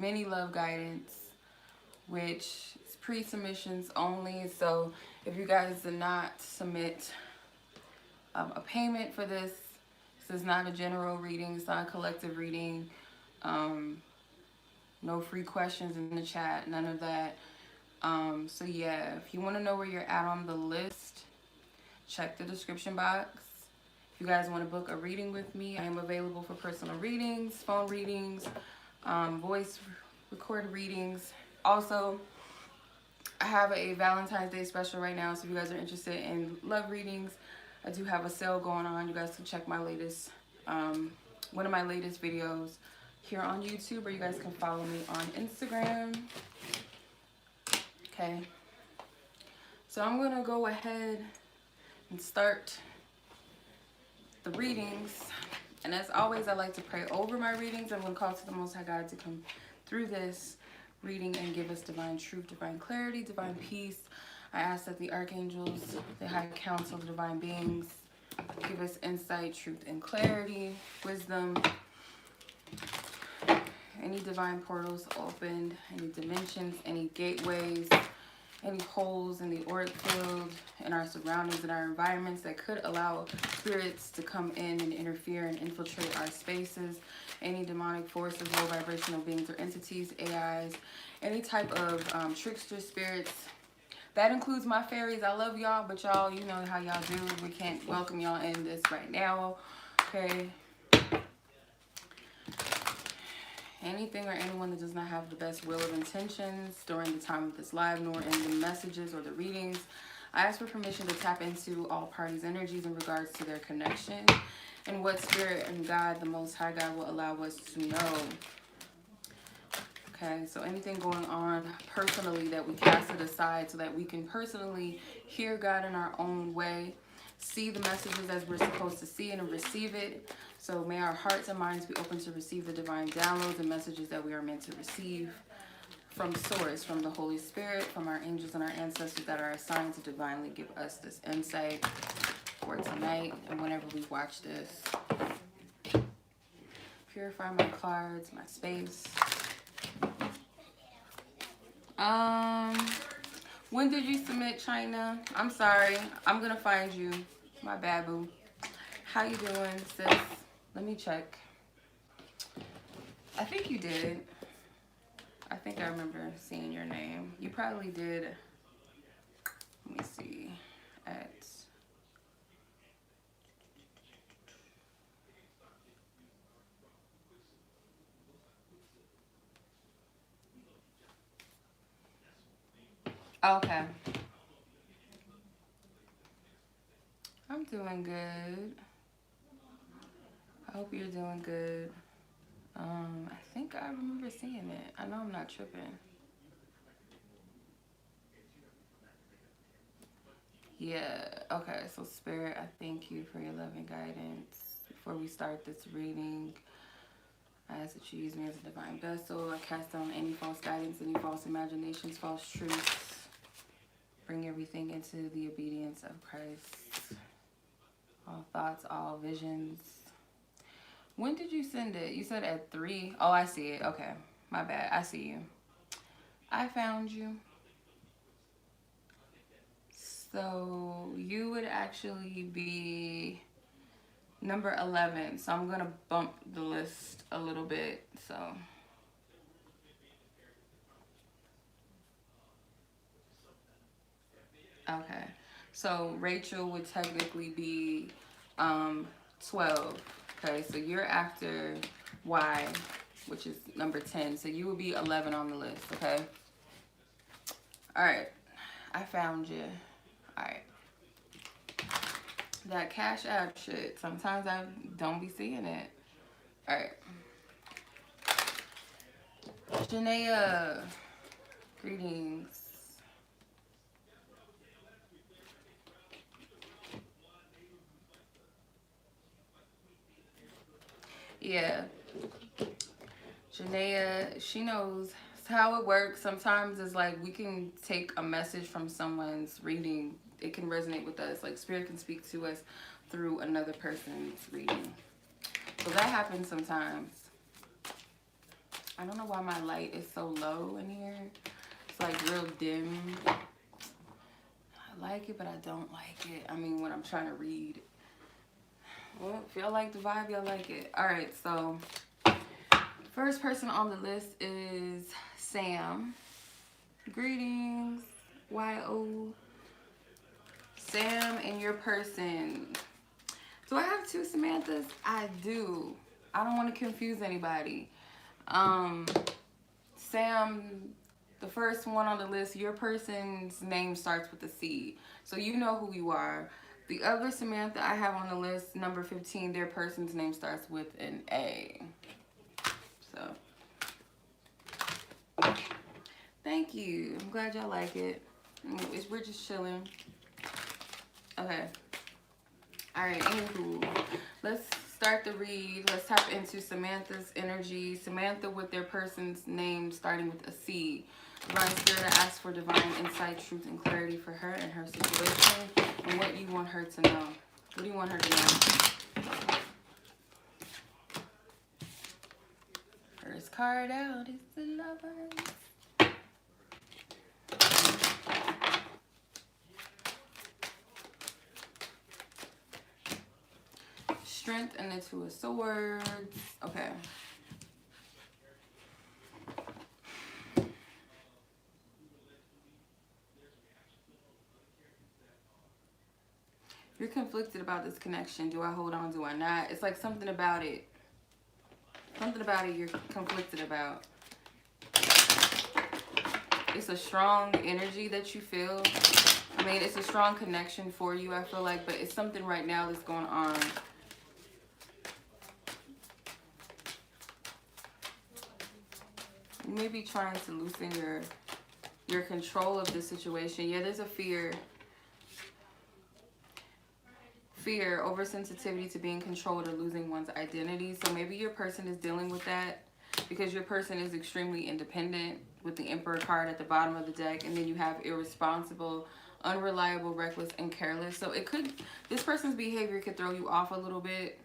mini love guidance, which is pre-submissions only. So if you guys did not submit a payment for this is not a general reading. It's not a collective reading. No free questions in the chat. None of that. So yeah, if you want to know where you're at on the list, check the description box. If you guys want to book a reading with me, I am available for personal readings, phone readings, voice recorded readings. Also, I have a Valentine's Day special right now, so if you guys are interested in love readings, I do have a sale going on. You guys can check my latest, one of my latest videos here on YouTube, or you guys can follow me on Instagram. Okay, so I'm gonna go ahead and start the readings. And as always, I like to pray over my readings. I'm gonna call to the Most High God to come through this reading and give us divine truth, divine clarity, divine peace. I ask that the archangels, the high council, the divine beings, give us insight, truth, and clarity, wisdom. Any divine portals opened, any dimensions, any gateways, any holes in the auric field, in our surroundings, in our environments that could allow spirits to come in and interfere and infiltrate our spaces. Any demonic forces, low vibrational beings or entities, AIs, any type of trickster spirits. That includes my fairies. I love y'all, but y'all, you know how y'all do. We can't welcome y'all in this right now. Okay. Anything or anyone that does not have the best will of intentions during the time of this live, nor in the messages or the readings, I ask for permission to tap into all parties' energies in regards to their connection and what Spirit and God, the Most High God, will allow us to know. Okay, so anything going on personally, that we cast it aside so that we can personally hear God in our own way, see the messages as we're supposed to see and receive it. So may our hearts and minds be open to receive the divine downloads and messages that we are meant to receive from Source, from the Holy Spirit, from our angels and our ancestors that are assigned to divinely give us this insight for tonight and whenever we watch this. Purify my cards, my space. When did you submit, China? I'm sorry. I'm gonna find you. My bad, boo. How you doing, sis? Let me check. I think you did. I think I remember seeing your name. You probably did. Let me see. At okay. I'm doing good. I hope you're doing good. I think I remember seeing it. I know I'm not tripping. Yeah, okay, so Spirit, I thank you for your loving guidance. Before we start this reading, I ask that you use me as a divine vessel. I cast down any false guidance, any false imaginations, false truths. Bring everything into the obedience of Christ. All thoughts, all visions. When did you send it? You said at 3. Oh, I see it. Okay, my bad. I see you. I found you. So you would actually be number 11. So I'm going to bump the list a little bit. So okay. So Rachael would technically be 12. Okay, so you're after Y, which is number 10. So you would be 11 on the list, okay? All right. I found you. All right. That Cash App shit, sometimes I don't be seeing it. All right. Janaea, greetings. Yeah. Janaea, she knows how it works. Sometimes it's like we can take a message from someone's reading. It can resonate with us. Like Spirit can speak to us through another person's reading. So that happens sometimes. I don't know why my light is so low in here. It's like real dim. I like it, but I don't like it. I mean, when I'm trying to read. Well, if y'all like the vibe, y'all like it. Alright, so first person on the list is Sam. Greetings, YO. Sam and your person. Do I have two Samanthas? I do. I don't want to confuse anybody. Sam, the first one on the list, your person's name starts with a C. So you know who you are. The other Samantha I have on the list, number 15, their person's name starts with an A. So, thank you. I'm glad y'all like it. We're just chilling. Okay. Alright, anywho. Let's start the read. Let's tap into Samantha's energy. Samantha with their person's name starting with a C. Divine Spirit, I ask for divine insight, truth, and clarity for her and her situation and what you want her to know. What do you want her to know? First card out is the Lovers. Strength and the Two of Swords. Okay. You're conflicted about this connection. Do I hold on? Do I not? It's like something about it. Something about it you're conflicted about. It's a strong energy that you feel. I mean, it's a strong connection for you, I feel like. But it's something right now that's going on. You may be trying to loosen your control of the situation. Yeah, there's a fear. Fear, oversensitivity to being controlled or losing one's identity. So maybe your person is dealing with that because your person is extremely independent with the Emperor card at the bottom of the deck. And then you have irresponsible, unreliable, reckless, and careless. So it could, this person's behavior could throw you off a little bit.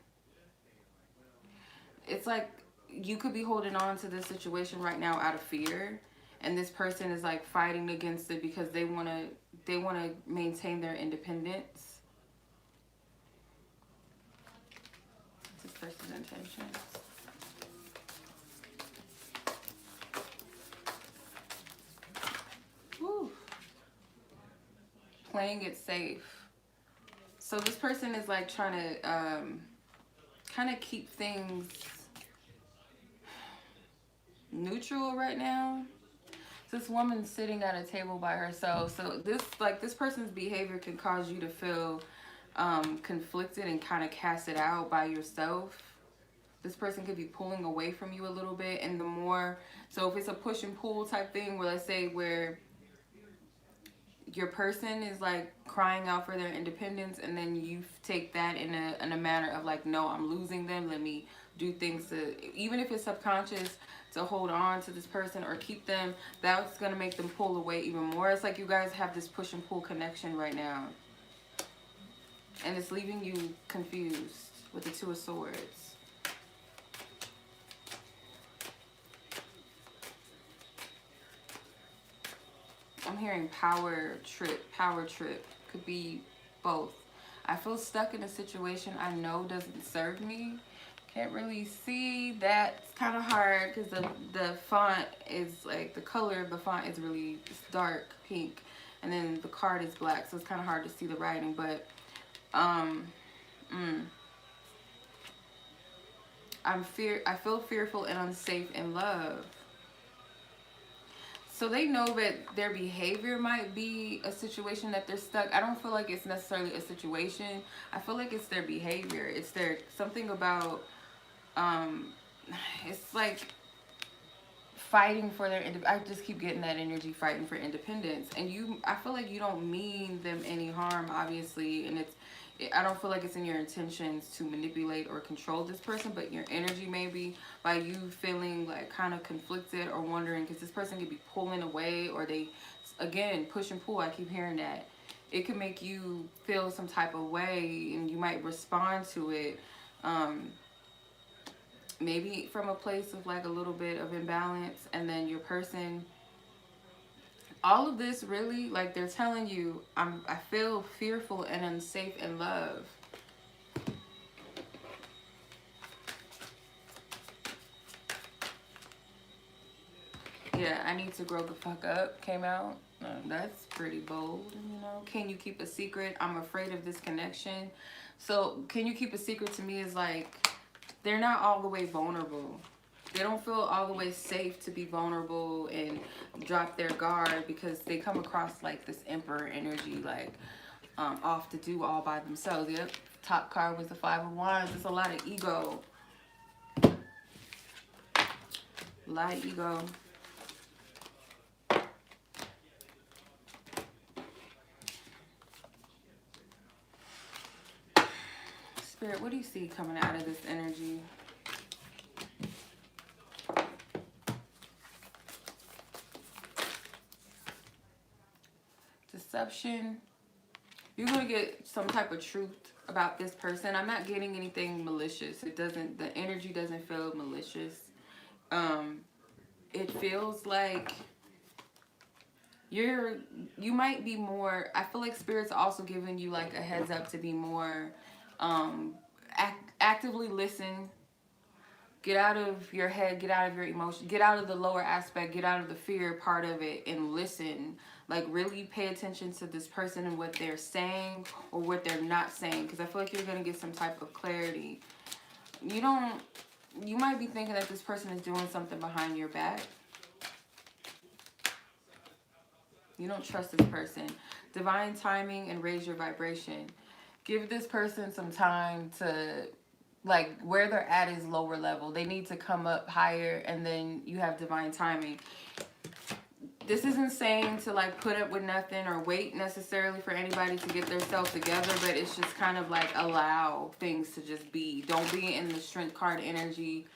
It's like you could be holding on to this situation right now out of fear. And this person is like fighting against it because they want to maintain their independence. Person's intentions. Woo. Playing it safe. So this person is like trying to kind of keep things neutral right now. This woman's sitting at a table by herself. So this person's behavior can cause you to feel conflicted and kind of cast it out by yourself. This person could be pulling away from you a little bit, and the more, so if it's a push and pull type thing, where let's say where your person is like crying out for their independence, and then you take that in a manner of like, no, I'm losing them, let me do things to, even if it's subconscious, to hold on to this person or keep them, that's going to make them pull away even more. It's like you guys have this push and pull connection right now. And it's leaving you confused with the Two of Swords. I'm hearing power trip. Could be both. I feel stuck in a situation I know doesn't serve me. Can't really see. That's kind of hard because the font is like, the color of the font is really dark pink. And then the card is black, so it's kind of hard to see the writing. But I feel fearful and unsafe in love. So they know that their behavior might be a situation that they're stuck. I don't feel like it's necessarily a situation. I feel like it's their behavior. It's their, something about, it's like fighting for their, I just keep getting that energy, fighting for independence. And I feel like you don't mean them any harm, obviously. And I don't feel like it's in your intentions to manipulate or control this person, but your energy maybe by you feeling like kind of conflicted or wondering, because this person could be pulling away, or they, again, push and pull. I keep hearing that. It could make you feel some type of way and you might respond to it. maybe from a place of like a little bit of imbalance, and then your person, all of this really, like they're telling you, I feel fearful and unsafe in love. Yeah, I need to grow the fuck up came out. That's pretty bold, you know. Can you keep a secret? I'm afraid of this connection. So can you keep a secret to me is like, they're not all the way vulnerable. They don't feel all the way safe to be vulnerable and drop their guard, because they come across like this emperor energy, like off to do all by themselves. Yep, top card was the Five of Wands. It's a lot of ego. A lot of ego. Spirit, what do you see coming out of this energy? Deception. You're going to get some type of truth about this person. I'm not getting anything malicious. It doesn't, the energy doesn't feel malicious. It feels like you might be more, I feel like Spirit's also giving you like a heads up to be more actively listen. Get out of your head, get out of your emotion, get out of the lower aspect, get out of the fear part of it, and listen. Like really pay attention to this person and what they're saying or what they're not saying, because I feel like you're going to get some type of clarity. You might be thinking that this person is doing something behind your back. You don't trust this person. Divine timing and raise your vibration. Give this person some time to, like, where they're at is lower level. They need to come up higher, and then you have divine timing. This isn't saying to like put up with nothing or wait necessarily for anybody to get themselves together, but it's just kind of like allow things to just be. Don't be in the strength card energy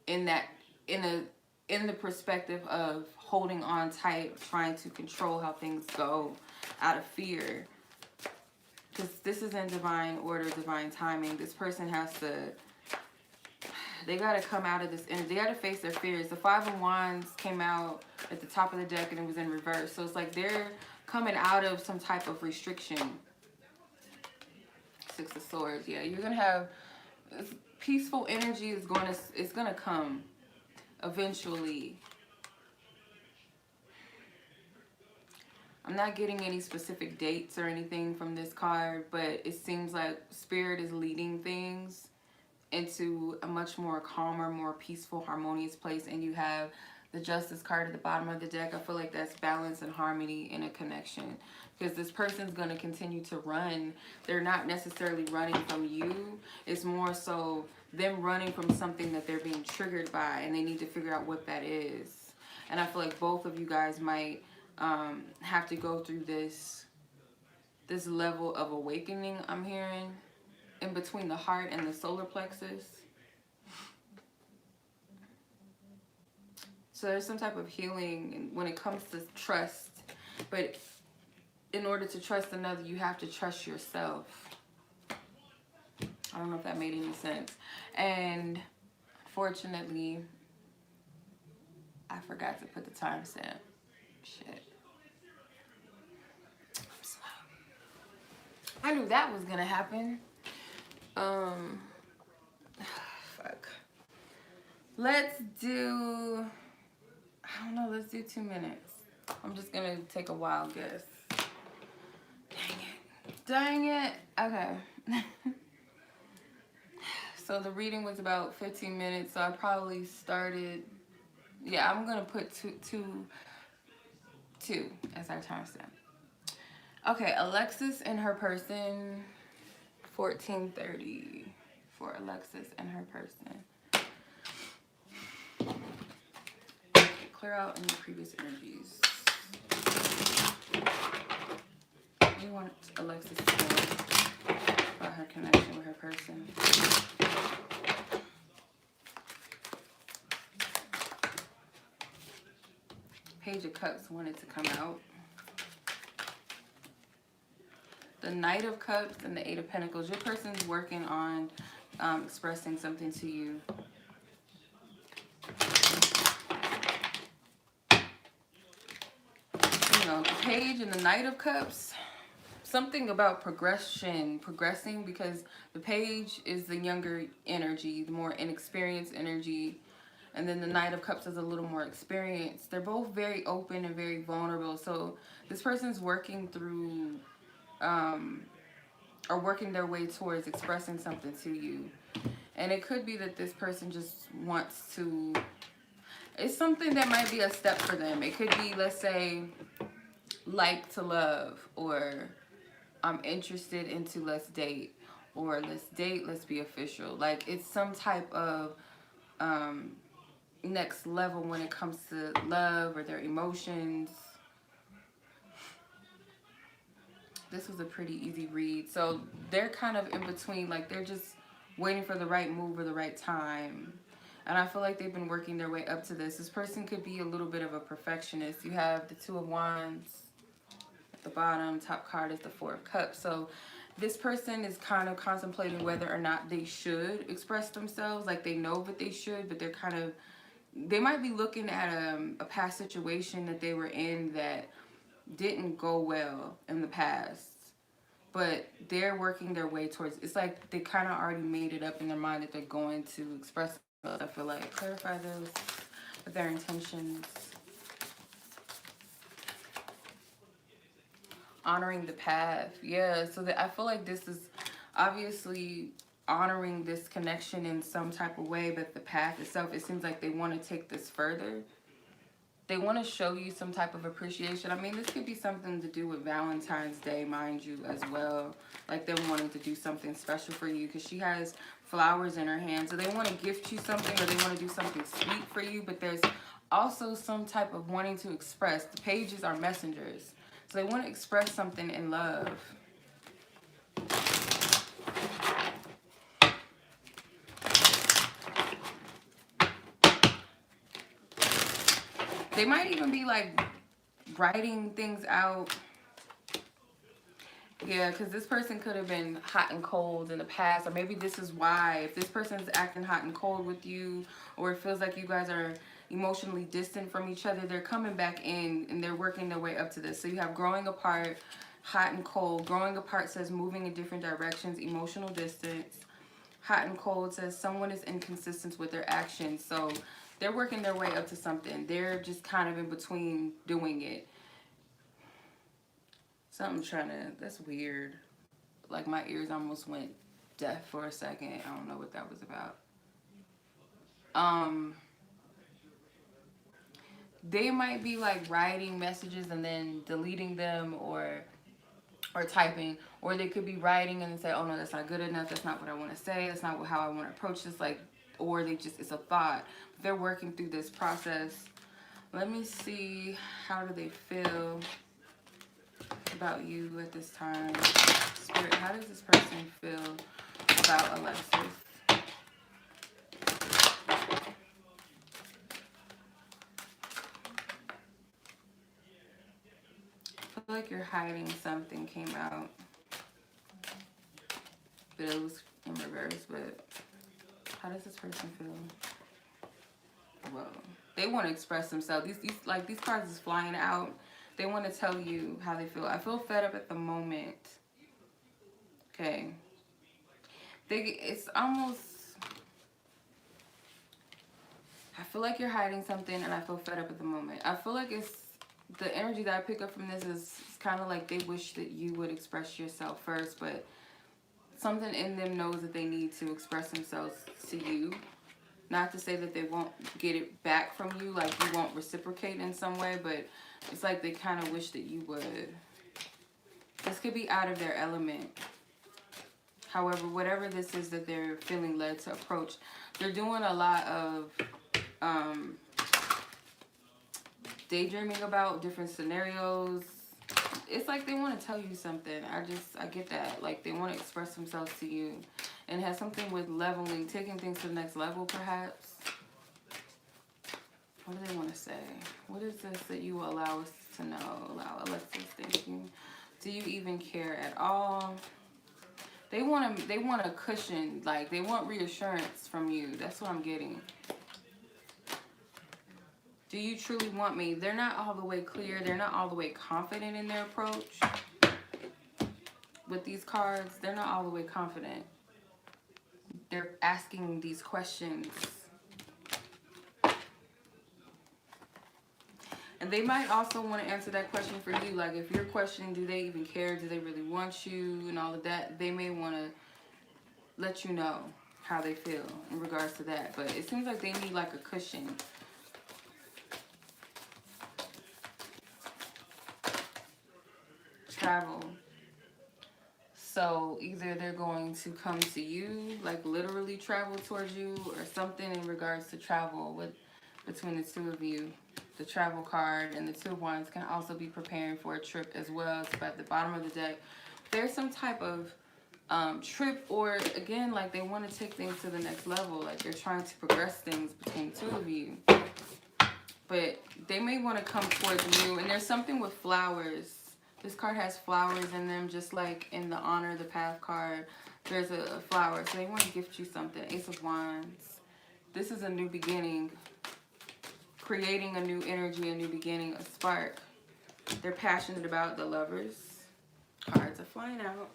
in the perspective of holding on tight, trying to control how things go out of fear. Because this is in divine order, divine timing. This person has to, they got to come out of this energy. They got to face their fears. The Five of Wands came out at the top of the deck and it was in reverse. So it's like they're coming out of some type of restriction. Six of Swords. Yeah, you're going to have peaceful energy is going to come eventually. I'm not getting any specific dates or anything from this card, but it seems like Spirit is leading things into a much more calmer, more peaceful, harmonious place. And you have the Justice card at the bottom of the deck. I feel like that's balance and harmony in a connection, because this person's going to continue to run. They're not necessarily running from you. It's more so them running from something that they're being triggered by, and they need to figure out what that is. And I feel like both of you guys might have to go through this level of awakening, I'm hearing, in between the heart and the solar plexus. So there's some type of healing when it comes to trust. But in order to trust another, you have to trust yourself. I don't know if that made any sense. And fortunately, I forgot to put the timestamp. Shit. I'm slow. I knew that was gonna happen. Fuck. Let's do, I don't know, let's do 2 minutes. I'm just gonna take a wild guess. Dang it. Dang it. Okay. So the reading was about 15 minutes, so I probably started, yeah, I'm gonna put two as our timestamp. Okay, Alexis and her person, 14:30 for Alexis and her person. Clear out any previous energies. You want Alexis to know about her connection with her person. Page of Cups wanted to come out. The Knight of Cups and the Eight of Pentacles. Your person's working on expressing something to you. you know, the Page and the Knight of Cups. Something about progressing, because the Page is the younger energy, the more inexperienced energy, and then the Knight of Cups is a little more experienced. They're both very open and very vulnerable. So this person's working through, or working their way towards expressing something to you. And it could be that this person just wants to, it's something that might be a step for them. It could be, let's say, like to love, or I'm interested into let's date, or let's date, let's be official. Like, it's some type of next level when it comes to love or their emotions. This was a pretty easy read. So they're kind of in between, like they're just waiting for the right move or the right time. And I feel like they've been working their way up to this. This person could be a little bit of a perfectionist. You have the Two of Wands at the bottom. Top card is the Four of Cups. So this person is kind of contemplating whether or not they should express themselves. Like, they know that they should, but they're kind of, they might be looking at a past situation that they were in that didn't go well in the past, but they're working their way towards, it's like they kind of already made it up in their mind that they're going to express themselves. I feel like, clarify those with their intentions. Honoring the path. Yeah, so that I feel like this is obviously honoring this connection in some type of way, but the path itself, it seems like they want to take this further. They want to show you some type of appreciation. I mean, this could be something to do with Valentine's Day, mind you, as well. Like, them wanting to do something special for you, because she has flowers in her hand. So they want to gift you something, or they want to do something sweet for you. But there's also some type of wanting to express. The Pages are messengers. So they want to express something in love. They might even be like writing things out. Yeah, because this person could have been hot and cold in the past. Or maybe this is why. If this person's acting hot and cold with you, or it feels like you guys are emotionally distant from each other, they're coming back in and they're working their way up to this. So you have growing apart, hot and cold. Growing apart says moving in different directions, emotional distance. Hot and cold says someone is inconsistent with their actions. So they're working their way up to something. They're just kind of in between doing it. Something's trying to, that's weird. Like, my ears almost went deaf for a second. I don't know what that was about. They might be like writing messages and then deleting them, or typing, or they could be writing and then say, oh no, that's not good enough, that's not what I want to say, that's not how I want to approach this, like, or they just, it's a thought. They're working through this process. Let me see, how do they feel about you at this time? Spirit, how does this person feel about Alexis? I feel like you're hiding something, came out. But it was in reverse, but how does this person feel? Well, they want to express themselves. These cards is flying out. They want to tell you how they feel. I feel fed up at the moment. Okay. It's almost, I feel like you're hiding something, and I feel fed up at the moment. I feel like it's, the energy that I pick up from this is kind of like they wish that you would express yourself first, but something in them knows that they need to express themselves to you. Not to say that they won't get it back from you, like you won't reciprocate in some way, but it's like they kind of wish that you would. This could be out of their element. However, whatever this is that they're feeling led to approach, they're doing a lot of daydreaming about different scenarios. It's like they want to tell you something. I get that. Like, they want to express themselves to you. And it has something with leveling, taking things to the next level, perhaps. What do they want to say? What is this that you will allow us to know? Allow Alexis, thank you. Do you even care at all? They want a cushion. Like, they want reassurance from you. That's what I'm getting. Do you truly want me? They're not all the way clear. They're not all the way confident in their approach. With these cards, they're not all the way confident. They're asking these questions. And they might also want to answer that question for you. Like if you're questioning, do they even care? Do they really want you? And all of that. They may want to let you know how they feel in regards to that. But it seems like they need like a cushion. Travel. So either they're going to come to you, like literally travel towards you, or something in regards to travel with between the two of you. The travel card and the Two of Wands can also be preparing for a trip as well. So at the bottom of the deck, there's some type of trip, or again, like they want to take things to the next level. Like they're trying to progress things between the two of you. But they may want to come towards you. And there's something with flowers. This card has flowers in them, just like in the Honor the Path card. There's a flower. So they want to gift you something. Ace of Wands. This is a new beginning. Creating a new energy, a new beginning, a spark. They're passionate about the Lovers. Cards are flying out.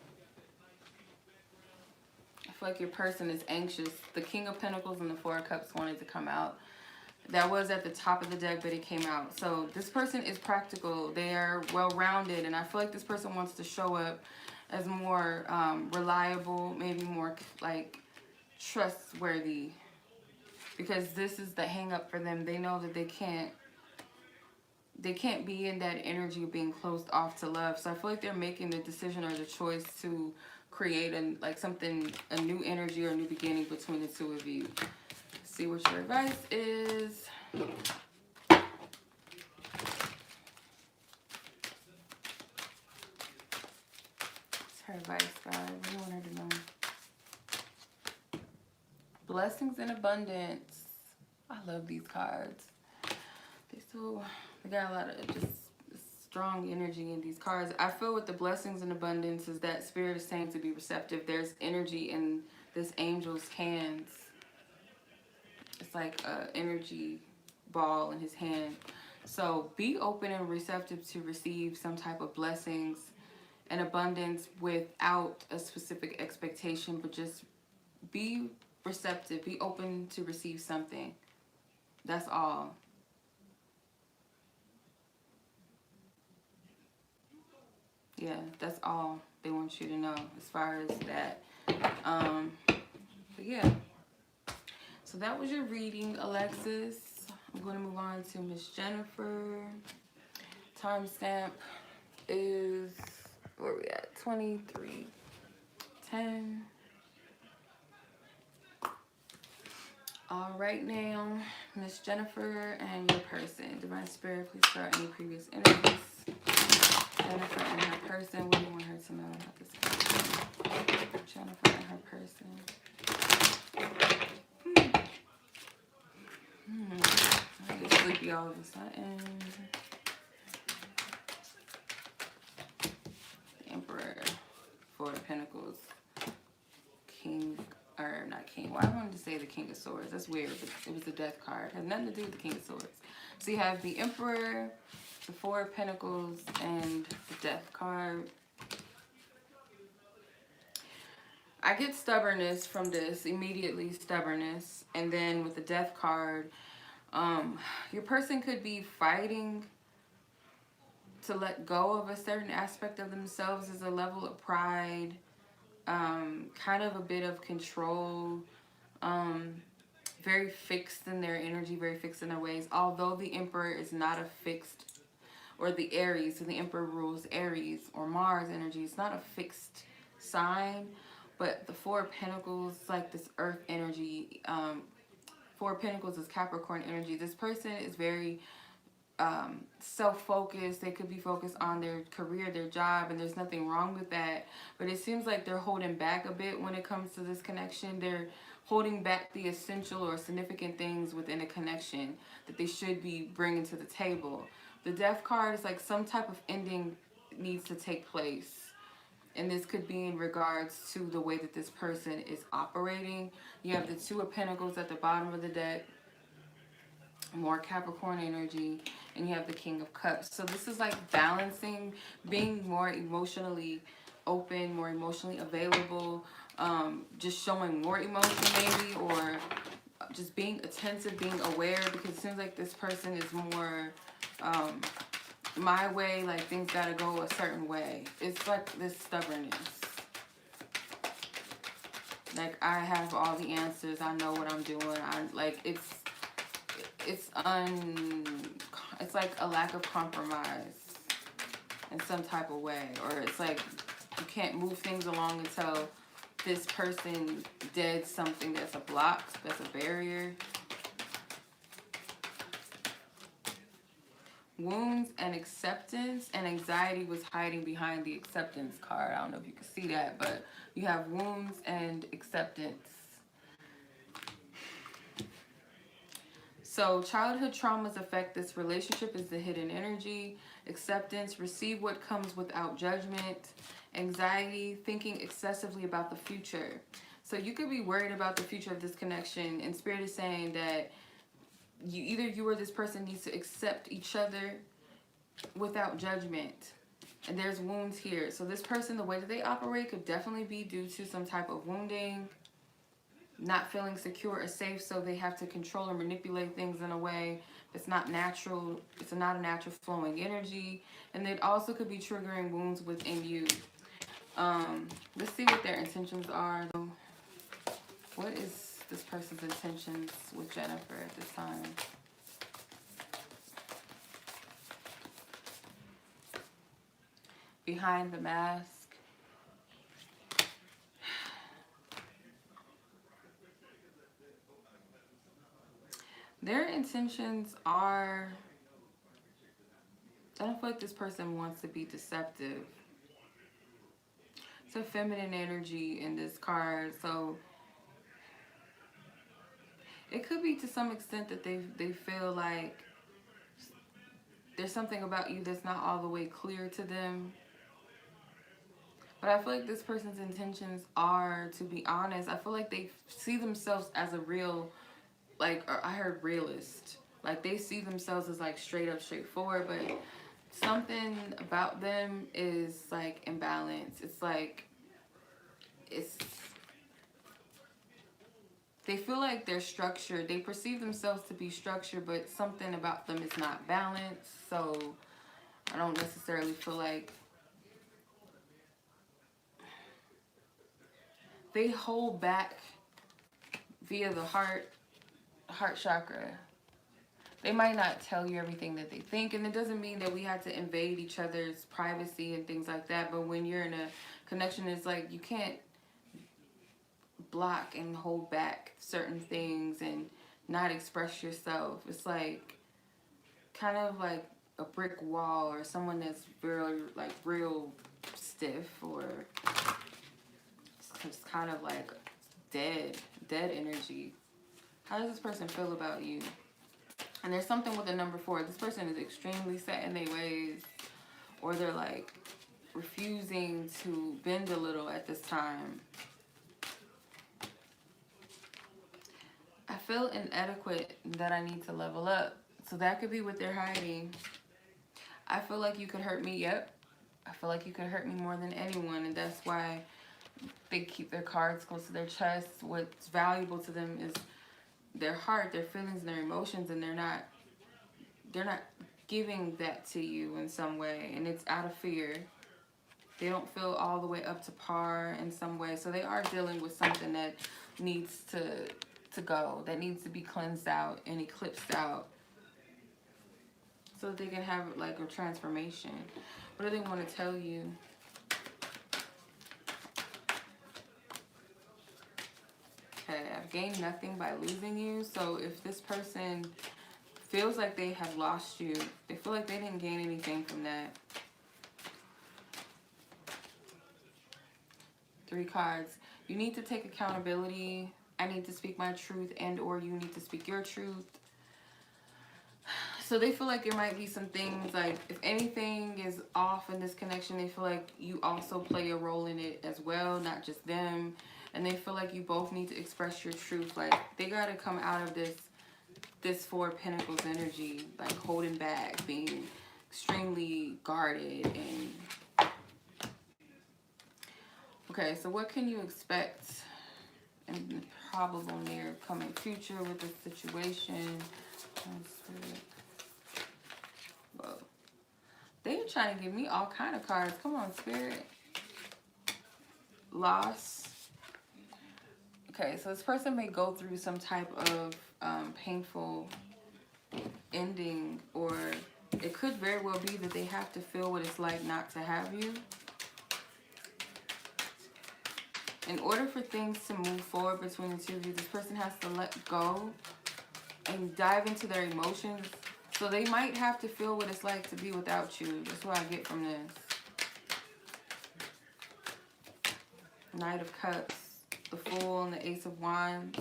I feel like your person is anxious. The King of Pentacles and the Four of Cups wanted to come out. That was at the top of the deck, but it came out. So this person is practical. They are well-rounded, and I feel like this person wants to show up as more reliable, maybe more like trustworthy, because this is the hang-up for them. They know that they can't be in that energy of being closed off to love. So I feel like they're making the decision or the choice to create a new energy or a new beginning between the two of you. See what your advice is. What's her advice, guys? What do you want her to know? Blessings and abundance. I love these cards. They got a lot of just strong energy in these cards. I feel with the blessings and abundance is that Spirit is saying to be receptive. There's energy in this angel's hands. It's like an energy ball in his hand. So be open and receptive to receive some type of blessings and abundance without a specific expectation, but just be receptive. Be open to receive something. That's all. Yeah, that's all they want you to know as far as that. But yeah. So that was your reading, Alexis. I'm going to move on to Miss Jennifer. Timestamp is, where are we at? 23:10. All right now, Miss Jennifer and your person. Divine Spirit, please start any previous energies. Jennifer and her person. What do you want her to know about this person? Jennifer and her person. I get sleepy all of a sudden. The Emperor, Four of Pentacles, King, or not King. Well, I wanted to say the King of Swords. That's weird, but it was the Death card. It has nothing to do with the King of Swords. So you have the Emperor, the Four of Pentacles, and the Death card. I get stubbornness from this, immediately stubbornness. And then with the Death card, your person could be fighting to let go of a certain aspect of themselves. As a level of pride, kind of a bit of control, very fixed in their energy, very fixed in their ways. Although the Emperor is not a fixed, or the Aries, so the Emperor rules Aries or Mars energy. It's not a fixed sign, but the Four of Pentacles, like this Earth energy. Four of Pentacles is Capricorn energy. This person is very self-focused. They could be focused on their career, their job, and there's nothing wrong with that. But it seems like they're holding back a bit when it comes to this connection. They're holding back the essential or significant things within a connection that they should be bringing to the table. The Death card is like some type of ending needs to take place. And this could be in regards to the way that this person is operating. You have the Two of Pentacles at the bottom of the deck. more Capricorn energy, and you have the King of Cups. So this is like balancing, being more emotionally open, more emotionally available, just showing more emotion maybe, or just being attentive, being aware, because it seems like this person is more my way, like things gotta go a certain way. It's like this stubbornness. Like, I have all the answers, I know what I'm doing. I like it's like a lack of compromise in some type of way, or it's like you can't move things along until this person did something that's a block, that's a barrier. Wounds and acceptance, and anxiety was hiding behind the acceptance card. I don't know if you can see that, but you have wounds and acceptance. So childhood traumas affect this relationship is the hidden energy. Acceptance, receive what comes without judgment. Anxiety, thinking excessively about the future. So you could be worried about the future of this connection, and Spirit is saying that either you or this person needs to accept each other without judgment. And there's wounds here. So this person, the way that they operate could definitely be due to some type of wounding, not feeling secure or safe, so they have to control or manipulate things in a way that's not natural. It's not a natural flowing energy. And it also could be triggering wounds within you. Let's see what their intentions are. What is this person's intentions with Jennifer at this time? Behind the mask. Their intentions are, I don't feel like this person wants to be deceptive. It's a feminine energy in this card, so it could be to some extent that they feel like there's something about you that's not all the way clear to them. But I feel like this person's intentions are, to be honest, I feel like they see themselves as a real, like, or I heard realist. Like, they see themselves as, like, straight up, straightforward, but something about them is, like, imbalanced. It's like, they feel like they're structured. They perceive themselves to be structured, but something about them is not balanced. So I don't necessarily feel like they hold back via the heart chakra. They might not tell you everything that they think, and it doesn't mean that we have to invade each other's privacy and things like that, but when you're in a connection, it's like you can't block and hold back certain things and not express yourself. It's like kind of like a brick wall, or someone that's real stiff, or it's kind of like dead energy. How does this person feel about you? And there's something with the number 4. This person is extremely set in their ways, or they're like refusing to bend a little at this time. I feel inadequate, that I need to level up. So that could be what they're hiding. I feel like you could hurt me. Yep. I feel like you could hurt me more than anyone, and that's why they keep their cards close to their chest. What's valuable to them is their heart, their feelings, and their emotions, and they're not giving that to you in some way, and it's out of fear. They don't feel all the way up to par in some way, so they are dealing with something that needs to go, that needs to be cleansed out and eclipsed out, so that they can have like a transformation. What do they want to tell you? Okay, I've gained nothing by losing you. So if this person feels like they have lost you, they feel like they didn't gain anything from that. 3 cards. You need to take accountability. I need to speak my truth, and or you need to speak your truth. So they feel like there might be some things, like if anything is off in this connection, they feel like you also play a role in it as well, not just them. And they feel like you both need to express your truth. Like they got to come out of this this Four of Pentacles energy, like holding back, being extremely guarded. And okay, so what can you expect in the probable near coming future with this situation? Whoa. They're trying to give me all kind of cards. Come on, Spirit. Loss. Okay, so this person may go through some type of painful ending, or it could very well be that they have to feel what it's like not to have you. In order for things to move forward between the two of you, this person has to let go and dive into their emotions. So they might have to feel what it's like to be without you. That's what I get from this. Knight of Cups, the Fool, and the Ace of Wands.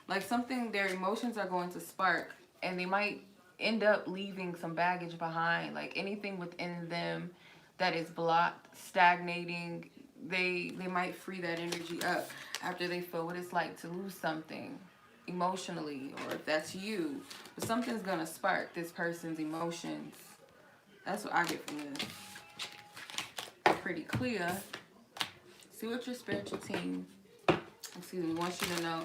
Like something, their emotions are going to spark, and they might end up leaving some baggage behind. Like anything within them that is blocked, stagnating, they might free that energy up after they feel what it's like to lose something emotionally, or if that's you. But something's going to spark this person's emotions. That's what I get from this. Pretty clear. See what your spiritual team, excuse me, wants you to know.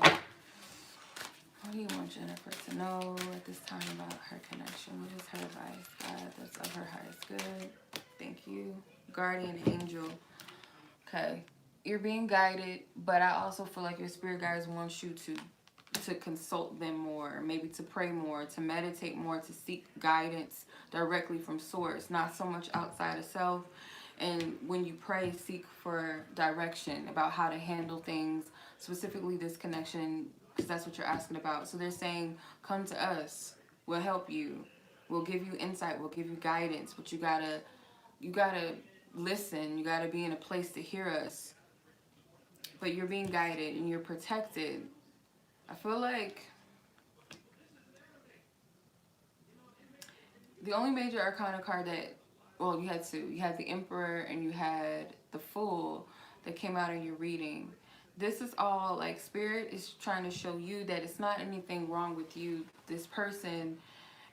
What do you want Jennifer to know at this time about her connection? What is her advice? God, that's of her highest good. Thank you. Guardian angel. Okay. You're being guided, but I also feel like your spirit guides want you to consult them more, maybe to pray more, to meditate more, to seek guidance directly from source, not so much outside of self. And when you pray, seek for direction about how to handle things, specifically this connection, because that's what you're asking about. So they're saying, come to us. We'll help you. We'll give you insight. We'll give you guidance. But you gotta listen. You gotta be in a place to hear us. But you're being guided and you're protected. I feel like the only major arcana card that, well, you had two. You had the Emperor and you had the Fool that came out in your reading. This is all like Spirit is trying to show you that it's not anything wrong with you, this person,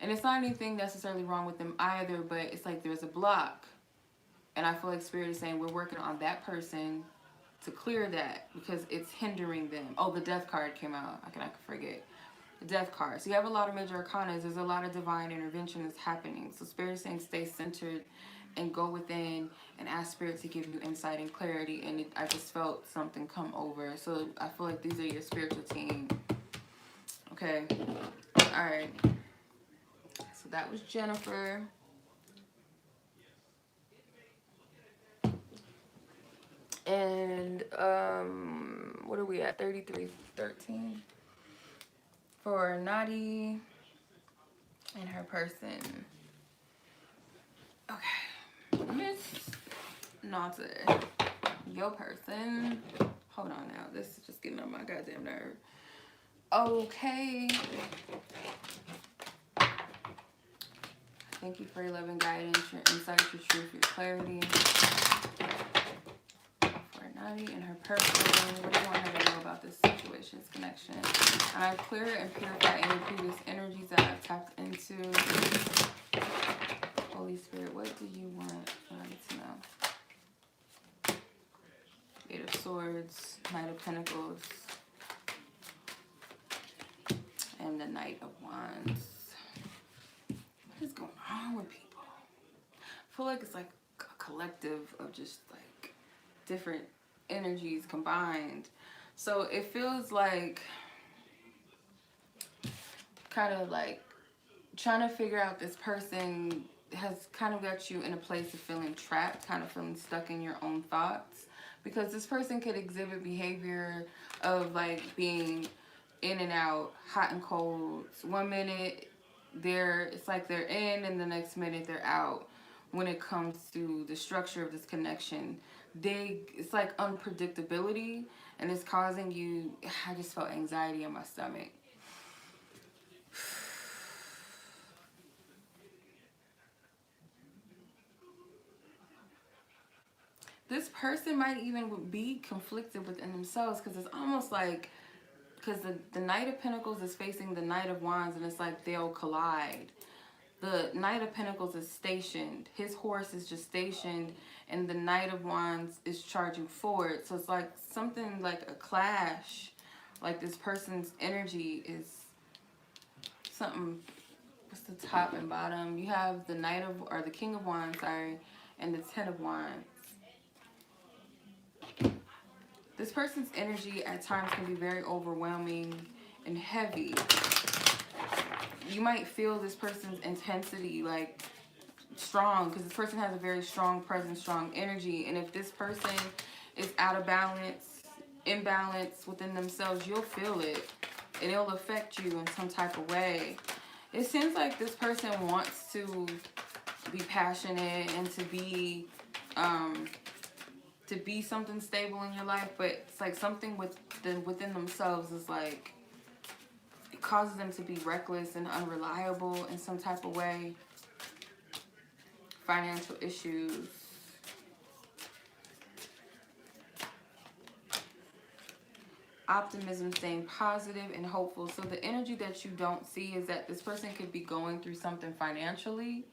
and it's not anything necessarily wrong with them either, but it's like there's a block. And I feel like Spirit is saying we're working on that person to clear that because it's hindering them. Oh, the Death card came out. I can forget. The Death card. So you have a lot of major arcanas. There's a lot of divine intervention that's happening. So Spirit is saying stay centered and go within and ask Spirit to give you insight and clarity. And I just felt something come over. So I feel like these are your spiritual team. Okay. All right. So that was Jennifer. And what are we at? 3313 for Nadi and her person. Okay, Miss Nadi, your person. Hold on now. This is just getting on my goddamn nerve. Okay. Thank you for your love and guidance, your insight, your truth, your clarity. Nadi and her person. What do you want her to know about this situation, this connection? And I've cleared and purified any previous energies that I've tapped into. Holy Spirit, what do you want Nadi to know? Eight of Swords, Knight of Pentacles, and the Knight of Wands. What is going on with people? I feel like it's like a collective of just like different energies combined. So it feels like kind of like trying to figure out this person has kind of got you in a place of feeling trapped, kind of feeling stuck in your own thoughts, because this person could exhibit behavior of like being in and out, hot and cold. One minute it's like they're in and the next minute they're out. When it comes to the structure of this connection, it's like unpredictability, and it's causing you, I just felt anxiety in my stomach. This person might even be conflicted within themselves, because it's almost like because the Knight of Pentacles is facing the Knight of Wands, and it's like they'll collide. The Knight of Pentacles is stationed. His horse is just stationed, and the Knight of Wands is charging forward. So it's like something like a clash. Like this person's energy is something. What's the top and bottom? You have the Knight of, or the King of Wands, sorry, and the Ten of Wands. This person's energy at times can be very overwhelming and heavy. You might feel this person's intensity like strong, because this person has a very strong presence, strong energy. And if this person is out of balance, imbalance within themselves, you'll feel it, and it'll affect you in some type of way. It seems like this person wants to be passionate and to be something stable in your life, but it's like something within themselves is like, it causes them to be reckless and unreliable in some type of way. Financial issues. Optimism, staying positive and hopeful. So the energy that you don't see is that this person could be going through something financially,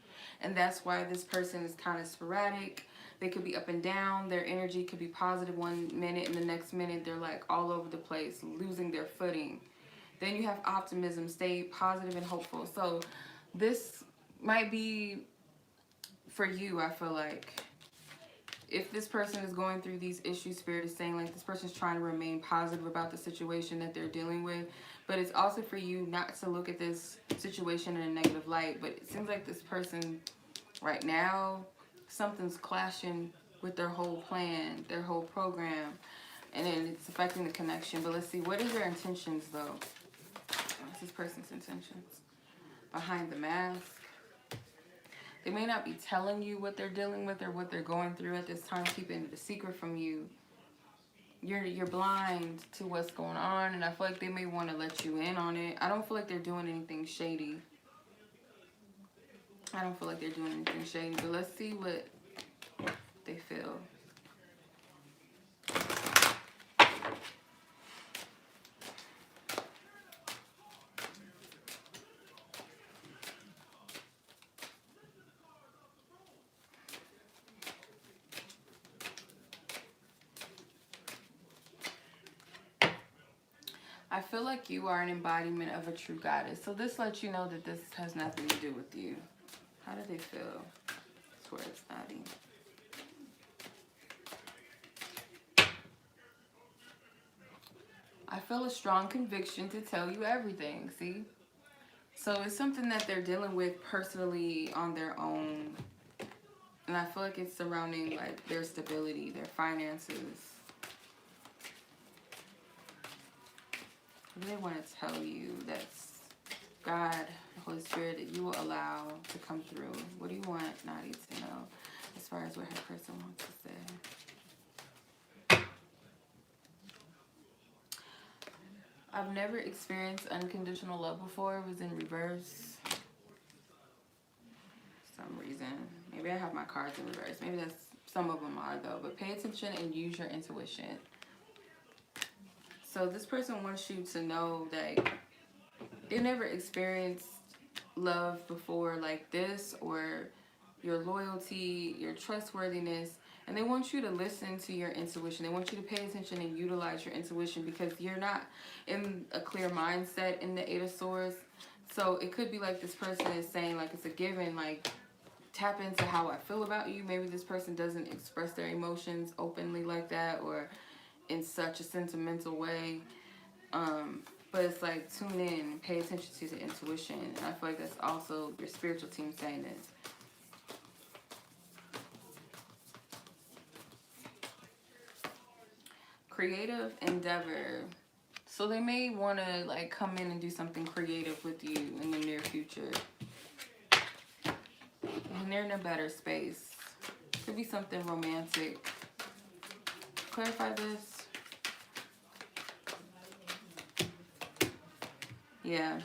and that's why this person is kind of sporadic. They could be up and down. Their energy could be positive one minute, and the next minute they're like all over the place, losing their footing. Then you have optimism, stay positive and hopeful. So this might be for you, I feel like. If this person is going through these issues, Spirit is saying like this person's trying to remain positive about the situation that they're dealing with. But it's also for you not to look at this situation in a negative light. But it seems like this person right now, something's clashing with their whole plan, their whole program. And then it's affecting the connection. But let's see, what are their intentions though? What's this person's intentions? Behind the mask. They may not be telling you what they're dealing with or what they're going through at this time, keeping it a secret from you. You're blind to what's going on, and I feel like they may want to let you in on it. I don't feel like they're doing anything shady. I don't feel like they're doing anything shady, but let's see what they feel. I feel like you are an embodiment of a true goddess. So this lets you know that this has nothing to do with you. How do they feel towards Nadi? I feel a strong conviction to tell you everything, see? So it's something that they're dealing with personally on their own. And I feel like it's surrounding like their stability, their finances. What do they want to tell you that's God, the Holy Spirit, that you will allow to come through? What do you want Nadi to know as far as what her person wants to say? I've never experienced unconditional love before. It was in reverse. For some reason. Maybe I have my cards in reverse. Maybe that's, some of them are though. But pay attention and use your intuition. So this person wants you to know that they've never experienced love before like this, or your loyalty, your trustworthiness. And they want you to listen to your intuition. They want you to pay attention and utilize your intuition, because you're not in a clear mindset in the Eight of Swords. So it could be like this person is saying like it's a given, like tap into how I feel about you. Maybe this person doesn't express their emotions openly like that, or in such a sentimental way, but it's like tune in and pay attention to the intuition. And I feel like that's also your spiritual team saying this. Creative endeavor. So they may want to like come in and do something creative with you in the near future, and they're in a better space. Could be something romantic. Clarify this. Yeah.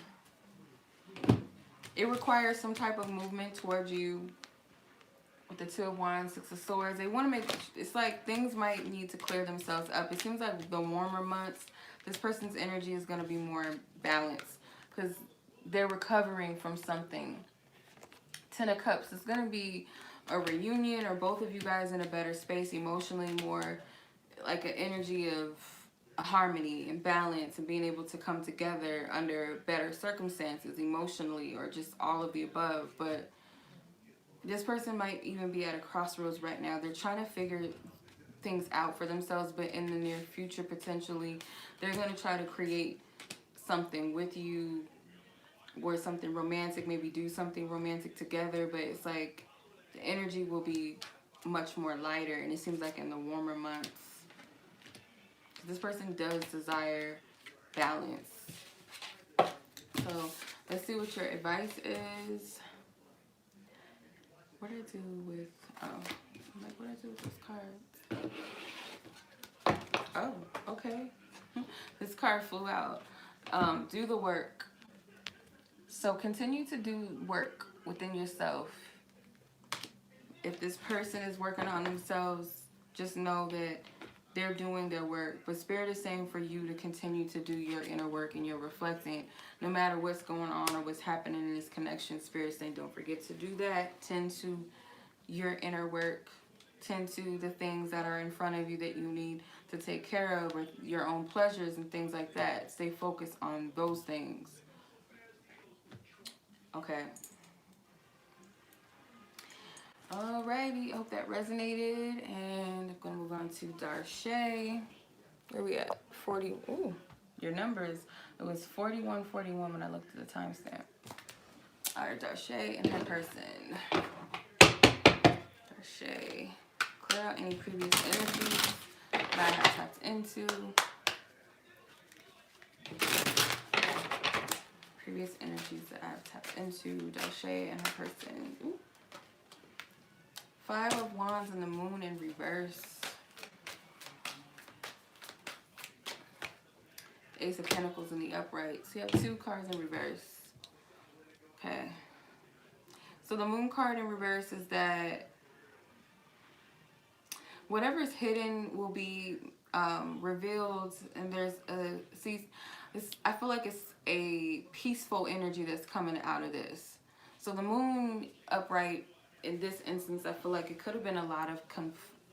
It requires some type of movement towards you the Two of Wands, Six of Swords. They want to make, it's like things might need to clear themselves up. It seems like the warmer months, this person's energy is going to be more balanced because they're recovering from something. Ten of Cups is going to be a reunion, or both of you guys in a better space emotionally, more like an energy of harmony and balance and being able to come together under better circumstances emotionally, or just all of the above. But this person might even be at a crossroads right now. They're trying to figure things out for themselves, but in the near future, potentially, they're going to try to create something with you, or something romantic, maybe do something romantic together. But it's like the energy will be much more lighter, and it seems like in the warmer months, this person does desire balance. So let's see what your advice is. What do I do with, I'm like, what do I do with this card? Oh, okay. This card flew out. Do the work. So continue to do work within yourself. If this person is working on themselves, just know that they're doing their work. But Spirit is saying for you to continue to do your inner work and your reflecting. No matter what's going on or what's happening in this connection, Spirit is saying don't forget to do that. Tend to your inner work. Tend to the things that are in front of you that you need to take care of, or your own pleasures and things like that. Stay focused on those things. Okay. Alrighty, hope that resonated. And I'm going to move on to Darshae. Where we at? 40. Ooh, your numbers. It was 4141 when I looked at the timestamp. Alright, Darshae and her person. Darshae, clear out any previous energies that I have tapped into. Previous energies that I have tapped into. Darshae and her person. Ooh. Five of Wands and the Moon in reverse. Ace of Pentacles in the upright. So you have two cards in reverse. Okay. So the Moon card in reverse is that whatever is hidden will be revealed, and there's a, I feel like it's a peaceful energy that's coming out of this. So the Moon upright, in this instance, I feel like it could have been a lot of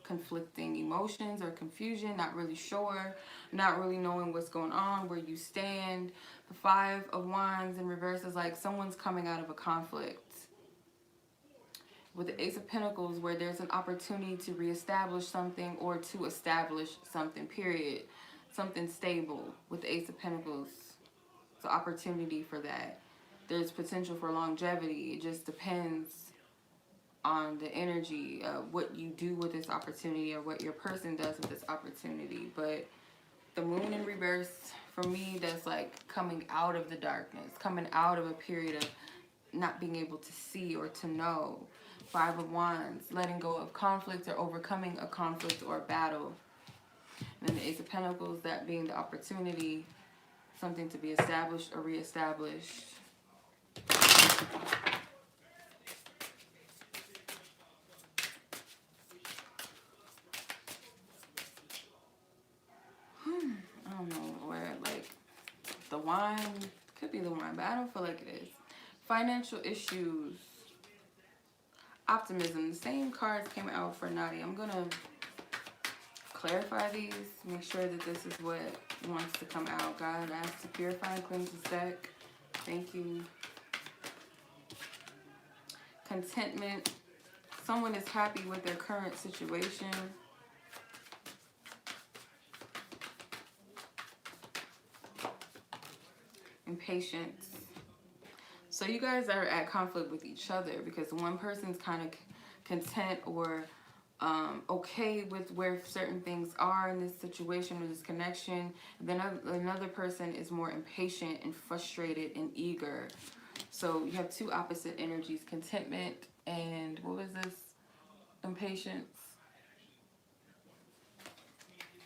conflicting emotions or confusion, not really sure, not really knowing what's going on, where you stand. The Five of Wands in reverse is like someone's coming out of a conflict. With the Ace of Pentacles, where there's an opportunity to reestablish something or to establish something, period. Something stable with the Ace of Pentacles. It's an opportunity for that. There's potential for longevity. It just depends on the energy of what you do with this opportunity, or what your person does with this opportunity. But the Moon in reverse, for me, that's like coming out of the darkness, coming out of a period of not being able to see or to know. Five of Wands, letting go of conflict or overcoming a conflict or a battle. And then the Ace of Pentacles, that being the opportunity, something to be established or reestablished. I don't know where, like, the wine, could be the wine, but I don't feel like it is. Financial issues. Optimism. The same cards came out for Nadi. I'm going to clarify these. Make sure that this is what wants to come out. God, ask to purify and cleanse this deck. Thank you. Contentment. Someone is happy with their current situation. Impatience. So you guys are at conflict with each other, because one person's kind of content or okay with where certain things are in this situation or this connection. Then another person is more impatient and frustrated and eager. So you have two opposite energies, contentment and what was this? Impatience.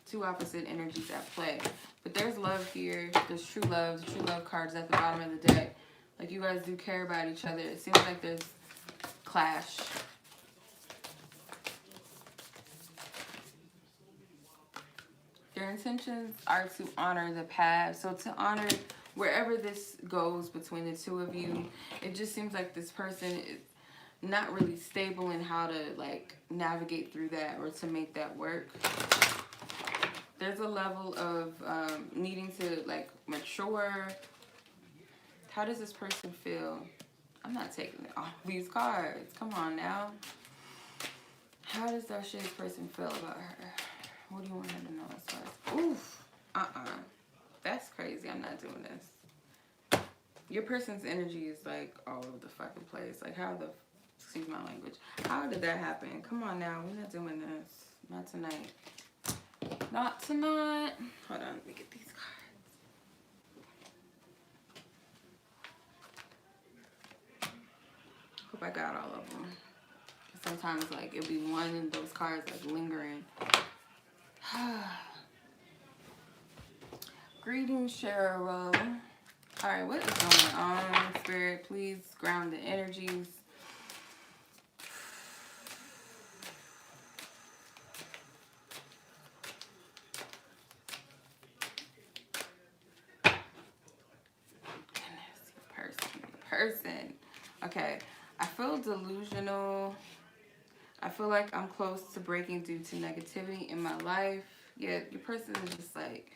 Two opposite energies at play. But there's love here. There's true love. The true love card is at the bottom of the deck. Like, you guys do care about each other. It seems like there's clash. Their intentions are to honor the past. So to honor wherever this goes between the two of you, it just seems like this person is not really stable in how to like navigate through that or to make that work. There's a level of needing to like mature. How does this person feel? I'm not taking all these cards. Come on now. How does Darshae's person feel about her? What do you want her to know as far as... Oof. That's crazy. I'm not doing this. Your person's energy is like all over the fucking place. Like how the... Excuse my language. How did that happen? Come on now. We're not doing this. Not tonight. Not tonight. Hold on. Let me get these cards. Hope I got all of them. Sometimes like it'll be one of those cards like lingering. Greetings, Cheryl. Alright, what is going on, Spirit? Please ground the energies. Person. Okay. I feel delusional. I feel like I'm close to breaking due to negativity in my life. Yeah, your person is just like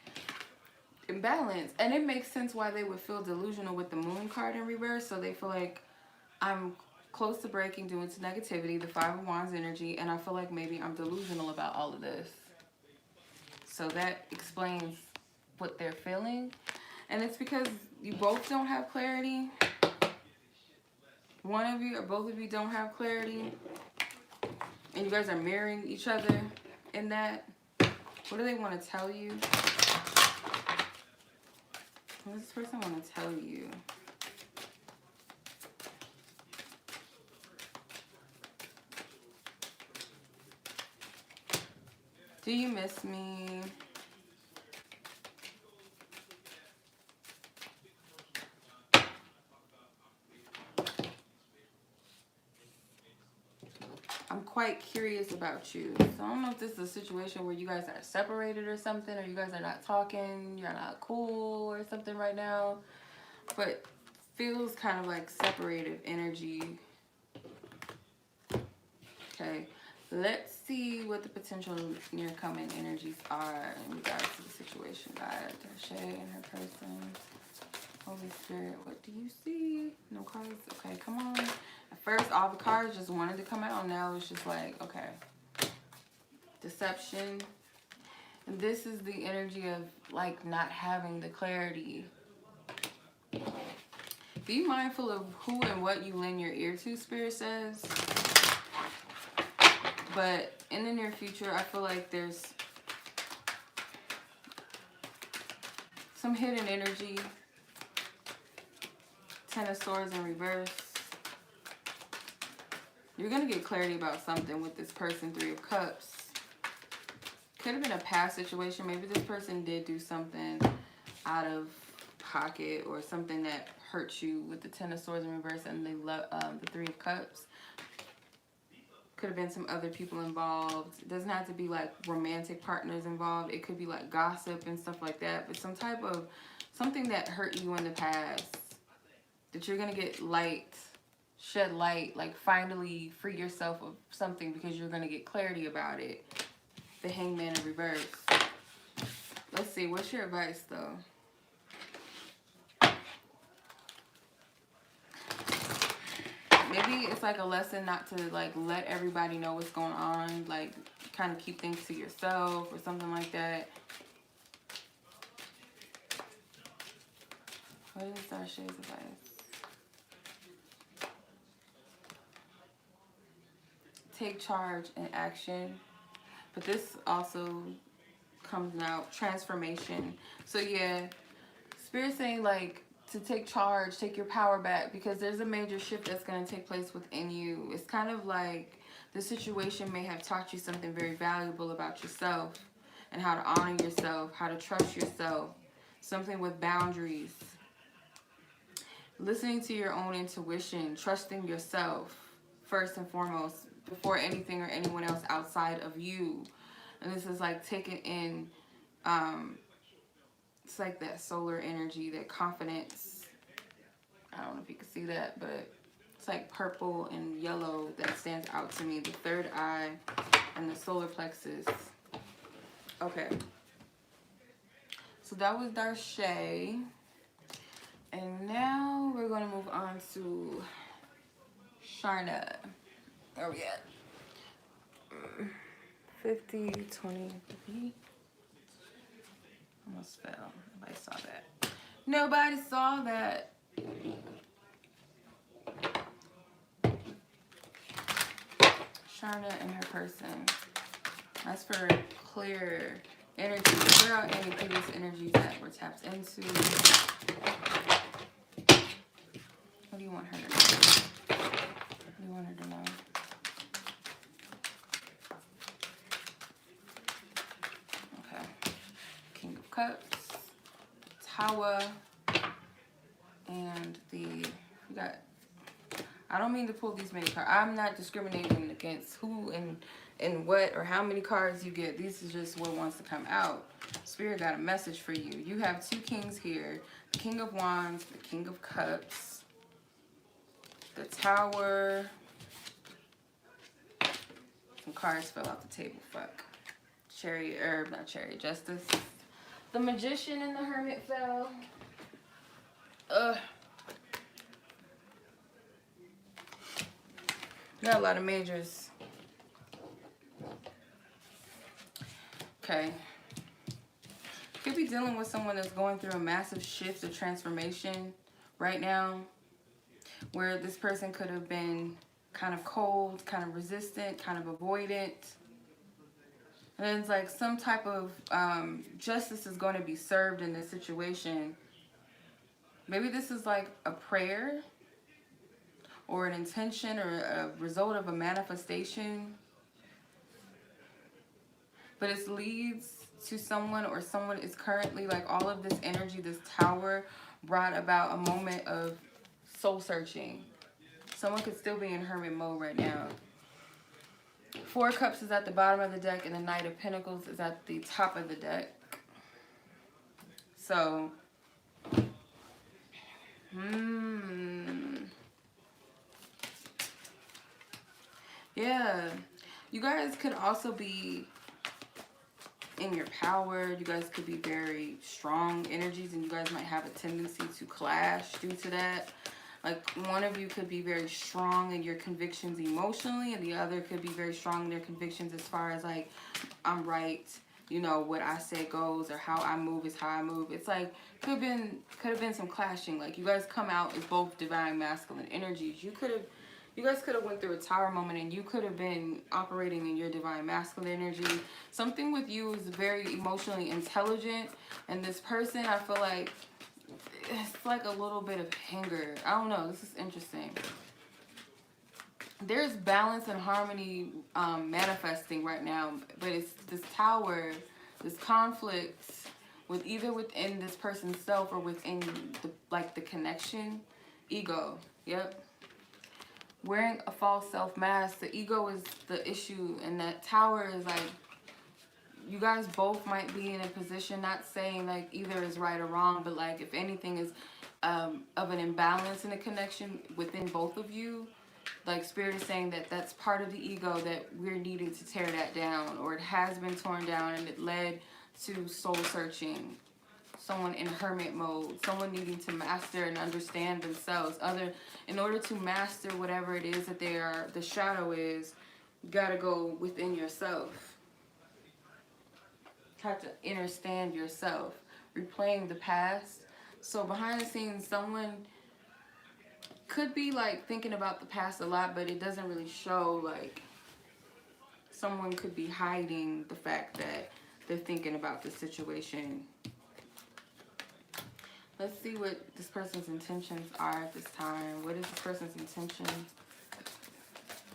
imbalanced. And it makes sense why they would feel delusional with the moon card in reverse. So they feel like I'm close to breaking due to negativity, the Five of Wands energy. And I feel like maybe I'm delusional about all of this. So that explains what they're feeling. And it's because you both don't have clarity. One of you or both of you don't have clarity. And you guys are mirroring each other in that. What do they want to tell you? What does this person want to tell you? Do you miss me? I'm quite curious about you. So I don't know if this is a situation where you guys are separated or something, or you guys are not talking, you're not cool or something right now. But feels kind of like separative energy. Okay, let's see what the potential near coming energies are in regards to the situation. God, Darshae and her person. Holy Spirit, what do you see? No cards? Okay, come on. At first, all the cards just wanted to come out. Now it's just like, okay. Deception. And this is the energy of, like, not having the clarity. Be mindful of who and what you lend your ear to, Spirit says. But in the near future, I feel like there's some hidden energy. Ten of Swords in reverse. You're going to get clarity about something with this person. Three of Cups. Could have been a past situation. Maybe this person did do something out of pocket or something that hurt you with the Ten of Swords in reverse and they love the Three of Cups. Could have been some other people involved. It doesn't have to be like romantic partners involved. It could be like gossip and stuff like that. But some type of something that hurt you in the past. That you're going to get light, shed light, like finally free yourself of something because you're going to get clarity about it. The Hangman in reverse. Let's see, what's your advice though? Maybe it's like a lesson not to like let everybody know what's going on. Like kind of keep things to yourself or something like that. What is Darshae's advice? Take charge and action. But this also comes out transformation. So yeah, Spirit saying like to take charge, take your power back, because there's a major shift that's going to take place within you. It's kind of like the situation may have taught you something very valuable about yourself and how to honor yourself, how to trust yourself, something with boundaries. Listening to your own intuition, trusting yourself first and foremost before anything or anyone else outside of you. And this is like taking in It's like that solar energy, that confidence. I don't know if you can see that, but it's like purple and yellow that stands out to me. The third eye and the solar plexus. Okay. So that was Darshae. And now we're going to move on to Sharna. Where are we at? 50, 20, 50. Almost fell. Nobody saw that. Nobody saw that. Sharna and her person. That's for clear energy. Clear out any previous energies that were tapped into. What do you want her to know? What do you want her to know? Okay. King of Cups, Tower, and we got. I don't mean to pull these many cards. I'm not discriminating against who and what or how many cards you get. This is just what wants to come out. Spirit got a message for you. You have two kings here. The King of Wands, the King of Cups, the Tower. Some cards fell off the table. Fuck. Not Chariot, Justice. The Magician and the Hermit fell. Ugh. Got a lot of majors. Okay. Could be dealing with someone that's going through a massive shift or transformation right now, where this person could have been kind of cold, kind of resistant, kind of avoidant. And it's like some type of justice is going to be served in this situation. Maybe this is like a prayer or an intention or a result of a manifestation. But it leads to someone, or someone is currently, like, all of this energy, this Tower brought about a moment of soul searching. Someone could still be in hermit mode right now. Four of Cups is at the bottom of the deck, and the Knight of Pentacles is at the top of the deck. So, yeah. You guys could also be in your power. You guys could be very strong energies, and you guys might have a tendency to clash due to that. Like, one of you could be very strong in your convictions emotionally, and the other could be very strong in their convictions as far as, like, I'm right, you know, what I say goes, or how I move is how I move. It's like, could have been some clashing. Like, you guys come out as both divine masculine energies. You guys could have went through a Tower moment, and you could have been operating in your divine masculine energy. Something with you is very emotionally intelligent, and this person, I feel like, it's like a little bit of anger. I don't know. This is interesting. There's balance and harmony manifesting right now, but it's this Tower, this conflict with either within this person's self or within the connection, ego. Yep. Wearing a false self mask. The ego is the issue, and that Tower is like, you guys both might be in a position, not saying like either is right or wrong, but like if anything is of an imbalance in a connection within both of you, like Spirit is saying that that's part of the ego, that we're needing to tear that down, or it has been torn down and it led to soul searching. Someone in hermit mode, someone needing to master and understand themselves. In order to master whatever it is that the shadow is, you gotta go within yourself. Have to understand yourself, replaying the past. So behind the scenes, someone could be like thinking about the past a lot, but it doesn't really show. Like, someone could be hiding the fact that they're thinking about the situation. Let's see what this person's intentions are at this time. What is this person's intention?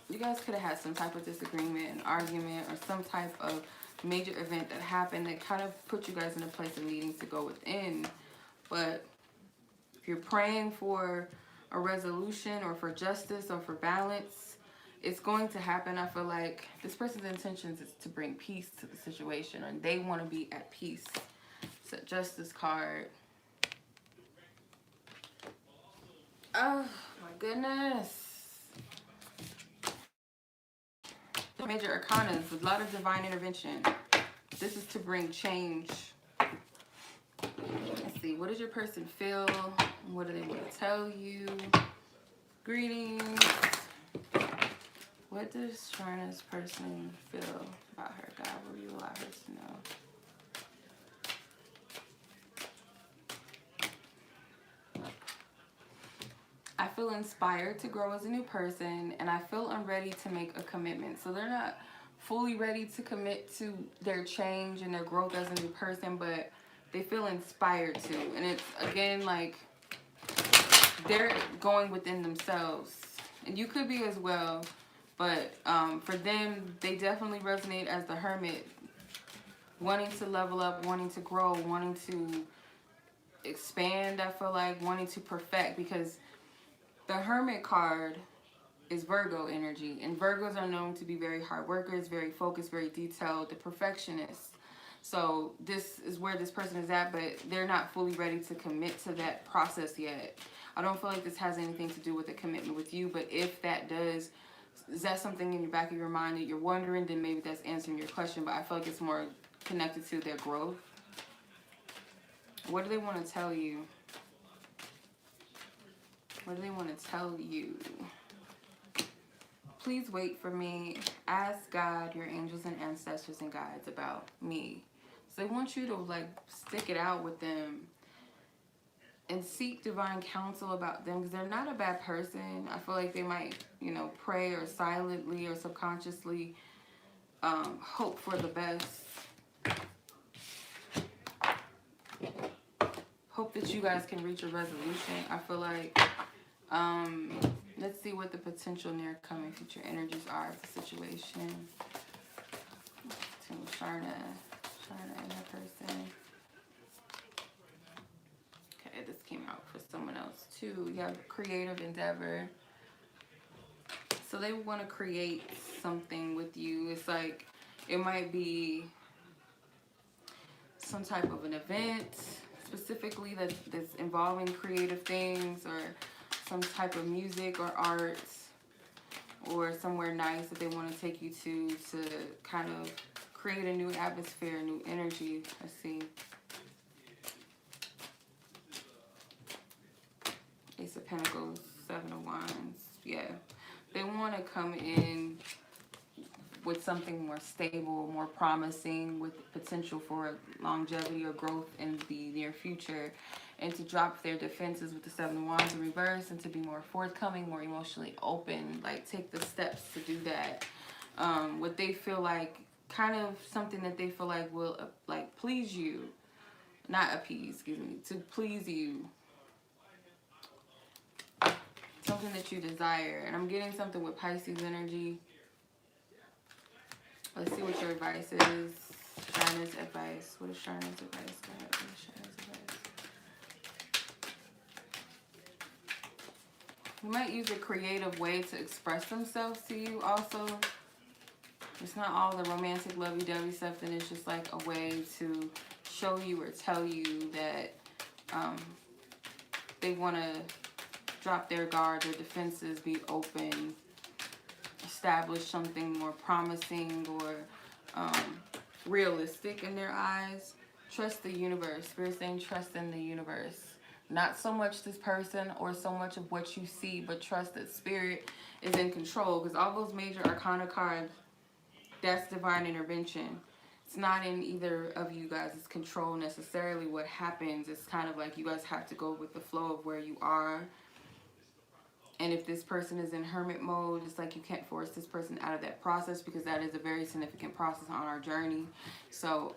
You guys could have had some type of disagreement, an argument, or some type of major event that happened that kind of put you guys in a place of needing to go within. But if you're praying for a resolution or for justice or for balance, it's going to happen. I feel like this person's intentions is to bring peace to the situation, and they want to be at peace. So Justice card. Oh my goodness. Major arcana with a lot of divine intervention. This is to bring change. Let's see. What does your person feel? What do they want to tell you? Greetings. What does Sharna's person feel about her? God, will you allow her to know? I feel inspired to grow as a new person, and I feel unready to make a commitment. So they're not fully ready to commit to their change and their growth as a new person, but they feel inspired to. And it's, again, like they're going within themselves. And you could be as well, but for them, they definitely resonate as the hermit, wanting to level up, wanting to grow, wanting to expand, I feel like, wanting to perfect, because the Hermit card is Virgo energy, and Virgos are known to be very hard workers, very focused, very detailed, the perfectionists. So this is where this person is at, but they're not fully ready to commit to that process yet. I don't feel like this has anything to do with a commitment with you, but if that does, is that something in the back of your mind that you're wondering, then maybe that's answering your question, but I feel like it's more connected to their growth. What do they want to tell you? What do they want to tell you? Please wait for me. Ask God, your angels and ancestors and guides about me. So they want you to like stick it out with them and seek divine counsel about them, because they're not a bad person. I feel like they might, you know, pray or silently or subconsciously hope for the best. Hope that you guys can reach a resolution. I feel like let's see what the potential near coming future energies are of the situation. To Sharna and her person. Okay, this came out for someone else too. You have creative endeavor. So they want to create something with you. It's like, it might be some type of an event specifically that's involving creative things, or some type of music or art, or somewhere nice that they want to take you to kind of create a new atmosphere, new energy. Let's see. Ace of Pentacles, Seven of Wands. Yeah. They want to come in with something more stable, more promising, with potential for longevity or growth in the near future, and to drop their defenses with the Seven of Wands in reverse, and to be more forthcoming, more emotionally open, like take the steps to do that. What they feel like, kind of something that they feel like will like please you, not appease, excuse me, to please you. Something that you desire. And I'm getting something with Pisces energy. Let's see what your advice is. Sharna's advice. What is Sharna's advice? What is Sharna's advice? You might use a creative way to express themselves to you also. It's not all the romantic lovey-dovey stuff, and it's just like a way to show you or tell you that they want to drop their guard, their defenses, be open, establish something more promising or realistic in their eyes. Trust the universe. Spirit saying trust in the universe. Not so much this person or so much of what you see, but trust that Spirit is in control. Because all those major arcana cards, that's divine intervention. It's not in either of you guys' control necessarily what happens. It's kind of like you guys have to go with the flow of where you are. And if this person is in hermit mode, it's like you can't force this person out of that process, because that is a very significant process on our journey. So,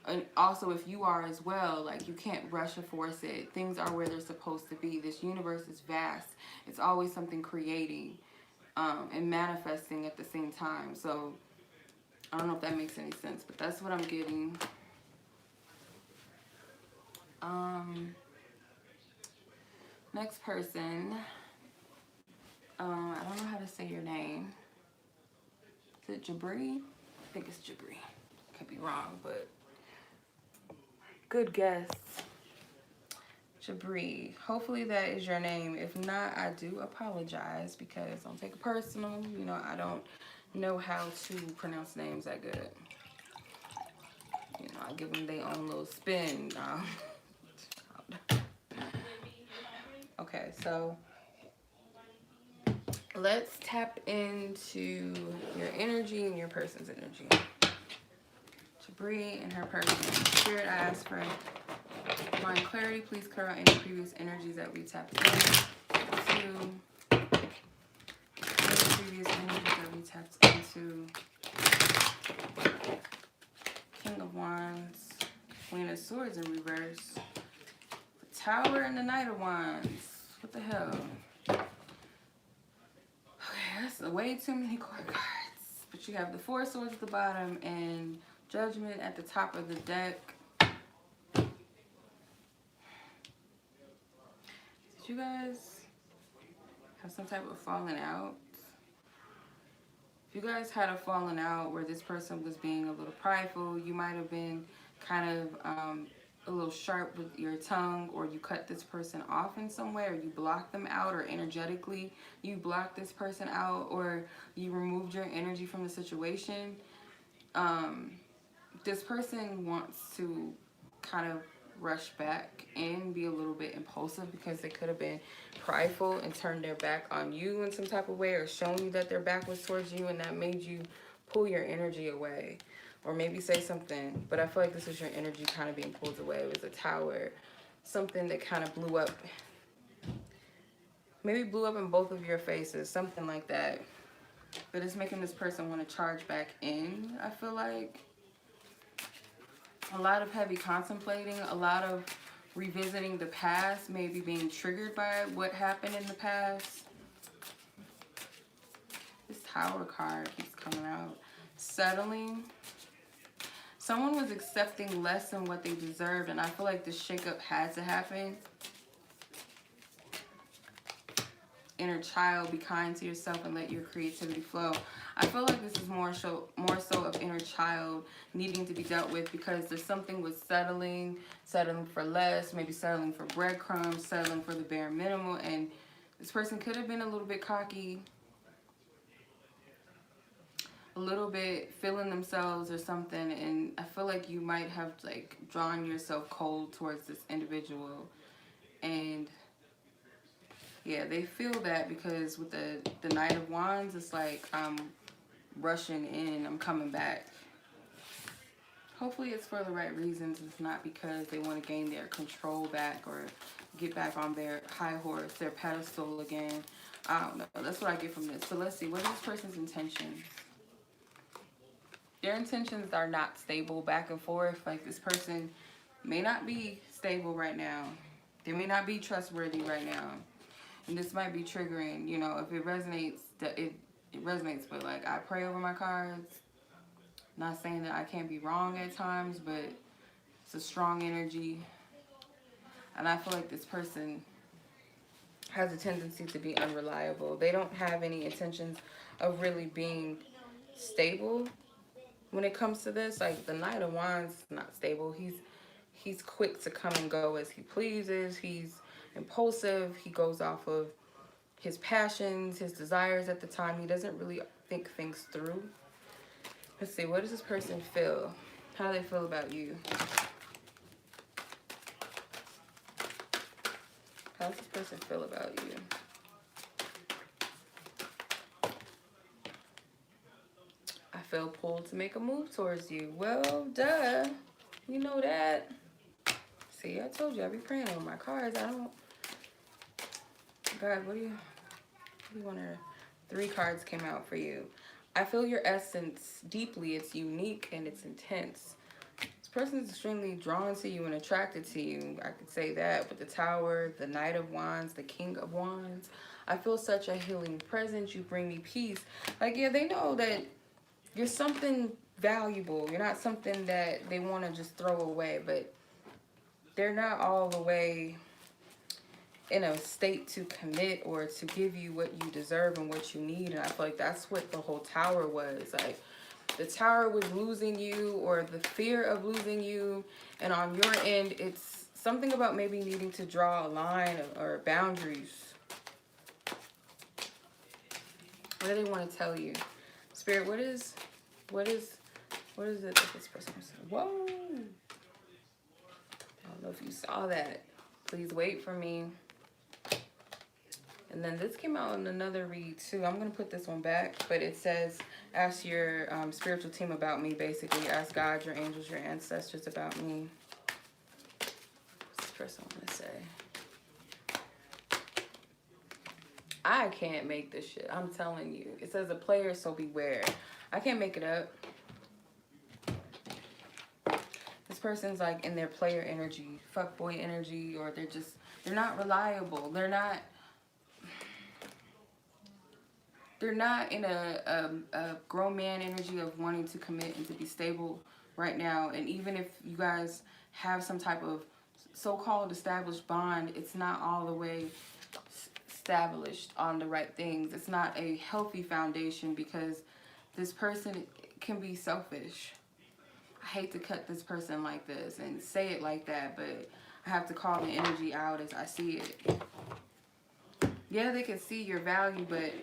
and also if you are as well, like you can't rush or force it. Things are where they're supposed to be. This universe is vast. It's always something creating and manifesting at the same time. So I don't know if that makes any sense, but that's what I'm getting. Next person. I don't know how to say your name. Is it Jabre? I think it's Jabre. Could be wrong, but good guess. Jabre. Hopefully that is your name. If not, I do apologize because don't take it personal. You know, I don't know how to pronounce names that good. You know, I give them their own little spin. Okay, so let's tap into your energy and your person's energy. Jabre and her person. Spirit, I ask for divine clarity. Please clear out any previous energies that we tapped into. Any previous energies that we tapped into. King of Wands. Queen of Swords in reverse. The Tower and the Knight of Wands. What the hell? Okay, that's way too many court cards. But you have the Four Swords at the bottom and Judgment at the top of the deck. Did you guys have some type of falling out? If you guys had a falling out where this person was being a little prideful, you might have been kind of a little sharp with your tongue, or you cut this person off in some way, or you blocked them out, or energetically you blocked this person out, or you removed your energy from the situation. This person wants to kind of rush back and be a little bit impulsive because they could have been prideful and turned their back on you in some type of way, or shown you that their back was towards you, and that made you pull your energy away, or maybe say something. But I feel like this was your energy kind of being pulled away. It was a tower, something that kind of blew up, maybe blew up in both of your faces, something like that. But it's making this person want to charge back in, I feel like. A lot of heavy contemplating, a lot of revisiting the past, maybe being triggered by what happened in the past. This Tower card keeps coming out. Settling. Someone was accepting less than what they deserved, and I feel like this shakeup had to happen. Inner child, be kind to yourself and let your creativity flow. I feel like this is more so of inner child needing to be dealt with, because there's something with settling for less, maybe settling for breadcrumbs, settling for the bare minimum, and this person could have been a little bit cocky, a little bit feeling themselves or something, and I feel like you might have like drawn yourself cold towards this individual. And yeah, they feel that because with the Knight of Wands, it's like I'm rushing in, I'm coming back. Hopefully it's for the right reasons. It's not because they want to gain their control back or get back on their high horse, their pedestal again. I don't know. That's what I get from this. So let's see. What are this person's intentions? Their intentions are not stable, back and forth. Like, this person may not be stable right now. They may not be trustworthy right now. And this might be triggering, you know, if it resonates, it resonates, but like, I pray over my cards. Not saying that I can't be wrong at times, but it's a strong energy. And I feel like this person has a tendency to be unreliable. They don't have any intentions of really being stable when it comes to this. Like, the Knight of Wands is not stable. He's quick to come and go as he pleases. He's impulsive. He goes off of his passions, his desires at the time. He doesn't really think things through. Let's see, what does this person feel? How do they feel about you? How does this person feel about you? I feel pulled to make a move towards you. Well, duh. You know that. See, I told you I be praying on my cards. I don't... God, what do you want to... 3 cards came out for you. I feel your essence deeply. It's unique and it's intense. This person is extremely drawn to you and attracted to you. I could say that with the Tower, the Knight of Wands, the King of Wands. I feel such a healing presence. You bring me peace. Like, yeah, they know that you're something valuable. You're not something that they want to just throw away, but they're not all the way in a state to commit or to give you what you deserve and what you need. And I feel like that's what the whole tower was. Like, the tower was losing you, or the fear of losing you. And on your end, it's something about maybe needing to draw a line or boundaries. What do they want to tell you? Spirit, what is it that this person was saying? Whoa. I don't know if you saw that. Please wait for me. And then this came out in another read too. I'm going to put this one back, but it says, ask your spiritual team about me, basically. Ask God, your angels, your ancestors about me. What's this person want to say? I can't make this shit. I'm telling you. It says a player, so beware. I can't make it up. This person's like in their player energy, fuckboy energy, or they're not reliable. They're not in a grown man energy of wanting to commit and to be stable right now. And even if you guys have some type of so-called established bond, it's not all the way established on the right things. It's not a healthy foundation because this person can be selfish. I hate to cut this person like this and say it like that, but I have to call the energy out as I see it. Yeah, they can see your value, but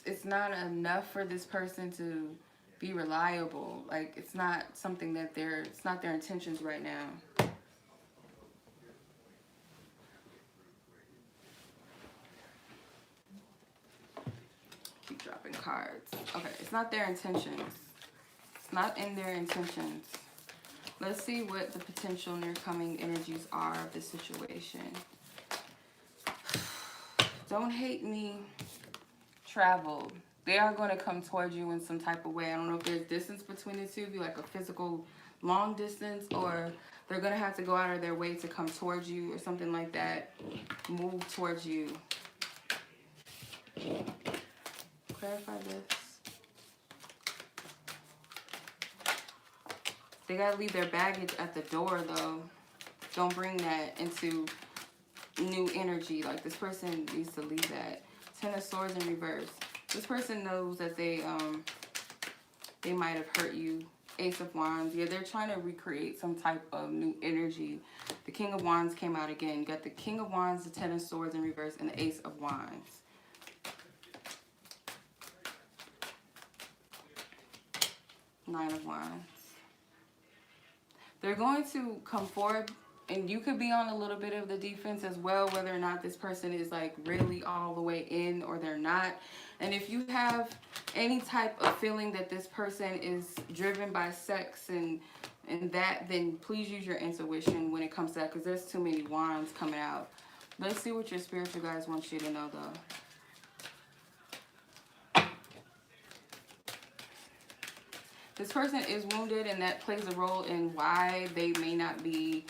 it's not enough for this person to be reliable. Like, it's not something that it's not their intentions right now. Keep dropping cards. Okay, it's not their intentions. It's not in their intentions. Let's see what the potential near coming energies are of this situation. Don't hate me. Travel. They are going to come towards you in some type of way. I don't know if there's distance between the two of you, like a physical long distance, or they're going to have to go out of their way to come towards you or something like that. Move towards you. Clarify this. They got to leave their baggage at the door, though. Don't bring that into new energy. Like, this person needs to leave that. Ten of Swords in reverse. This person knows that they might have hurt you. Ace of Wands. Yeah, they're trying to recreate some type of new energy. The King of Wands came out again. You got the King of Wands, the Ten of Swords in reverse, and the Ace of Wands. Nine of Wands. They're going to come forward, and you could be on a little bit of the defense as well, whether or not this person is like really all the way in or they're not. And if you have any type of feeling that this person is driven by sex and that, then please use your intuition when it comes to that, because there's too many wands coming out. Let's see what your spiritual guides want you to know, though. This person is wounded, and that plays a role in why they may not be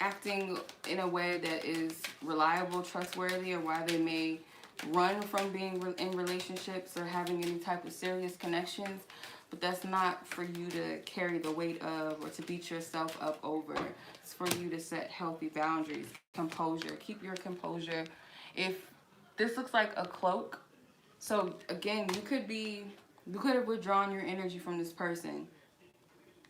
acting in a way that is reliable, trustworthy, or why they may run from being in relationships or having any type of serious connections. But that's not for you to carry the weight of or to beat yourself up over. It's for you to set healthy boundaries. Composure. Keep your composure. If this looks like a cloak, so again, you could have withdrawn your energy from this person.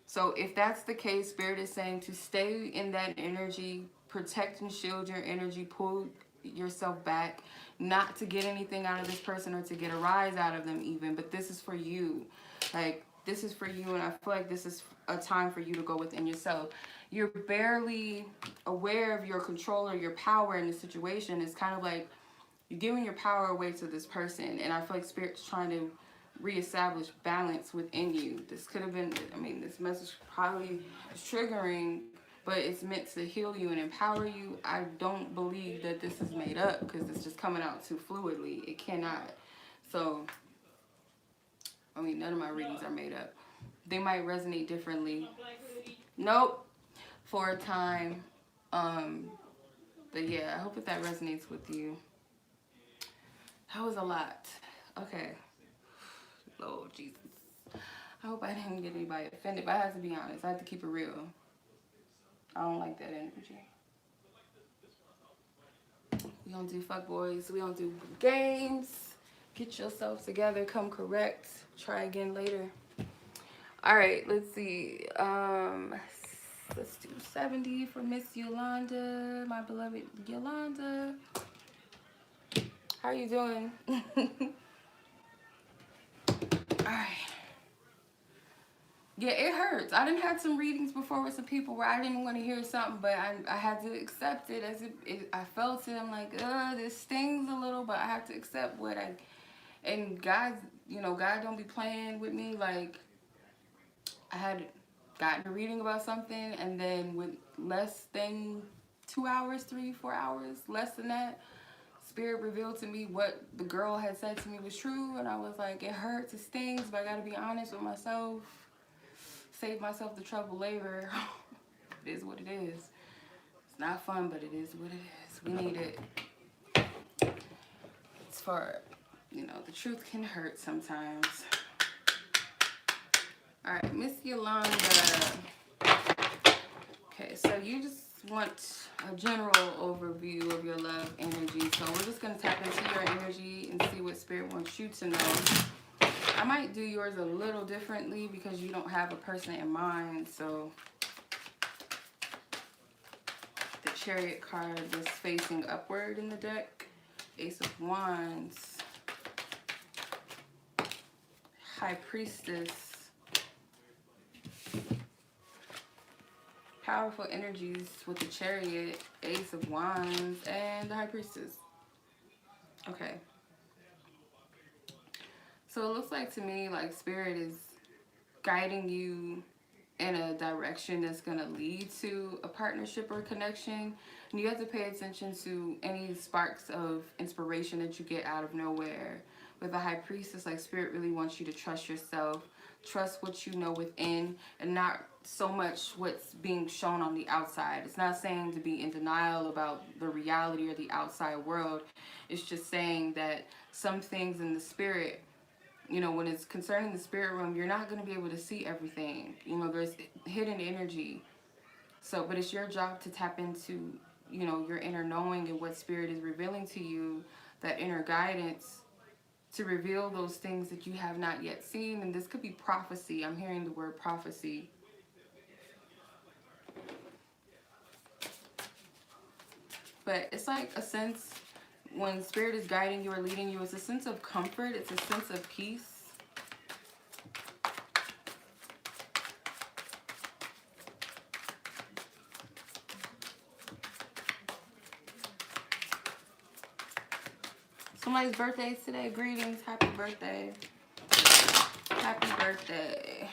So if that's the case, Spirit is saying to stay in that energy, protect and shield your energy, pull yourself back, not to get anything out of this person or to get a rise out of them even, but this is for you. Like, this is for you, and I feel like this is a time for you to go within yourself. You're barely aware of your control or your power in the situation. It's kind of like you're giving your power away to this person, and I feel like Spirit's trying to reestablish balance within you. This could have been, I mean, this message probably is triggering, but it's meant to heal you and empower you. I don't believe that this is made up because it's just coming out too fluidly. It cannot. So, I mean, none of my readings are made up. They might resonate differently. Nope. For a time. But yeah, I hope that resonates with you. That was a lot. Okay. Lord Jesus. I hope I didn't get anybody offended, but I have to be honest. I have to keep it real. I don't like that energy. We don't do fuck boys. We don't do games. Get yourself together. Come correct. Try again later. All right, let's see. Let's do 70 for Miss Yolanda, my beloved Yolanda. How are you doing? All right. Yeah, it hurts. I done had some readings before with some people where I didn't want to hear something, but I had to accept it as I felt it. I'm like, this stings a little, but I have to accept what and God, you know, God don't be playing with me. Like, I had gotten a reading about something, and then with less than 2 hours, 3, 4 hours, less than that, Spirit revealed to me what the girl had said to me was true, and I was like, it hurts, it stings, but I gotta be honest with myself. Save myself the trouble later. It is what it is. It's not fun, but it is what it is. We need it. It's for, you know, the truth can hurt sometimes. All right, Miss Yolanda. Okay, so you just want a general overview of your love energy. So we're just going to tap into your energy and see what Spirit wants you to know. I might do yours a little differently because you don't have a person in mind. So the Chariot card was facing upward in the deck. Ace of Wands. High Priestess. Powerful energies with the Chariot, Ace of Wands, and the High Priestess. Okay. So it looks like to me like Spirit is guiding you in a direction that's going to lead to a partnership or connection. And you have to pay attention to any sparks of inspiration that you get out of nowhere. With the High Priestess, like Spirit really wants you to trust yourself, trust what you know within, and not so much what's being shown on the outside. It's not saying to be in denial about the reality or the outside world. It's just saying that some things in the spirit, you know, when it's concerning the spirit realm, you're not going to be able to see everything. You know, there's hidden energy. So, but it's your job to tap into, you know, your inner knowing and what Spirit is revealing to you, that inner guidance, to reveal those things that you have not yet seen. And this could be prophecy. I'm hearing the word prophecy. But it's like a sense, when Spirit is guiding you or leading you, it's a sense of comfort. It's a sense of peace. Somebody's birthday is today. Greetings. Happy birthday. Happy birthday.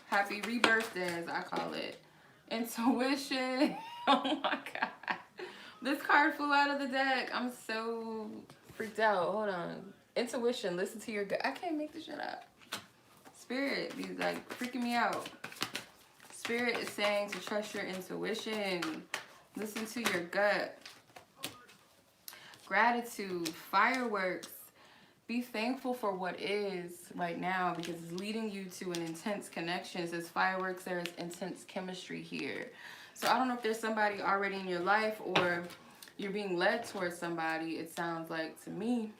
Happy rebirth day, as I call it. Intuition. Oh my God. This card flew out of the deck. I'm so freaked out. Hold on. Intuition. Listen to your gut. I can't make this shit up. Spirit be like freaking me out. Spirit is saying to trust your intuition. Listen to your gut. Gratitude. Fireworks. Be thankful for what is right now because it's leading you to an intense connection. It says fireworks, there is intense chemistry here. So I don't know if there's somebody already in your life or you're being led towards somebody, it sounds like to me.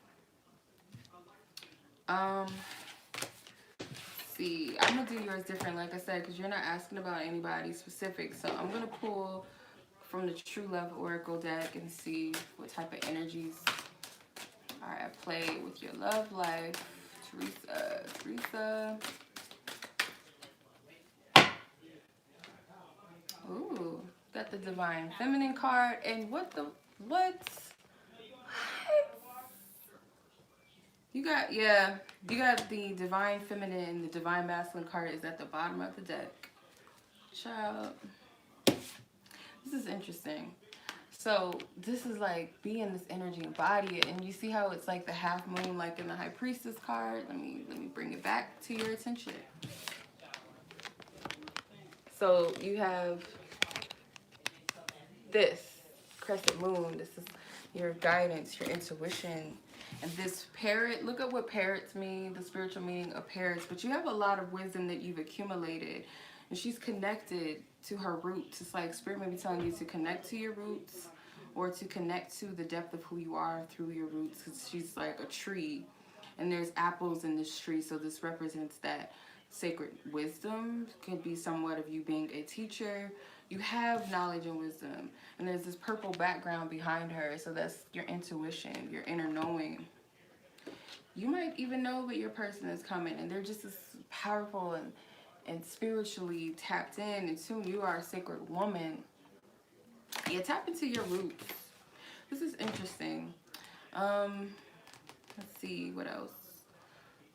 See, I'm going to do yours different, like I said, because you're not asking about anybody specific. So I'm going to pull from the True Love Oracle deck and see what type of energies are at play with your love life. Teresa. Ooh, got the Divine Feminine card. And what? You got, yeah, you got the Divine Feminine and the Divine Masculine card is at the bottom of the deck. Child. This is interesting. So this is like be in this energy, embody it, and you see how it's like the half moon, like in the High Priestess card. Let me bring it back to your attention. So you have this crescent moon. This is your guidance, your intuition, and this parrot. Look at what parrots mean, the spiritual meaning of parrots. But you have a lot of wisdom that you've accumulated, and she's connected to her roots. It's like Spirit may be telling you to connect to your roots, or to connect to the depth of who you are through your roots, because she's like a tree and there's apples in this tree, so this represents that sacred wisdom. Could be somewhat of you being a teacher. You have knowledge and wisdom, and there's this purple background behind her, so that's your intuition, your inner knowing. You might even know that your person is coming, and they're just as powerful and spiritually tapped in, and soon you are a sacred woman. Yeah, tap into your roots. This is interesting. Let's see what else.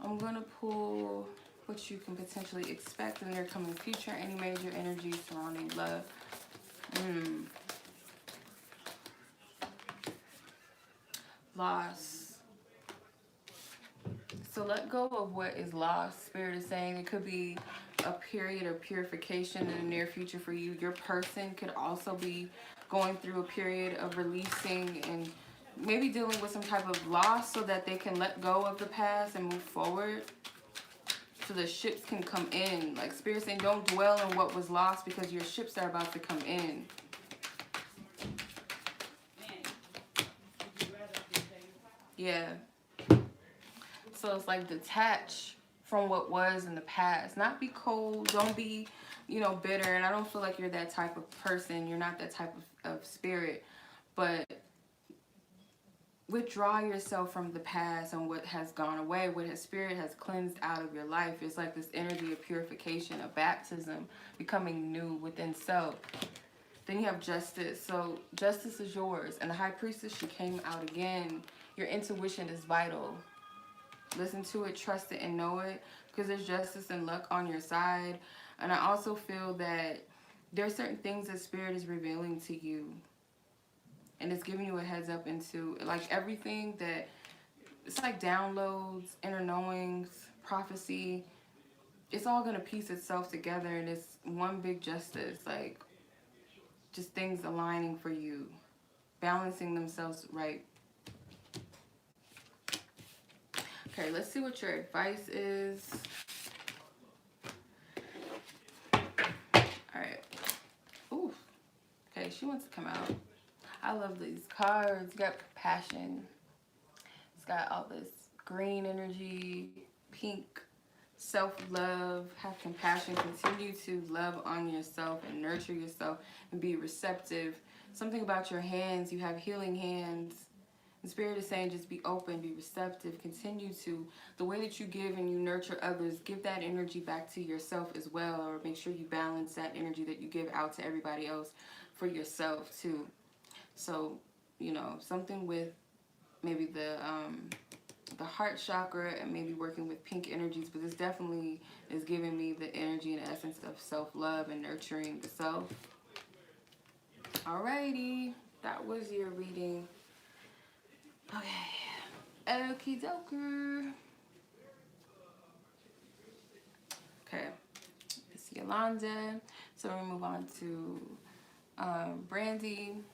I'm gonna pull what you can potentially expect in their coming future, any major energy surrounding love. Loss. So let go of what is lost. Spirit is saying it could be a period of purification in the near future for you. Your person could also be going through a period of releasing and maybe dealing with some type of loss so that they can let go of the past and move forward. So the ships can come in. Like Spirit saying, don't dwell on what was lost because your ships are about to come in. Yeah. So it's like detach from what was in the past. Not be cold. Don't be, bitter. And I don't feel like you're that type of person. You're not that type of spirit. But withdraw yourself from the past and what has gone away, what his spirit has cleansed out of your life. It's like this energy of purification, of baptism, becoming new within self. Then you have justice. So justice is yours. And the high priestess, she came out again. Your intuition is vital. Listen to it, trust it, and know it, because there's justice and luck on your side. And I also feel that there's certain things that Spirit is revealing to you. And it's giving you a heads up into, like, everything that, it's like downloads, inner knowings, prophecy. It's all going to piece itself together, and it's one big justice. Like, just things aligning for you, balancing themselves right. Okay, let's see what your advice is. Alright. Ooh. Okay, she wants to come out. I love these cards. You got compassion. It's got all this green energy, pink, self-love, have compassion, continue to love on yourself and nurture yourself and be receptive. Something about your hands, you have healing hands. The Spirit is saying just be open, be receptive, continue to, the way that you give and you nurture others, give that energy back to yourself as well, or make sure you balance that energy that you give out to everybody else for yourself too. So, something with maybe the heart chakra and maybe working with pink energies, but this definitely is giving me the energy and essence of self-love and nurturing the self. Alrighty, that was your reading. Okay, okie dokie. Okay, it's Yolanda. So we'll move on to Brandy.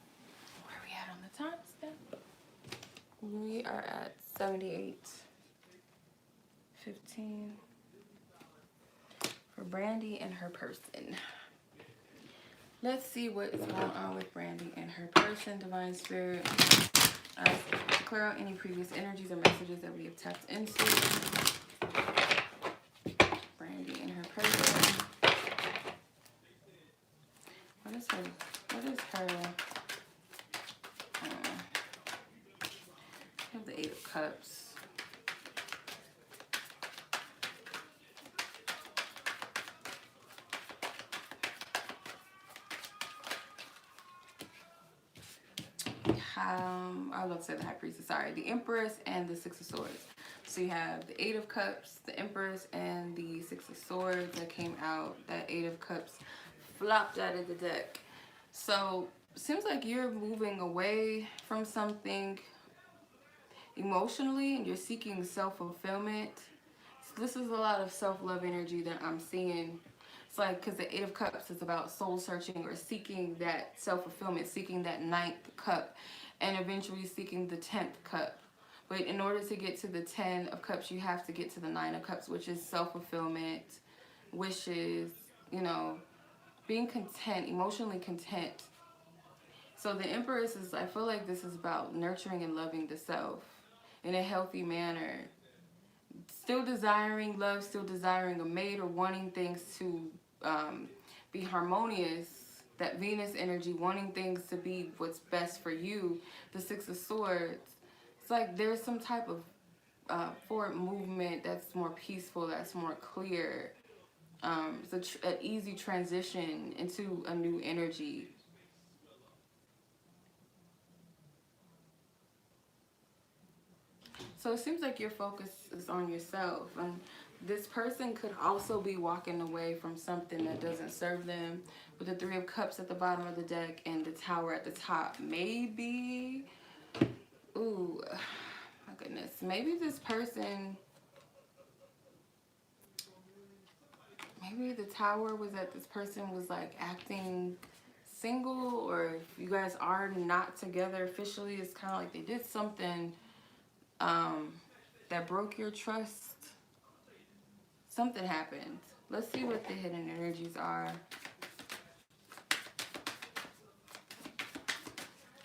Where are we at on the time step? We are at 78:15 for Brandy and her person. Let's see what is going on with Brandy and her person, Divine Spirit. Clear out any previous energies or messages that we have tapped into. Brandy and her person. What is her? I have the Eight of Cups. I was about to say the High Priestess, sorry, the Empress and the Six of Swords. So you have the Eight of Cups, the Empress, and the Six of Swords that came out. That Eight of Cups flopped out of the deck. So seems like you're moving away from something emotionally and you're seeking self-fulfillment. So this is a lot of self-love energy that I'm seeing. It's like, because the Eight of Cups is about soul searching or seeking that self-fulfillment, seeking that 9th cup, and eventually seeking the 10th cup. But in order to get to the 10 of Cups, you have to get to the 9 of Cups, which is self-fulfillment, wishes, being content, emotionally content. So the Empress is, I feel like this is about nurturing and loving the self in a healthy manner. Still desiring love, still desiring a mate, or wanting things to be harmonious. That Venus energy, wanting things to be what's best for you. The Six of Swords. It's like there's some type of forward movement that's more peaceful, that's more clear. It's an easy transition into a new energy. So it seems like your focus is on yourself. And this person could also be walking away from something that doesn't serve them. With the Three of Cups at the bottom of the deck and the Tower at the top. Maybe, ooh, my goodness. Maybe this person, maybe the Tower was that this person was like acting single, or if you guys are not together officially, it's kind of like they did something that broke your trust. Something happened. Let's see what the hidden energies are.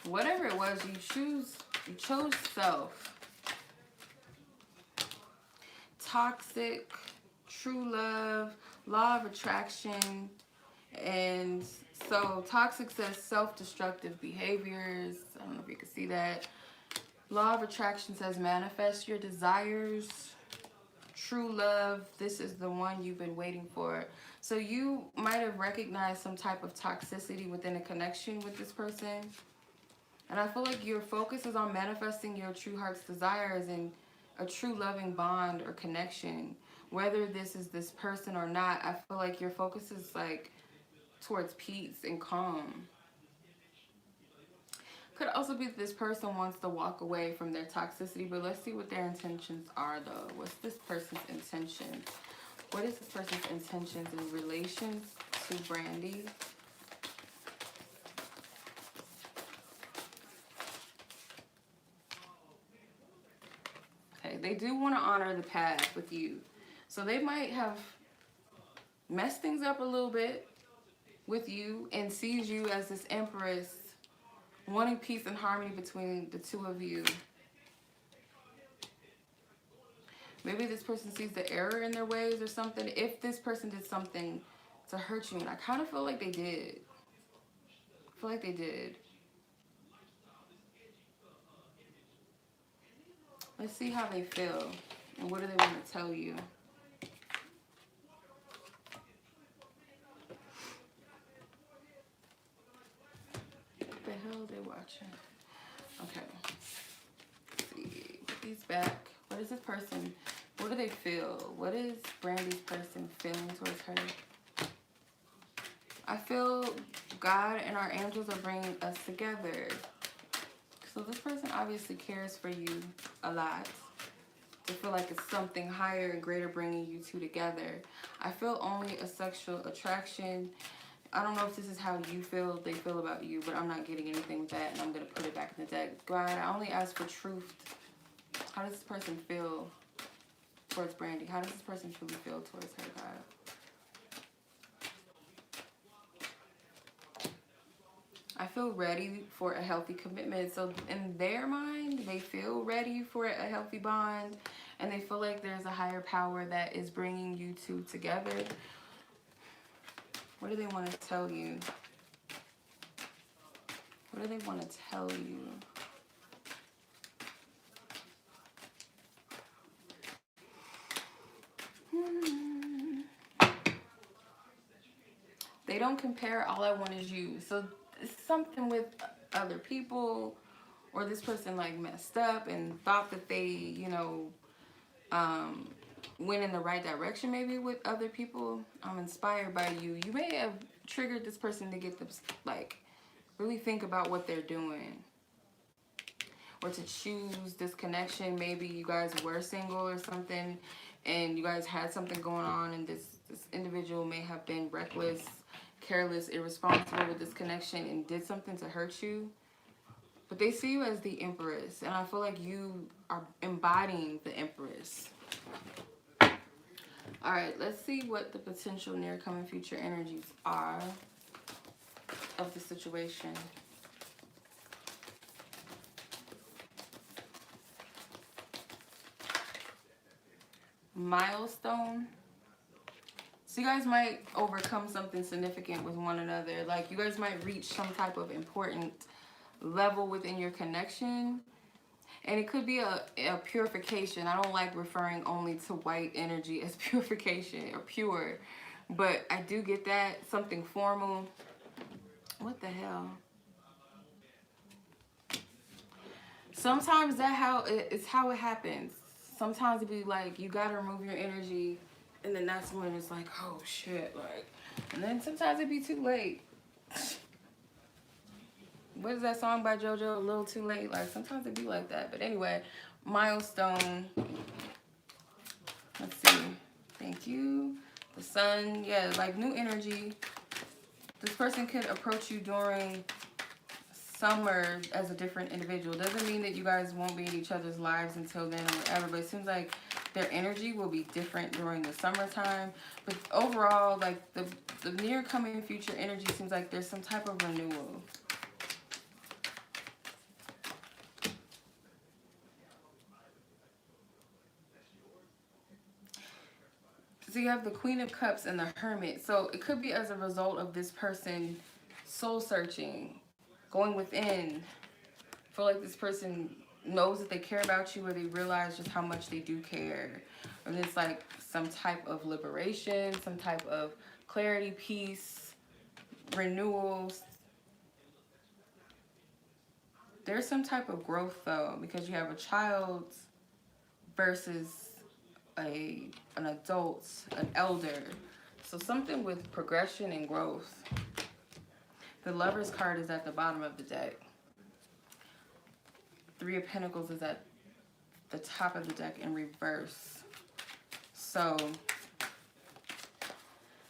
Whatever it was, you chose self. Toxic, true love, law of attraction. And so toxic says self-destructive behaviors. I don't know if you can see that. Law of attraction says manifest your desires. True love, this is the one you've been waiting for. So you might have recognized some type of toxicity within a connection with this person. And I feel like your focus is on manifesting your true heart's desires and a true loving bond or connection. Whether this is this person or not, I feel like your focus is like towards peace and calm. Could also be that this person wants to walk away from their toxicity, but let's see what their intentions are though. What's this person's intentions? What is this person's intentions in relation to Brandy? Okay, they do want to honor the past with you. So they might have messed things up a little bit with you and sees you as this Empress, wanting peace and harmony between the two of you. Maybe this person sees the error in their ways or something. If this person did something to hurt you, and I kind of feel like they did. I feel like they did. Let's see how they feel. And what do they want to tell you? What the hell are they watching? Okay. Let's see. Put these back. What is this person? What do they feel? What is Brandy's person feeling towards her? I feel God and our angels are bringing us together. So this person obviously cares for you a lot. They feel like it's something higher and greater bringing you two together. I feel only a sexual attraction. I don't know if this is how you feel, they feel about you, but I'm not getting anything with that, and I'm going to put it back in the deck. God, I only ask for truth. How does this person feel towards Brandy? How does this person truly feel towards her, God? I feel ready for a healthy commitment. So in their mind, they feel ready for a healthy bond. And they feel like there's a higher power that is bringing you two together. What do they want to tell you? What do they want to tell you? They don't compare. All I want is you. So it's something with other people, or this person like messed up and thought that they, you know, went in the right direction maybe with other people. I'm inspired by you. You may have triggered this person to get them, like, really think about what they're doing. Or to choose this connection. Maybe you guys were single or something and you guys had something going on, and this individual may have been reckless, careless, irresponsible with this connection and did something to hurt you. But they see you as the Empress, and I feel like you are embodying the Empress. All right, let's see what the potential near coming future energies are of the situation. milestone. So you guys might overcome something significant with one another. Like you guys might reach some type of important level within your connection. And it could be a purification. I don't like referring only to white energy as purification or pure. But I do get that. Something formal. What the hell? Sometimes it's how it happens. Sometimes it be like you gotta remove your energy, and then that's when it's like, oh shit, like, and then sometimes it be too late. What is that song by JoJo? A little too late. Like sometimes it be like that. But anyway, milestone. Let's see. Thank you. The sun. Yeah, like new energy. This person could approach you during summer as a different individual. Doesn't mean that you guys won't be in each other's lives until then or whatever, but it seems like their energy will be different during the summertime. But overall, like the near coming future energy seems like there's some type of renewal. So you have the Queen of Cups and the Hermit. So it could be as a result of this person soul searching, going within. I feel like this person knows that they care about you, or they realize just how much they do care. Or there's like some type of liberation, some type of clarity, peace, renewals. There's some type of growth though, because you have a child versus an adult, an elder. So something with progression and growth. The Lover's card is at the bottom of the deck. Three of Pentacles is at the top of the deck in reverse. So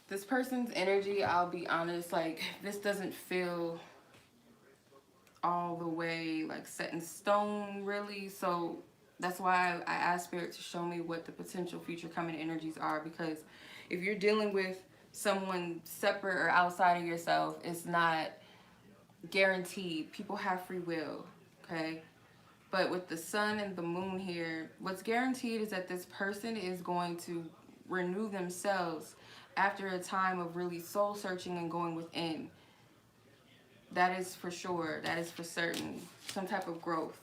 this person's energy, I'll be honest, like this doesn't feel all the way like set in stone really. So that's why I asked Spirit to show me what the potential future coming energies are, because if you're dealing with someone separate or outside of yourself, it's not guaranteed. People have free will, okay? But with the sun and the moon here, what's guaranteed is that this person is going to renew themselves after a time of really soul searching and going within. That is for sure. That is for certain. Some type of growth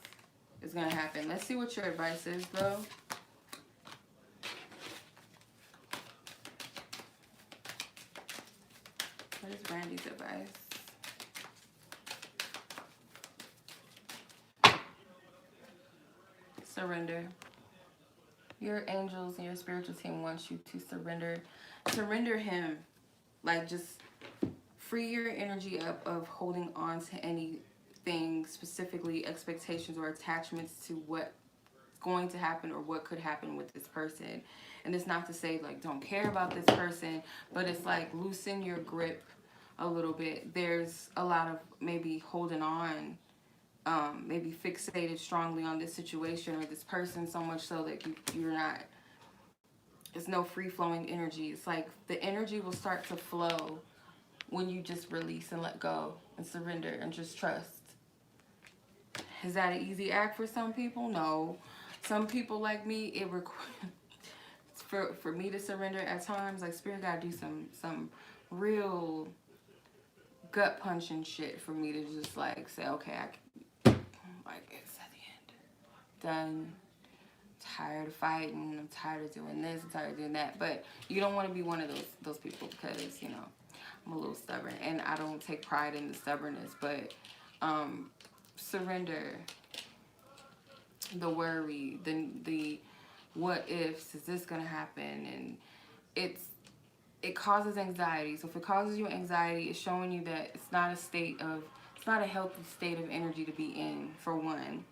is going to happen. Let's see what your advice is, though. What is Brandy's advice? Surrender. Your angels and your spiritual team wants you to surrender. Surrender him. Like, just free your energy up of holding on to anything, specifically expectations or attachments to what's going to happen or what could happen with this person. And it's not to say, like, don't care about this person, but it's like loosen your grip a little bit. There's a lot of maybe holding on, maybe fixated strongly on this situation or this person, so much so that you're not, it's no free-flowing energy. It's like the energy will start to flow when you just release and let go and surrender and just trust. Is that an easy act for some people? No. Some people like me, it requires for me to surrender at times. Like, Spirit gotta do some real gut punching shit for me to just like say, okay, like, it's at the end. Done. Tired of fighting. I'm tired of doing this. I'm tired of doing that. But you don't want to be one of those people, because, you know, I'm a little stubborn, and I don't take pride in the stubbornness. But surrender. The worry, the what ifs, is this gonna happen? And it causes anxiety. So if it causes you anxiety, it's showing you that it's not a healthy state of energy to be in, for one.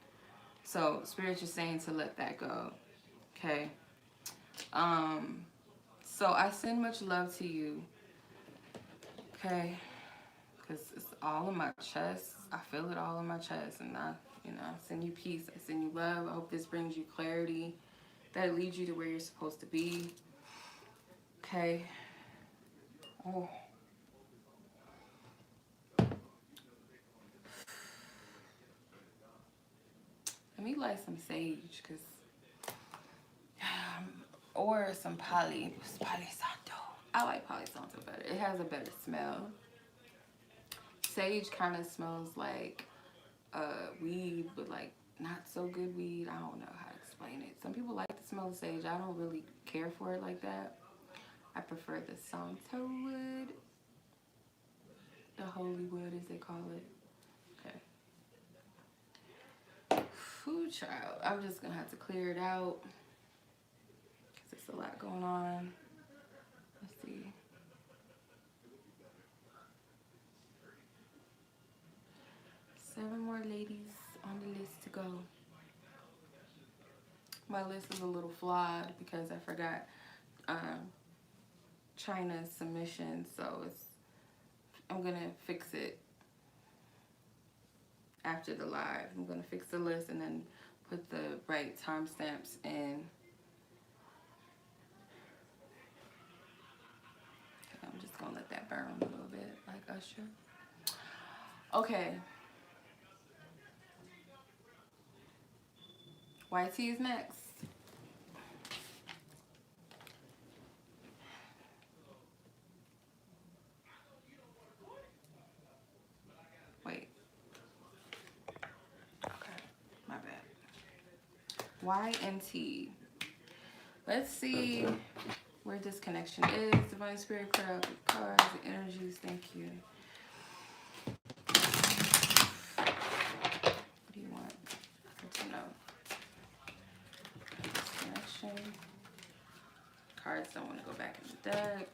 So Spirit's just saying to let that go. Okay. So I send much love to you. Okay. Because it's all in my chest. I feel it all in my chest. And I send you peace. I send you love. I hope this brings you clarity, that it leads you to where you're supposed to be. Okay. Oh. Let me light some sage, because or some Palo Santo. I like Palo Santo better. It has a better smell. Sage kind of smells like weed, but like not so good weed. I don't know how to explain it. Some people like the smell of sage. I don't really care for it like that. I prefer the Santo wood, the holy wood as they call it. Okay. Food child. I'm just gonna have to clear it out because there's a lot going on. Let's see. Seven more ladies on the list to go. My list is a little flawed because I forgot China's submission, so I'm gonna fix it after the live. I'm gonna fix the list and then put the right timestamps in. Okay, I'm just gonna let that burn a little bit, like Usher. Okay. YT is next. Wait. Okay, my bad. YNT. Let's see where this connection is. Divine Spirit, clear out the cards, the energies. Thank you. What do you want? Good to know. Connection. Cards don't want to go back in the deck.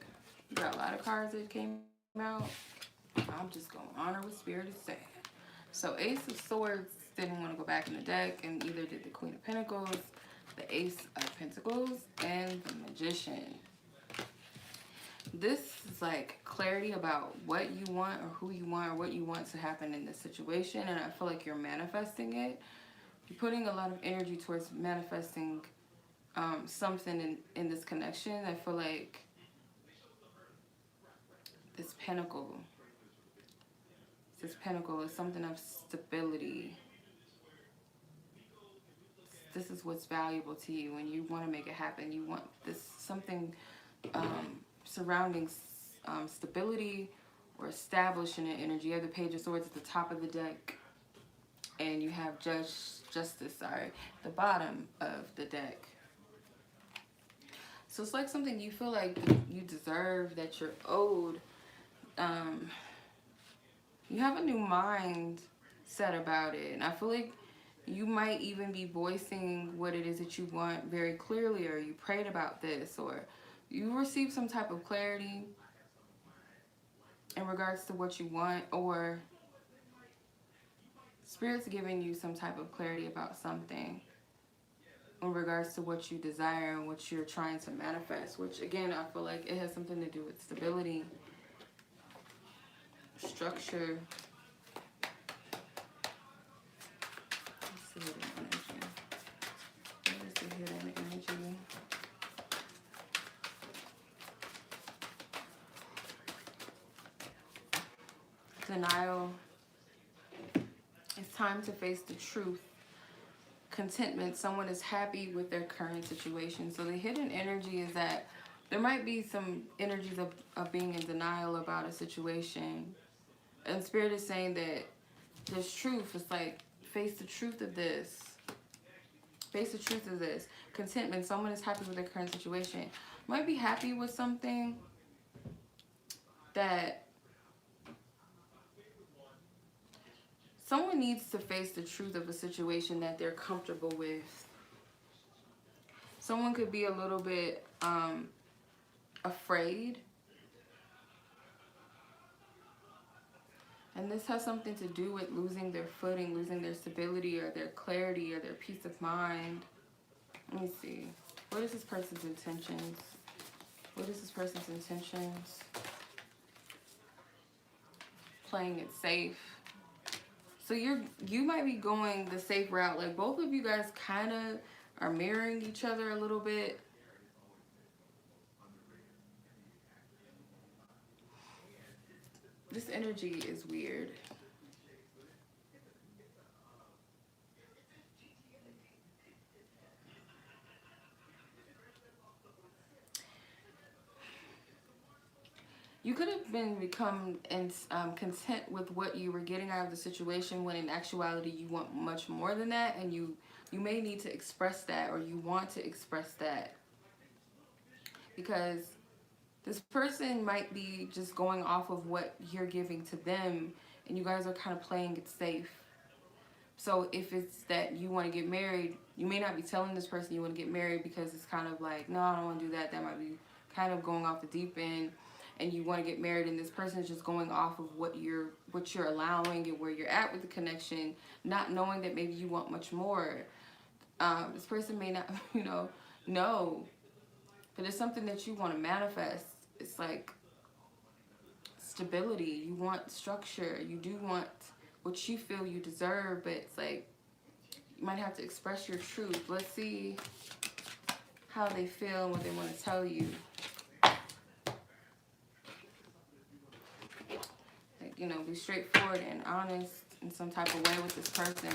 You got a lot of cards that came out. I'm just going to honor what Spirit is saying. So Ace of Swords didn't want to go back in the deck, and either did the Queen of Pentacles, the Ace of Pentacles, and the Magician. This is like clarity about what you want or who you want or what you want to happen in this situation, and I feel like you're manifesting it. You're putting a lot of energy towards manifesting something in this connection. I feel like this pentacle is something of stability. This is what's valuable to you, and you want to make it happen. You want this something surrounding stability or establishing an energy. You have the Page of Swords at the top of the deck, and you have Justice, the bottom of the deck. So it's like something you feel like you deserve, that you're owed. You have a new mind set about it, and I feel like you might even be voicing what it is that you want very clearly, or you prayed about this, or you received some type of clarity in regards to what you want, or Spirit's giving you some type of clarity about something in regards to what you desire and what you're trying to manifest, which again, I feel like it has something to do with stability, structure. Let's see hidden energy. Where's the hidden energy? Denial. It's time to face the truth. Contentment. Someone is happy with their current situation. So the hidden energy is that there might be some energies of being in denial about a situation. And Spirit is saying that there's truth. It's like, face the truth of this. Face the truth of this. Contentment. Someone is happy with their current situation. Might be happy with something that someone needs to face the truth of a situation that they're comfortable with. Someone could be a little bit afraid. And this has something to do with losing their footing, losing their stability or their clarity or their peace of mind. Let me see. What is this person's intentions? What is this person's intentions? Playing it safe. So you might be going the safe route. Like both of you guys kind of are mirroring each other a little bit. This energy is weird. You could have become content with what you were getting out of the situation, when in actuality you want much more than that, and you may need to express that, or you want to express that, because this person might be just going off of what you're giving to them, and you guys are kind of playing it safe. So if it's that you want to get married, you may not be telling this person you want to get married, because it's kind of like, no, I don't want to do that. That might be kind of going off the deep end, and you want to get married, and this person is just going off of what you're allowing and where you're at with the connection, not knowing that maybe you want much more. This person may not, know, but it's something that you want to manifest. It's like stability. You want structure. You do want what you feel you deserve, but it's like you might have to express your truth. Let's see how they feel and what they want to tell you. Like, be straightforward and honest in some type of way with this person.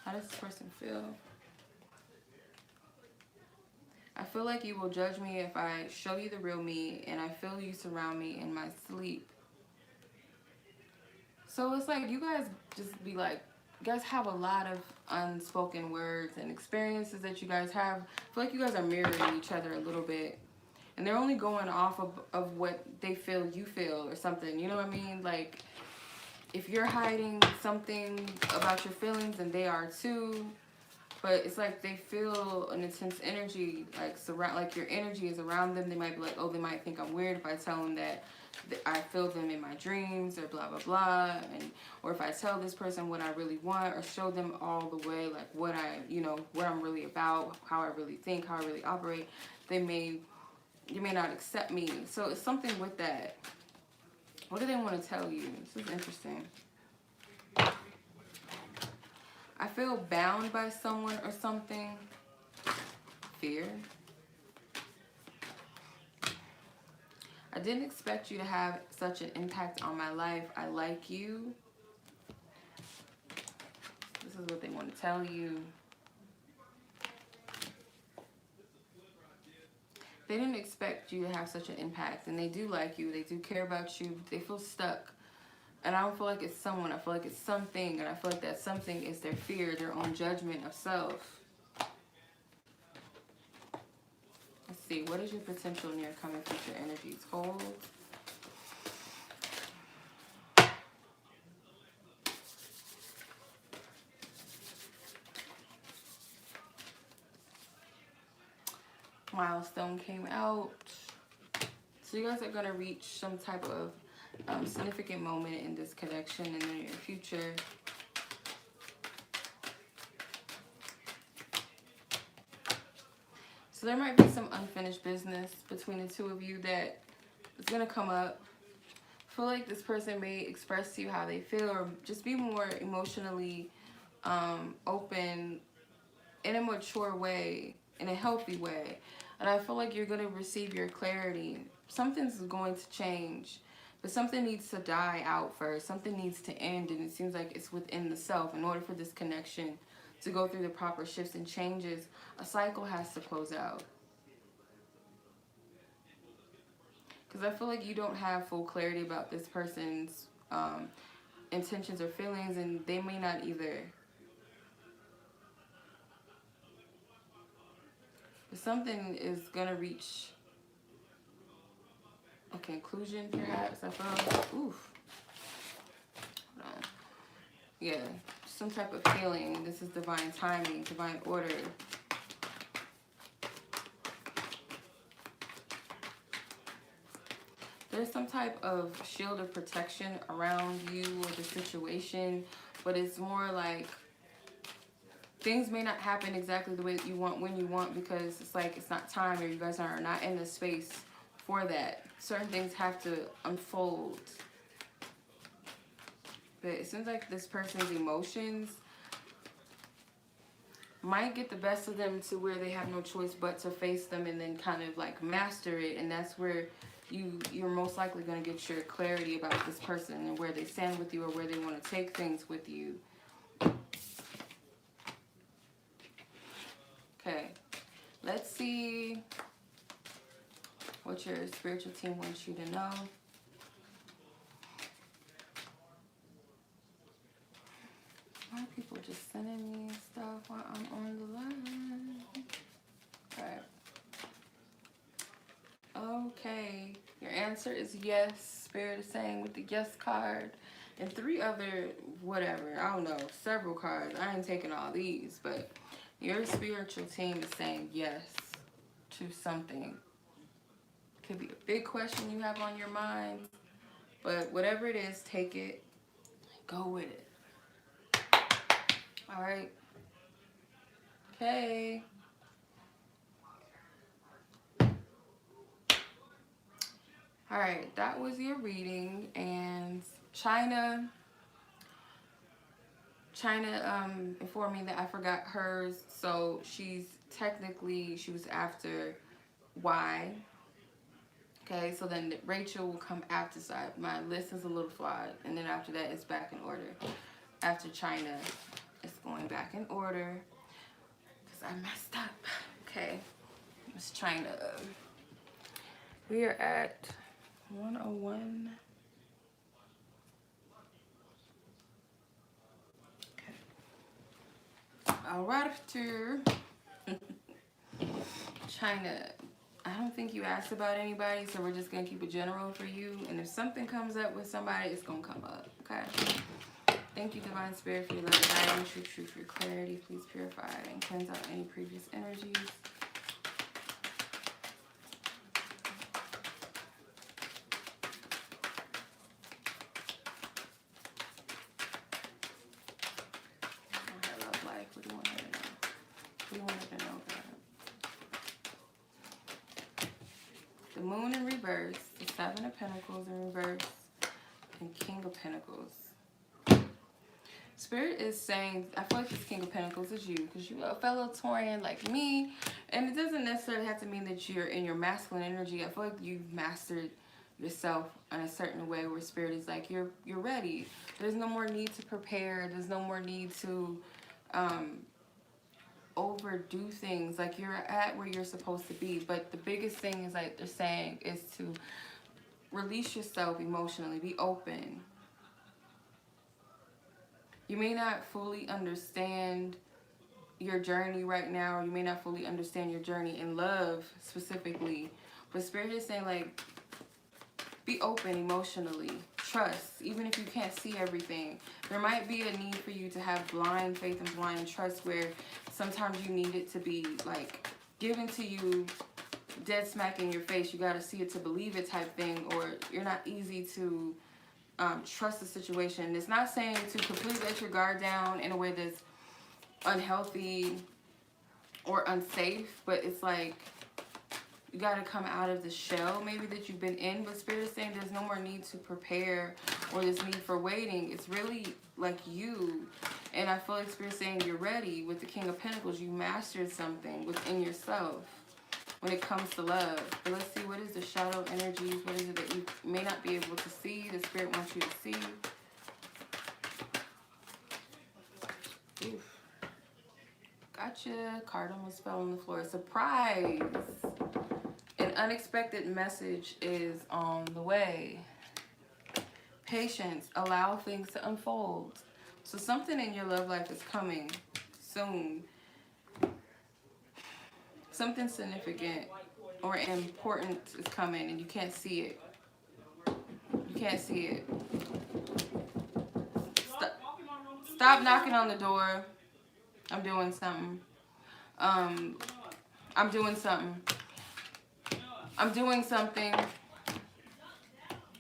How does this person feel? I feel like you will judge me if I show you the real me, and I feel you surround me in my sleep. So it's like you guys just be like, you guys have a lot of unspoken words and experiences that you guys have. I feel like you guys are mirroring each other a little bit. And they're only going off of what they feel you feel or something. You know what I mean? Like, if you're hiding something about your feelings, and they are too. But it's like they feel an intense energy, like your energy is around them. They might be like, oh, they might think I'm weird if I tell them that I feel them in my dreams, or blah, blah, blah. Or if I tell this person what I really want, or show them all the way, like what I'm really about, how I really think, how I really operate, they may not accept me. So it's something with that. What do they want to tell you? This is interesting. I feel bound by someone or something. Fear. I didn't expect you to have such an impact on my life. I like you. This is what they want to tell you. They didn't expect you to have such an impact, and they do like you. They do care about you. They feel stuck. And I don't feel like it's someone. I feel like it's something, and I feel like that something is their fear, their own judgment of self. Let's see. What is your potential near coming future energies hold? Milestone came out. So you guys are going to reach some type of significant moment in this connection in the near future. So there might be some unfinished business between the two of you that is going to come up. I feel like this person may express to you how they feel, or just be more emotionally open in a mature way, in a healthy way. And I feel like you're going to receive your clarity. Something's going to change, but something needs to die out first. Something needs to end, and it seems like it's within the self. In order for this connection to go through the proper shifts and changes, a cycle has to close out. Because I feel like you don't have full clarity about this person's intentions or feelings, and they may not either. But something is going to reach a conclusion, perhaps. I feel, oof. Hold on. Yeah, some type of feeling. This is divine timing, divine order. There's some type of shield of protection around you or the situation, but it's more like things may not happen exactly the way that you want, when you want, because it's like it's not time, or you guys are not in the space for that. Certain things have to unfold. But it seems like this person's emotions might get the best of them to where they have no choice but to face them and then kind of like master it. And that's where you're most likely going to get your clarity about this person and where they stand with you, or where they want to take things with you. Okay, let's see what your spiritual team wants you to know. Why are people just sending me stuff while I'm on the line? Okay. Okay. Your answer is yes. Spirit is saying with the yes card. And 3 other, whatever, I don't know, several cards. I ain't taking all these, but your spiritual team is saying yes to something. Could be a big question you have on your mind, but whatever it is, take it, go with it. All right. Okay. All right, that was your reading. And China informed me that I forgot hers, so she was after Y. Okay, so then Rachael will come after, so my list is a little flawed, and then after that it's back in order. After China, it's going back in order because I messed up. Okay, it's China. We are at 101. All right, after China, I don't think you asked about anybody, so we're just going to keep it general for you. And if something comes up with somebody, it's going to come up, okay? Thank you, Divine Spirit, for your love, guidance, truth, for your clarity. Please purify and cleanse out any previous energies. The Moon in reverse, the 7 of Pentacles in reverse, and King of Pentacles. Spirit is saying, I feel like this King of Pentacles is you, because you're a fellow Taurian like me, and it doesn't necessarily have to mean that you're in your masculine energy. I feel like you've mastered yourself in a certain way where Spirit is like, you're ready. There's no more need to prepare. There's no more need to overdo things. Like, you're at where you're supposed to be. But the biggest thing is, like they're saying, is to release yourself emotionally. Be open. You may not fully understand your journey right now, or you may not fully understand your journey in love specifically, but Spirit is saying, like, be open emotionally. Trust, even if you can't see everything. There might be a need for you to have blind faith and blind trust, where sometimes you need it to be, like, given to you dead smack in your face. You got to see it to believe it type thing, or you're not easy to trust the situation. It's not saying to completely let your guard down in a way that's unhealthy or unsafe, but it's like you got to come out of the shell maybe that you've been in. But Spirit is saying there's no more need to prepare or this need for waiting. It's really like you. And I feel like Spirit is saying you're ready. With the King of Pentacles, you mastered something within yourself when it comes to love. But let's see, what is the shadow energies? What is it that you may not be able to see, the Spirit wants you to see? Oof. Gotcha. Card almost fell on the floor. Surprise. An unexpected message is on the way. Patience. Allow things to unfold. So something in your love life is coming soon. Something significant or important is coming, and you can't see it. You can't see it. Stop knocking on the door. I'm doing something. I'm doing something. I'm doing something.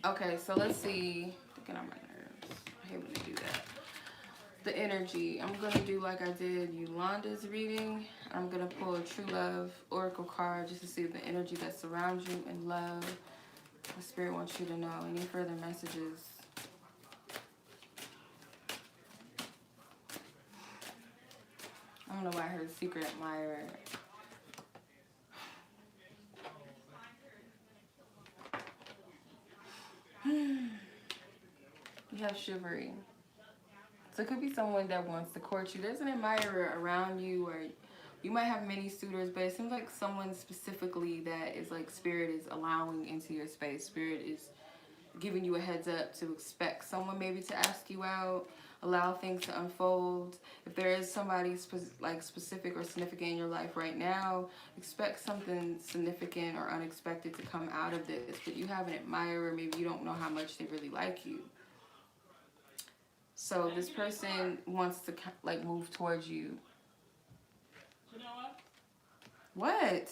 Okay, so let's see. Get on my nerves. I hate when they do that. The energy. I'm going to do like I did Yolanda's reading. I'm going to pull a True Love Oracle card just to see the energy that surrounds you in love. The Spirit wants you to know. Any further messages? I don't know why I heard Secret Admirer. You have Chivalry. So it could be someone that wants to court you. There's an admirer around you, or You might have many suitors, but it seems like someone specifically that is like spirit is allowing into your space. Spirit is giving you a heads up to expect someone maybe to ask you out, allow things to unfold. If there is somebody like specific or significant in your life right now, expect something significant or unexpected to come out of this. But you have an admirer, maybe you don't know how much they really like you. So this person wants to like move towards you. You know what? What?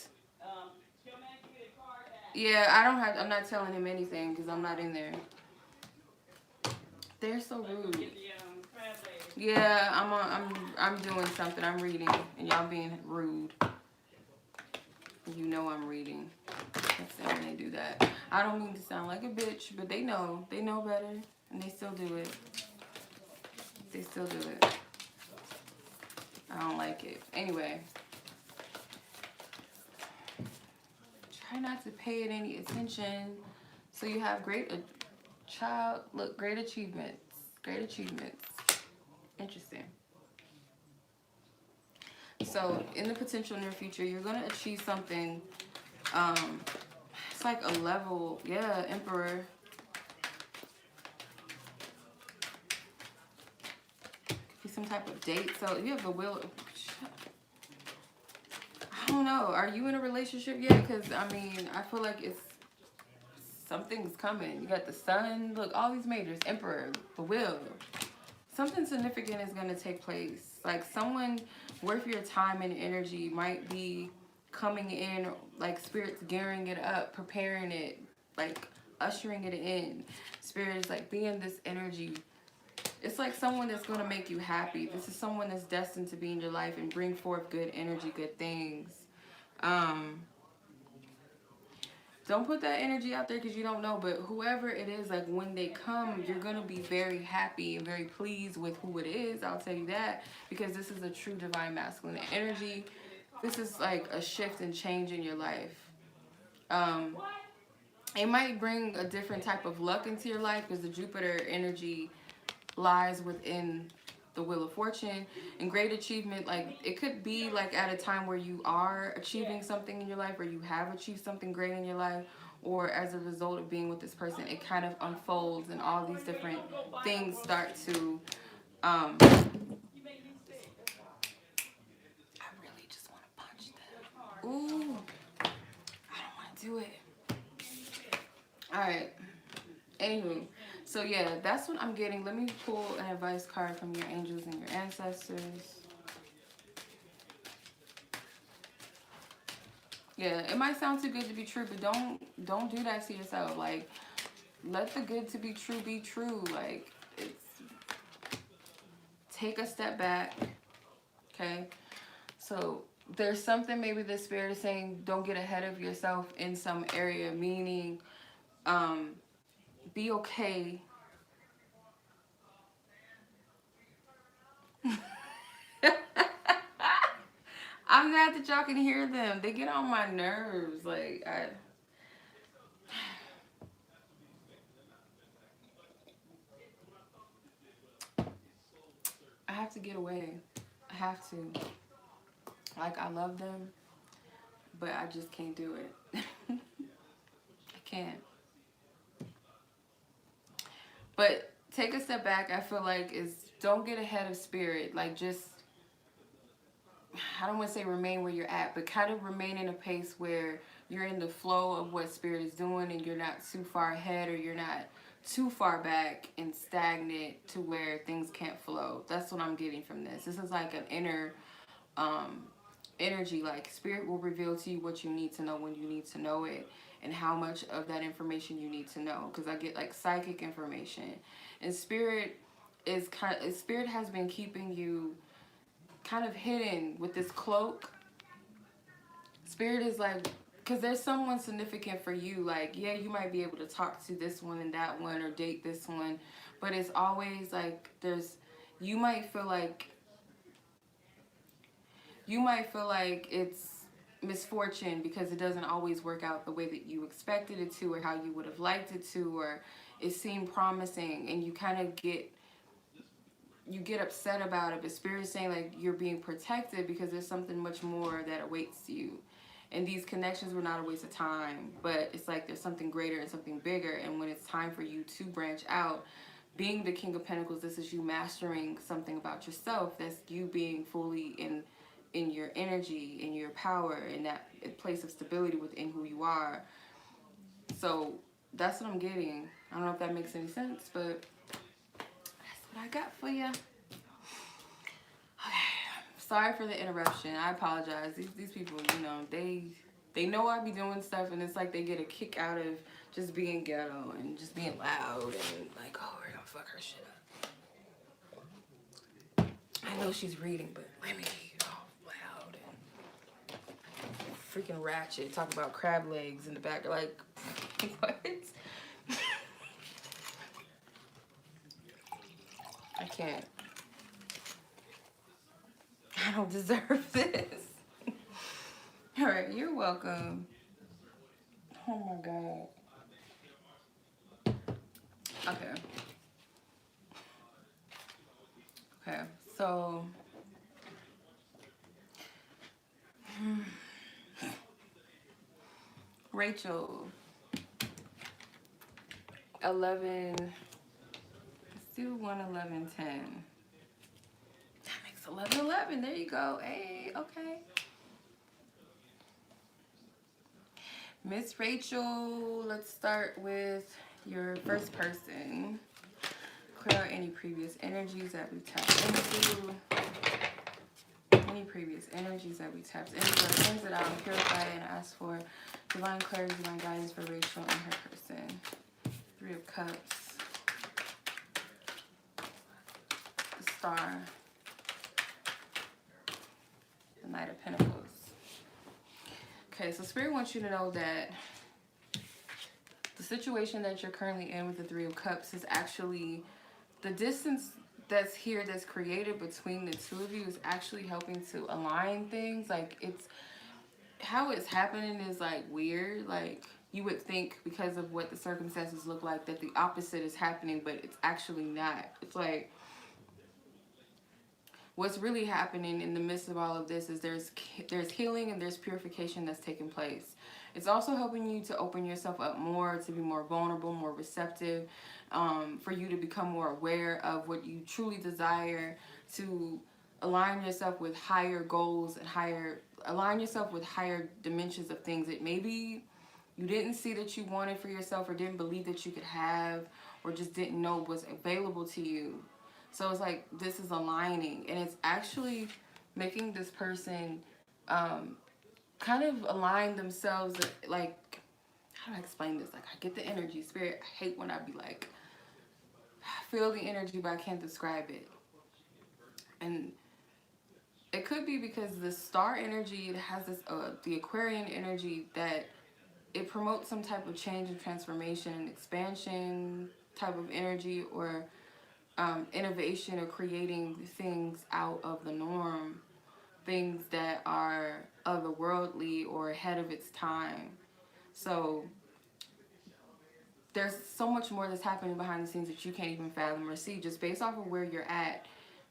Your man can get a card back. Yeah, I'm not telling him anything because I'm not in there. They're so rude. Yeah, I'm doing something. I'm reading, and y'all being rude. You know I'm reading. That's when they do that. I don't mean to sound like a bitch, but they know better, and they still do it. They still do it. I don't like it. Anyway, try not to pay it any attention. So you have great achievements. Great achievements. Interesting. So in the potential near future, you're gonna achieve something. It's like a level, yeah, Emperor. Be some type of date. So you have the will. I don't know. Are you in a relationship yet? Because I mean, I feel like something's coming. You got the Sun. Look, all these majors. Emperor, the will. Something significant is going to take place. Like someone worth your time and energy might be coming in, like Spirit's gearing it up, preparing it, like ushering it in. Spirit is like being this energy. It's like someone that's going to make you happy. This is someone that's destined to be in your life and bring forth good energy, good things. Don't put that energy out there because you don't know, but whoever it is, like when they come, you're going to be very happy and very pleased with who it is. I'll tell you that, because this is a true divine masculine energy. This is like a shift and change in your life. It might bring a different type of luck into your life because the Jupiter energy lies within the Wheel of Fortune. And great achievement, like it could be like at a time where you are achieving something in your life, or you have achieved something great in your life, or as a result of being with this person, it kind of unfolds and all these different things start to I really just want to punch them. Ooh, I don't want to do it. All right. Anywho, so yeah, that's what I'm getting. Let me pull an advice card from your angels and your ancestors. Yeah, it might sound too good to be true, but don't do that to yourself. Like, let the good to be true. Like, take a step back. Okay? So there's something maybe the Spirit is saying, don't get ahead of yourself in some area, meaning be okay. I'm glad that y'all can hear them. They get on my nerves. Like, I have to get away. I have to. Like, I love them, but I just can't do it. I can't. But take a step back. I feel like don't get ahead of Spirit. Like, just, I don't want to say remain where you're at, but kind of remain in a pace where you're in the flow of what Spirit is doing, and you're not too far ahead, or you're not too far back and stagnant to where things can't flow. That's what I'm getting from this. This is like an inner energy. Like, Spirit will reveal to you what you need to know when you need to know it, and how much of that information you need to know. Because I get like psychic information, and Spirit has been keeping you kind of hidden with this cloak. Spirit is like, because there's someone significant for you. Like, yeah, you might be able to talk to this one and that one, or date this one, but it's always like you might feel like it's misfortune because it doesn't always work out the way that you expected it to, or how you would have liked it to, or it seemed promising, and you kind of get you get upset about it, but Spirit's saying like you're being protected because there's something much more that awaits you. And these connections were not a waste of time, but it's like there's something greater and something bigger. And when it's time for you to branch out, being the King of Pentacles, this is you mastering something about yourself. That's you being fully in your energy, in your power, in that place of stability within who you are. So that's what I'm getting. I don't know if that makes any sense, but that's what I got for you. Sorry for the interruption. I apologize. These people, you know, they know I be doing stuff, and it's like they get a kick out of just being ghetto and just being loud and like, oh, we're gonna fuck her shit up. I know she's reading, but let me be all loud and freaking ratchet. Talk about crab legs in the back. Like, what? I can't. I don't deserve this. All right, you're welcome. Oh my God. Okay. Okay, so Rachael, 11. Let's do 1, 11, 10. That makes 11, 11. There you go. Hey, okay. Miss Rachael, let's start with your first person. Clear out any previous energies that we tapped into. Any previous energies that we tapped into. Cleanse it out and purify it and ask for divine clarity, divine guidance for Rachael and her person. 3 of Cups. The Star. The Knight of Pentacles. Okay, so Spirit wants you to know that the situation that you're currently in with the 3 of Cups is actually the distance that's here, that's created between the two of you, is actually helping to align things. Like, it's how it's happening is like weird. Like, you would think because of what the circumstances look like that the opposite is happening, but it's actually not. It's like what's really happening in the midst of all of this is there's healing and there's purification that's taking place. It's also helping you to open yourself up more, to be more vulnerable, more receptive, for you to become more aware of what you truly desire, to align yourself with higher goals and align yourself with higher dimensions of things that maybe you didn't see that you wanted for yourself, or didn't believe that you could have, or just didn't know was available to you. So it's like this is aligning, and it's actually making this person kind of align themselves. Like, how do I explain this? Like, I get the energy, Spirit. I hate when I be like, I feel the energy, but I can't describe it. And it could be because the star energy, it has this, the Aquarian energy, that it promotes some type of change and transformation, expansion type of energy, or innovation, or creating things out of the norm, things that are otherworldly or ahead of its time. So there's so much more that's happening behind the scenes that you can't even fathom or see. Just based off of where you're at,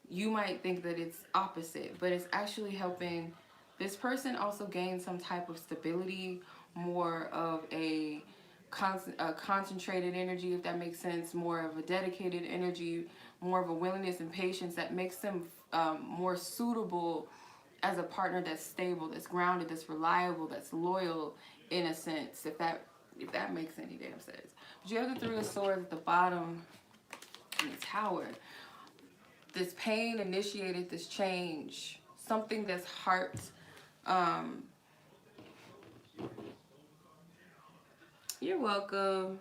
you might think that it's opposite, but it's actually helping this person also gain some type of stability, more of a concentrated energy, if that makes sense, more of a dedicated energy, more of a willingness and patience that makes them more suitable as a partner that's stable, that's grounded, that's reliable, that's loyal, in a sense, if that makes any damn sense. But you have the 3 of Swords at the bottom in the Tower. This pain initiated this change, something that's heart. You're welcome.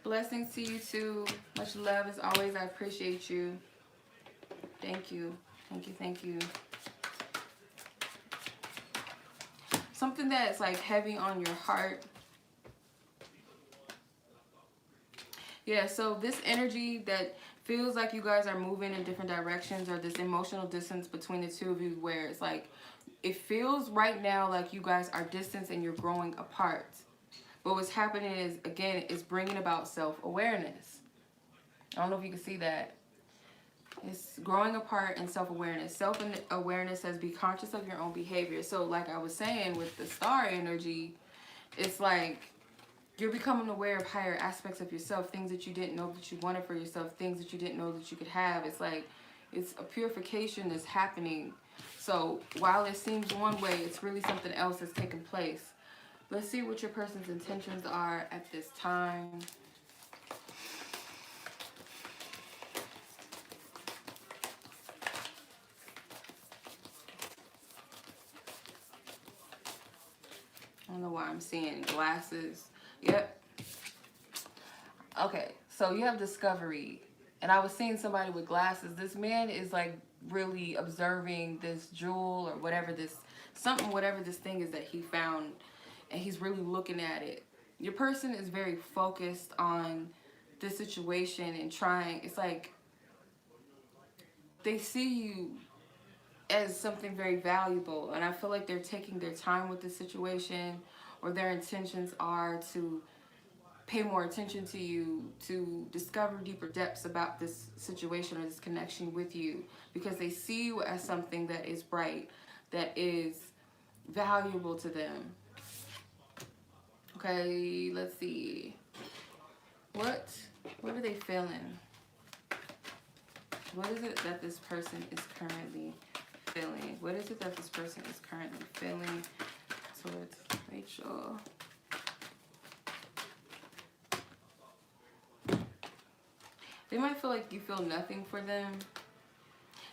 Blessings to you too. Much love as always. I appreciate you. Thank you. Thank you. Thank you. Something that's like heavy on your heart. Yeah, so this energy that feels like you guys are moving in different directions, or this emotional distance between the two of you, where it's like, it feels right now like you guys are distant and you're growing apart. But what's happening is, again, is bringing about self-awareness. I don't know if you can see that. It's growing apart and self-awareness. Self-awareness says be conscious of your own behavior. So like I was saying with the star energy, it's like you're becoming aware of higher aspects of yourself, things that you didn't know that you wanted for yourself, things that you didn't know that you could have. It's like it's a purification that's happening. So while it seems one way, it's really something else that's taking place. Let's see what your person's intentions are at this time. I don't know why I'm seeing glasses. Yep. Okay, so you have discovery. And I was seeing somebody with glasses. This man is like really observing this jewel or whatever this, whatever this thing is that he found. And he's really looking at it. Your person is very focused on this situation and trying. It's like they see you as something very valuable. And I feel like they're taking their time with the situation, or their intentions are to pay more attention to you, to discover deeper depths about this situation or this connection with you, because they see you as something that is bright, that is valuable to them. Okay, let's see. What are they feeling? What is it that this person is currently feeling? What is it that this person is currently feeling towards Rachael? They might feel like you feel nothing for them.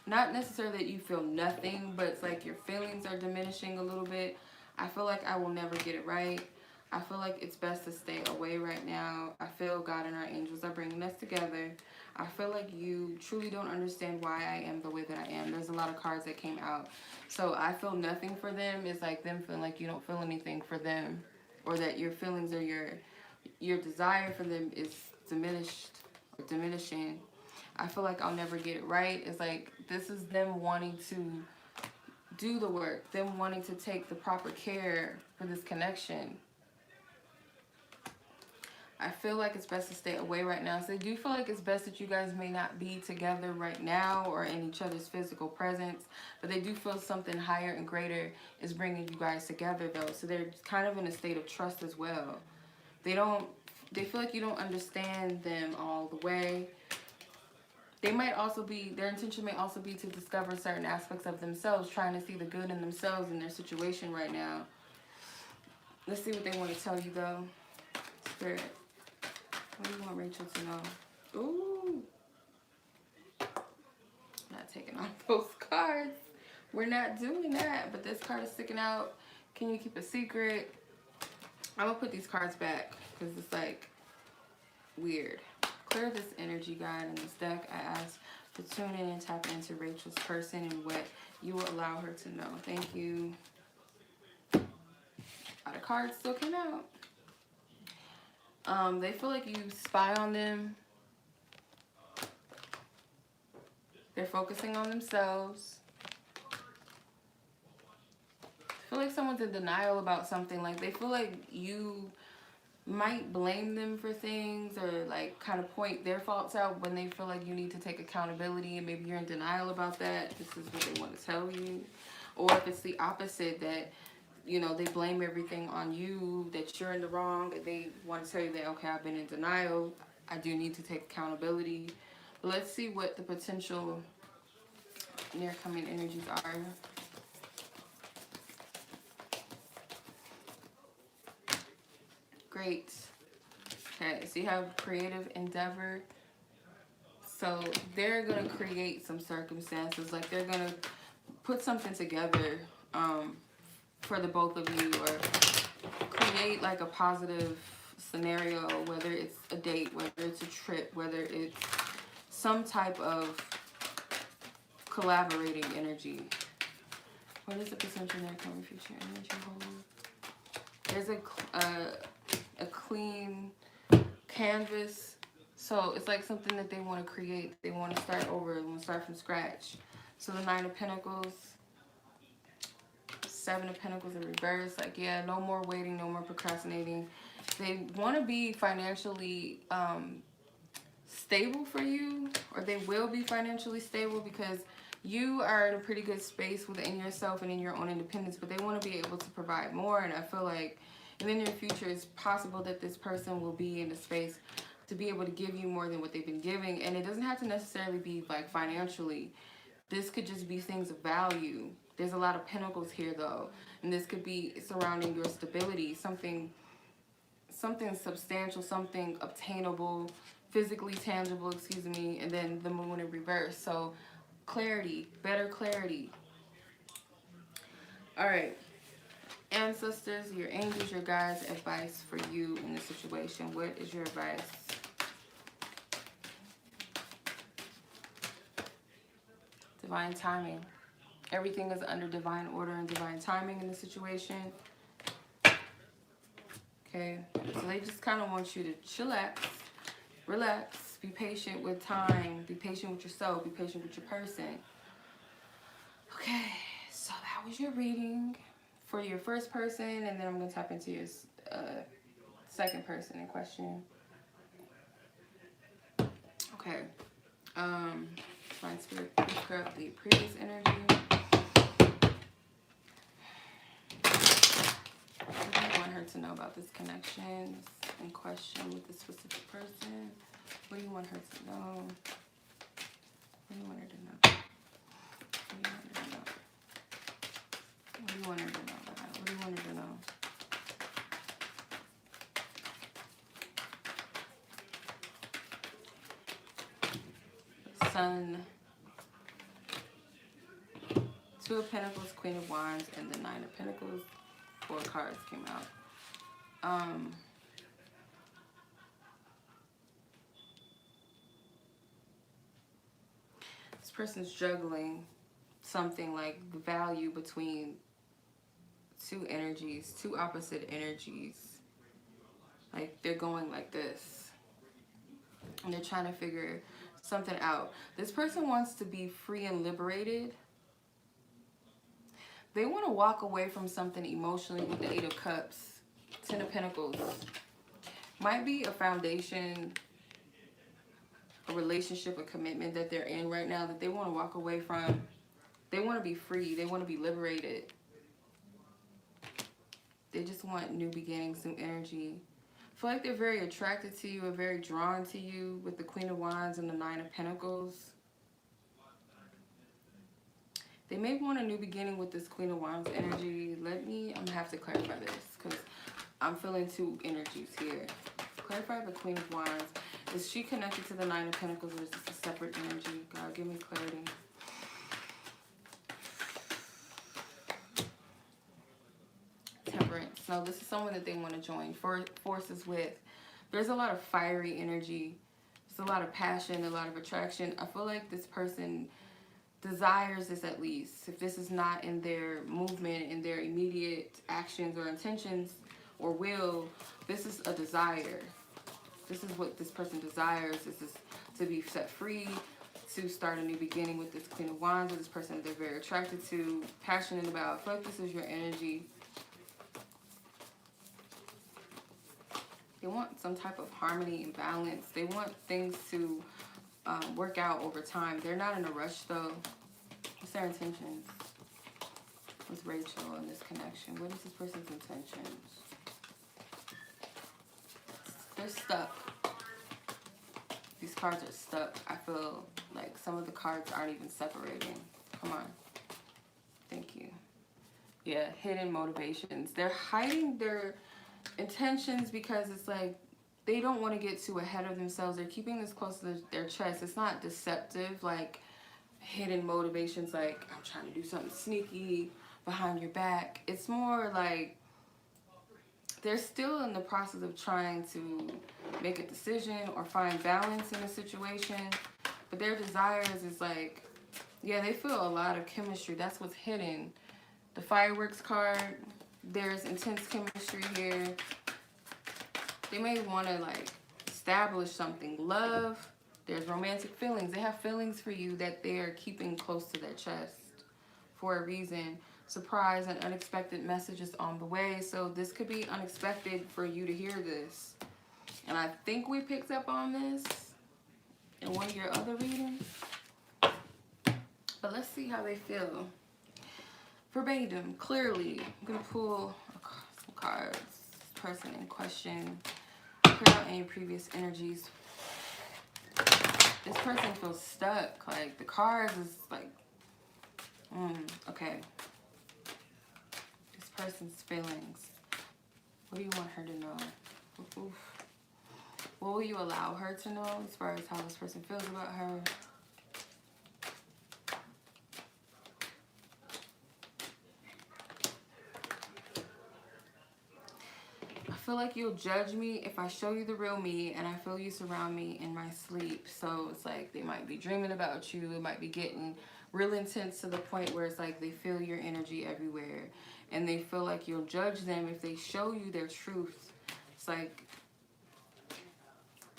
Not necessarily that you feel nothing, but it's like your feelings are diminishing a little bit. I feel like I will never get it right. I feel like it's best to stay away right now. I feel God and our angels are bringing us together. I feel like you truly don't understand why I am the way that I am. There's a lot of cards that came out. So I feel nothing for them. It's like them feeling like you don't feel anything for them, or that your feelings or your desire for them is diminishing. I feel like I'll never get it right. It's like this is them wanting to do the work, them wanting to take the proper care for this connection. I feel like it's best to stay away right now. So I do feel like it's best that you guys may not be together right now or in each other's physical presence. But they do feel something higher and greater is bringing you guys together, though. So they're kind of in a state of trust as well. They feel like you don't understand them all the way. They might also be, their intention may also be to discover certain aspects of themselves, trying to see the good in themselves in their situation right now. Let's see what they want to tell you, though. Spirit. What do you want Rachael to know? Ooh. Not taking off those cards. We're not doing that. But this card is sticking out. Can you keep a secret? I'm going to put these cards back because it's like weird. Clear this energy, guide in this deck. I ask to tune in and tap into Rachael's person and what you will allow her to know. Thank you. A lot of cards still came out. They feel like you spy on them. They're focusing on themselves. I feel like someone's in denial about something. Like they feel like you might blame them for things or like kind of point their faults out when they feel like you need to take accountability, and maybe you're in denial about that. This is what they want to tell you. Or if it's the opposite, that you know, they blame everything on you, that you're in the wrong, and they want to tell you that, okay, I've been in denial, I do need to take accountability. But let's see what the potential near coming energies are. Great. Okay, so you have creative endeavor. So they're going to create some circumstances, like they're going to put something together for the both of you, or create like a positive scenario, whether it's a date, whether it's a trip, whether it's some type of collaborating energy. What is the potential there coming future energy hold? There's a clean canvas. So it's like something that they want to create. They want to start over, they want to start from scratch. So the Nine of Pentacles, Seven of Pentacles in reverse. Like, yeah, no more waiting, no more procrastinating. They want to be financially stable for you, or they will be financially stable, because you are in a pretty good space within yourself and in your own independence, but they want to be able to provide more. And I feel like in the near future, it's possible that this person will be in a space to be able to give you more than what they've been giving. And it doesn't have to necessarily be like financially. This could just be things of value. There's a lot of pentacles here though, and this could be surrounding your stability, something substantial, something obtainable, physically tangible, excuse me, and then the moon in reverse. So clarity, better clarity. All right, ancestors, your angels, your guides, advice for you in this situation. What is your advice? Divine timing. Everything is under divine order and divine timing in this situation. Okay, so they just kind of want you to chillax, relax, be patient with time, be patient with yourself, be patient with your person. Okay, so that was your reading for your first person, and then I'm going to tap into your second person in question. Okay, Divine Spirit, please clear up the previous energy. What do you want her to know about this connection in question with this specific person? What do you want her to know? What do you want her to know? What do you want her to know? What do you want her to know? What do you want her to know? Sun, Two of Pentacles, Queen of Wands, and the Nine of Pentacles. 4 cards came out. This person's juggling something like the value between two energies, two opposite energies. Like they're going like this. And they're trying to figure something out. This person wants to be free and liberated. They want to walk away from something emotionally with the 8 of Cups, 10 of Pentacles. Might be a foundation, a relationship, a commitment that they're in right now that they want to walk away from. They want to be free. They want to be liberated. They just want new beginnings, new energy. I feel like they're very attracted to you or very drawn to you with the Queen of Wands and the 9 of Pentacles. They may want a new beginning with this Queen of Wands energy. I'm going to have to clarify this because I'm feeling 2 energies here. Clarify the Queen of Wands. Is she connected to the 9 of Pentacles, or is this a separate energy? God, give me clarity. Temperance. So this is someone that they want to join forces with. There's a lot of fiery energy. There's a lot of passion, a lot of attraction. I feel like this person desires this, at least. If this is not in their movement, in their immediate actions or intentions or will, this is a desire. This is what this person desires. This is to be set free, to start a new beginning with this Queen of Wands, with this person that they're very attracted to, passionate about. I feel like this is your energy. They want some type of harmony and balance. They want things to work out over time. They're not in a rush though. What's their intentions with Rachael in this connection? What is this person's intentions? They're stuck. These cards are stuck. I feel like some of the cards aren't even separating. Come on. Thank you. Yeah, hidden motivations. They're hiding their intentions because it's like they don't want to get too ahead of themselves. They're keeping this close to their chest. It's not deceptive, like hidden motivations, like I'm trying to do something sneaky behind your back. It's more like they're still in the process of trying to make a decision or find balance in a situation. But their desires is like, yeah, they feel a lot of chemistry. That's what's hidden. The fireworks card, there's intense chemistry here. They may want to like establish something. Love, there's romantic feelings. They have feelings for you that they are keeping close to their chest for a reason. Surprise and unexpected messages on the way. So this could be unexpected for you to hear this. And I think we picked up on this. in one of your other readings. But let's see how they feel. Verbatim, clearly. I'm going to pull some cards. This person in question. Clear out any previous energies. This person feels stuck. Like, the cards is like, okay. This person's feelings. What do you want her to know? Oof. What will you allow her to know as far as how this person feels about her? I feel like you'll judge me if I show you the real me, and I feel you surround me in my sleep. So it's like they might be dreaming about you. It might be getting real intense to the point where it's like they feel your energy everywhere. And they feel like you'll judge them if they show you their truth. It's like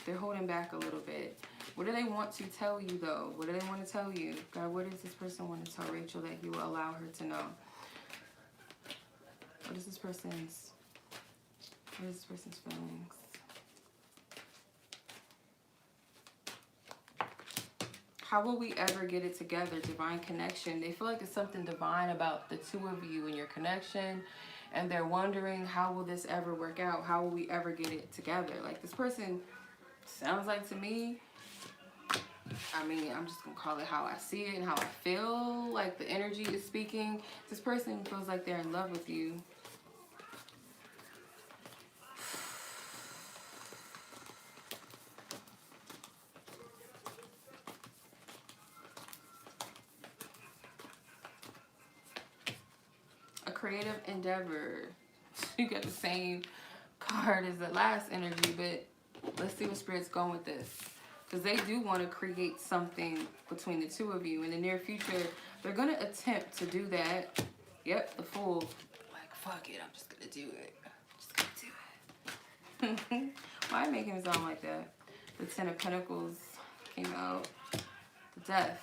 they're holding back a little bit. What do they want to tell you, though? What do they want to tell you? God, what does this person want to tell Rachael that you will allow her to know? What is this person's feelings? How will we ever get it together? Divine connection. They feel like there's something divine about the two of you and your connection. And they're wondering, how will this ever work out? How will we ever get it together? Like, this person sounds like to me, I mean, I'm just going to call it how I see it and how I feel. Like, the energy is speaking. This person feels like they're in love with you. Creative endeavor. You got the same card as the last energy, but let's see what Spirit's going with this. Because they do want to create something between the two of you. In the near future, they're going to attempt to do that. Yep, the Fool. Like, fuck it, I'm just going to do it. I'm just going to do it. Why make him sound like that? The Ten of Pentacles came out. The Death.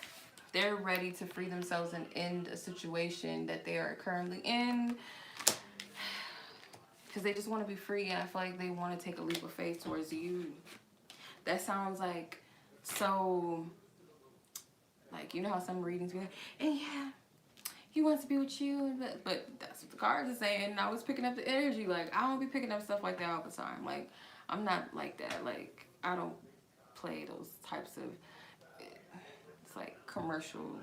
They're ready to free themselves and end a situation that they are currently in. Because they just want to be free, and I feel like they want to take a leap of faith towards you. That sounds like so, like, you know how some readings be like, and yeah, he wants to be with you, but that's what the cards are saying. And I was picking up the energy. Like, I don't be picking up stuff like that all the time. Like, I'm not like that. Like, I don't play those types of, it's like commercial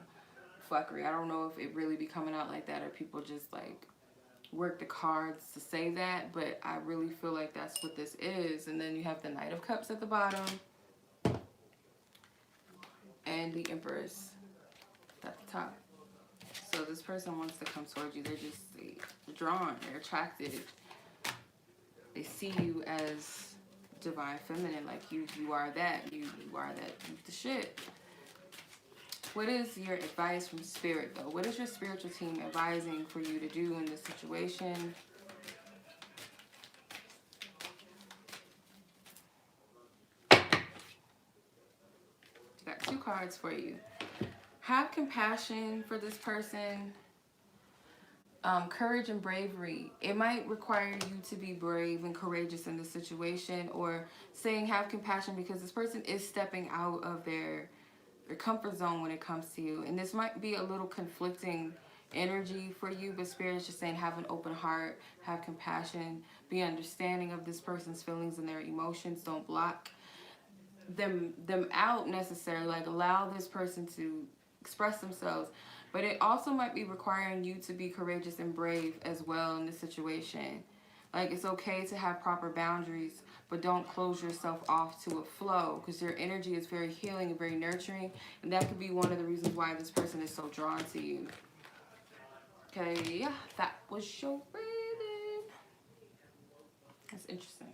fuckery. I don't know if it really be coming out like that or people just like work the cards to say that, but I really feel like that's what this is. And then you have the Knight of Cups at the bottom and the Empress at the top. So this person wants to come towards you. They're drawn, they're attracted. They see you as divine feminine, like you are that. You are that, you the shit. What is your advice from Spirit, though? What is your spiritual team advising for you to do in this situation? Got two cards for you. Have compassion for this person. Courage and bravery. It might require you to be brave and courageous in this situation, or saying have compassion because this person is stepping out of their comfort zone when it comes to you. And this might be a little conflicting energy for you, but Spirit is just saying have an open heart, have compassion, be understanding of this person's feelings and their emotions. Don't block them out necessarily. Like, allow this person to express themselves. But it also might be requiring you to be courageous and brave as well in this situation. Like, it's okay to have proper boundaries, but don't close yourself off to a flow, because your energy is very healing and very nurturing, and that could be one of the reasons why this person is so drawn to you. Okay, yeah, that was your reading. That's interesting.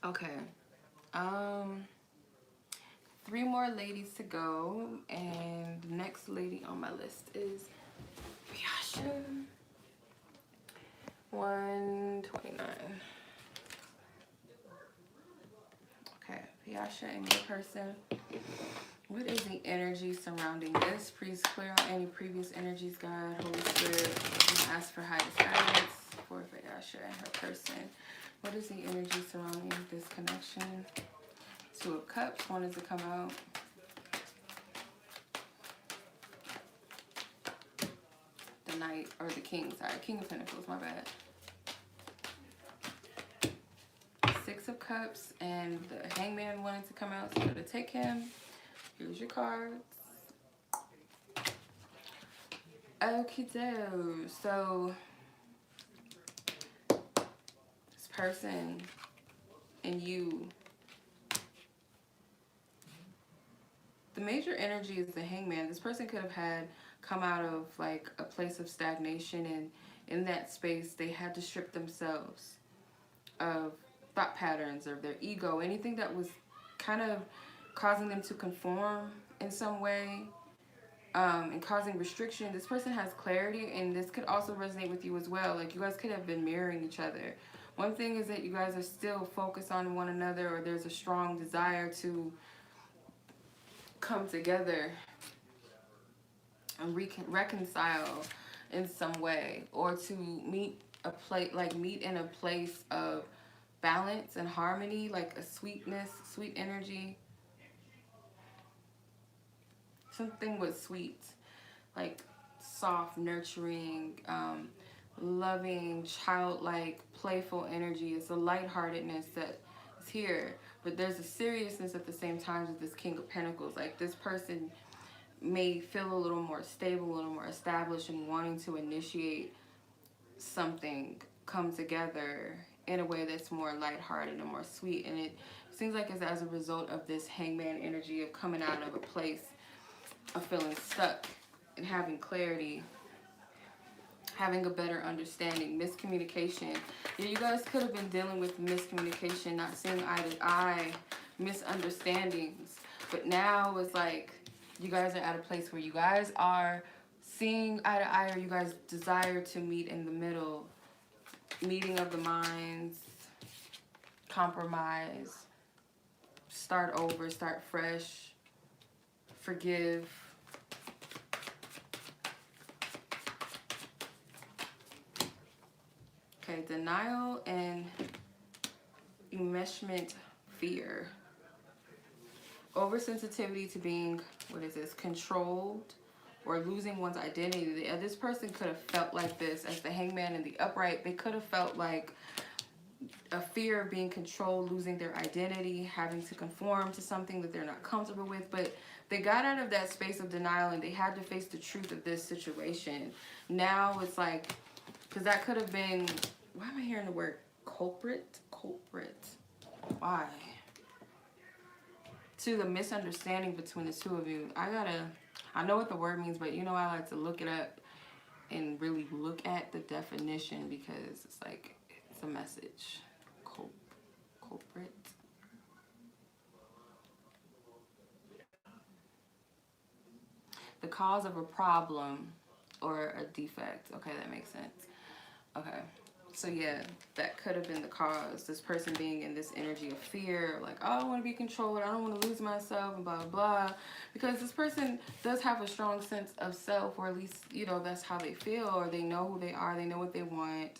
Okay, 3 more ladies to go, and the next lady on my list is Vyasha. 129. Okay, Vyasha and your person. What is the energy surrounding this? Please clear out any previous energies, God, Holy Spirit. And ask for highest guidance for Vyasha and her person. What is the energy surrounding this connection? Two of Cups wanted to come out. The Knight, or the King, sorry, King of Pentacles, my bad. Six of Cups, and the Hangman wanted to come out, so to take him. Here's your cards. Okie doke. So this person and you, the major energy is the Hangman. This person could have had come out of like a place of stagnation, and in that space they had to strip themselves of thought patterns or their ego, anything that was kind of causing them to conform in some way, and causing restriction. This person has clarity, and this could also resonate with you as well. Like, you guys could have been mirroring each other. One thing is that you guys are still focused on one another, or there's a strong desire to come together and reconcile in some way, or to meet in a place of balance and harmony, like a sweetness, sweet energy. Something with sweet, like soft, nurturing, loving, childlike, playful energy. It's a lightheartedness that is here, but there's a seriousness at the same time with this King of Pentacles. Like, this person may feel a little more stable, a little more established, and wanting to initiate something, come together in a way that's more lighthearted and more sweet. And it seems like it's as a result of this Hangman energy of coming out of a place of feeling stuck and having clarity, having a better understanding. Miscommunication. Yeah, you guys could have been dealing with miscommunication, not seeing eye to eye, misunderstandings. But now it's like you guys are at a place where you guys are seeing eye to eye, or you guys desire to meet in the middle. Meeting of the minds, compromise, start over, start fresh, forgive. Okay, denial and enmeshment, fear. Oversensitivity to being, what is this, controlled, or losing one's identity. This person could have felt like this as the Hangman in the upright. They could have felt like a fear of being controlled, losing their identity, having to conform to something that they're not comfortable with. But they got out of that space of denial, and they had to face the truth of this situation. Now it's like, because that could have been, why am I hearing the word culprit? Culprit. Why? To the misunderstanding between the two of you. I know what the word means, but you know, I like to look it up and really look at the definition, because it's like, it's a message. Culprit. The cause of a problem or a defect. Okay, that makes sense. Okay. So yeah, that could have been the cause. This person being in this energy of fear, like, oh, I want to be controlled, I don't want to lose myself, and blah, blah, blah. Because this person does have a strong sense of self, or at least, you know, that's how they feel, or they know who they are, they know what they want.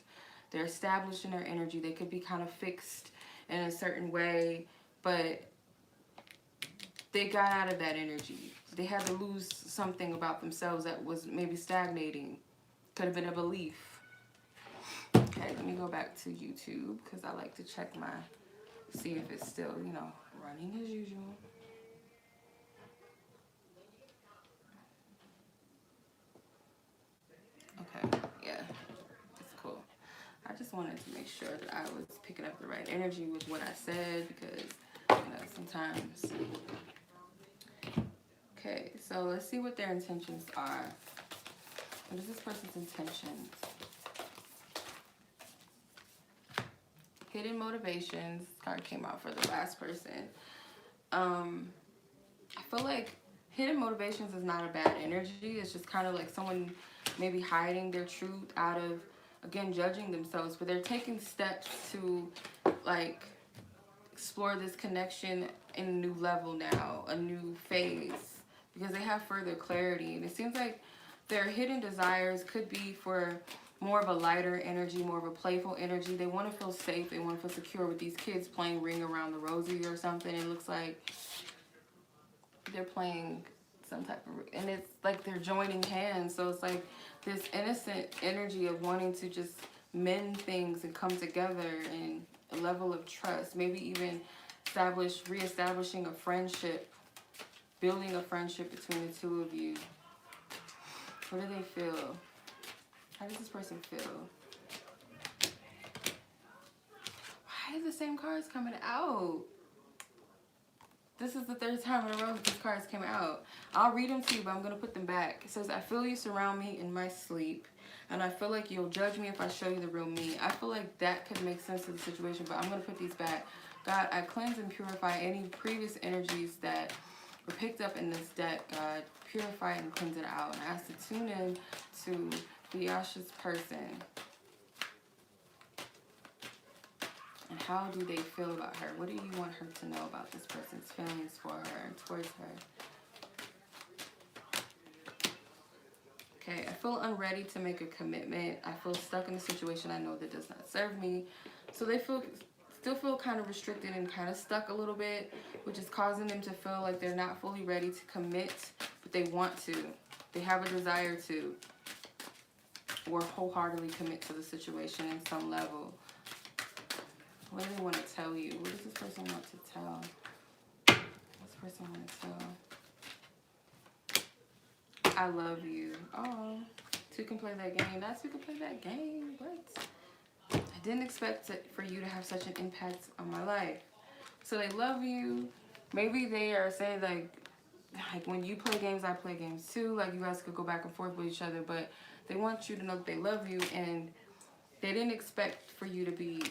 They're established in their energy. They could be kind of fixed in a certain way, but they got out of that energy. They had to lose something about themselves that was maybe stagnating. Could have been a belief. Okay, let me go back to YouTube, because I like to check see if it's still, you know, running as usual. Okay, yeah, it's cool. I just wanted to make sure that I was picking up the right energy with what I said, because, you know, sometimes. Okay, so let's see what their intentions are. What is this person's intentions? Hidden motivations. This card came out for the last person. I feel like hidden motivations is not a bad energy. It's just kind of like someone maybe hiding their truth out of, again, judging themselves. But they're taking steps to, like, explore this connection in a new level now, a new phase, because they have further clarity. And it seems like their hidden desires could be for more of a lighter energy, more of a playful energy. They want to feel safe. They want to feel secure with these kids playing Ring Around the Rosie or something. It looks like they're playing some type of, and it's like they're joining hands. So it's like this innocent energy of wanting to just mend things and come together, and a level of trust. Maybe even reestablishing a friendship, building a friendship between the two of you. What do they feel? How does this person feel? Why is the same cards coming out? This is the third time in a row that these cards came out. I'll read them to you, but I'm going to put them back. It says, I feel you surround me in my sleep, and I feel like you'll judge me if I show you the real me. I feel like that could make sense to the situation, but I'm going to put these back. God, I cleanse and purify any previous energies that were picked up in this deck. God, purify it and cleanse it out. And I ask to tune in to Vyasha's person. And how do they feel about her? What do you want her to know about this person's feelings for her and towards her? Okay, I feel unready to make a commitment. I feel stuck in a situation I know that does not serve me. So they still feel kind of restricted and kind of stuck a little bit, which is causing them to feel like they're not fully ready to commit, but they want to. They have a desire to, or wholeheartedly commit to the situation in some level. What do they want to tell you? What does this person want to tell? What's this person want to tell? I love you. Oh, two can play that game. That's who can play that game. What? I didn't expect for you to have such an impact on my life. So they love you. Maybe they are saying like when you play games, I play games too. Like you guys could go back and forth with each other, but they want you to know that they love you, and they didn't expect for you to be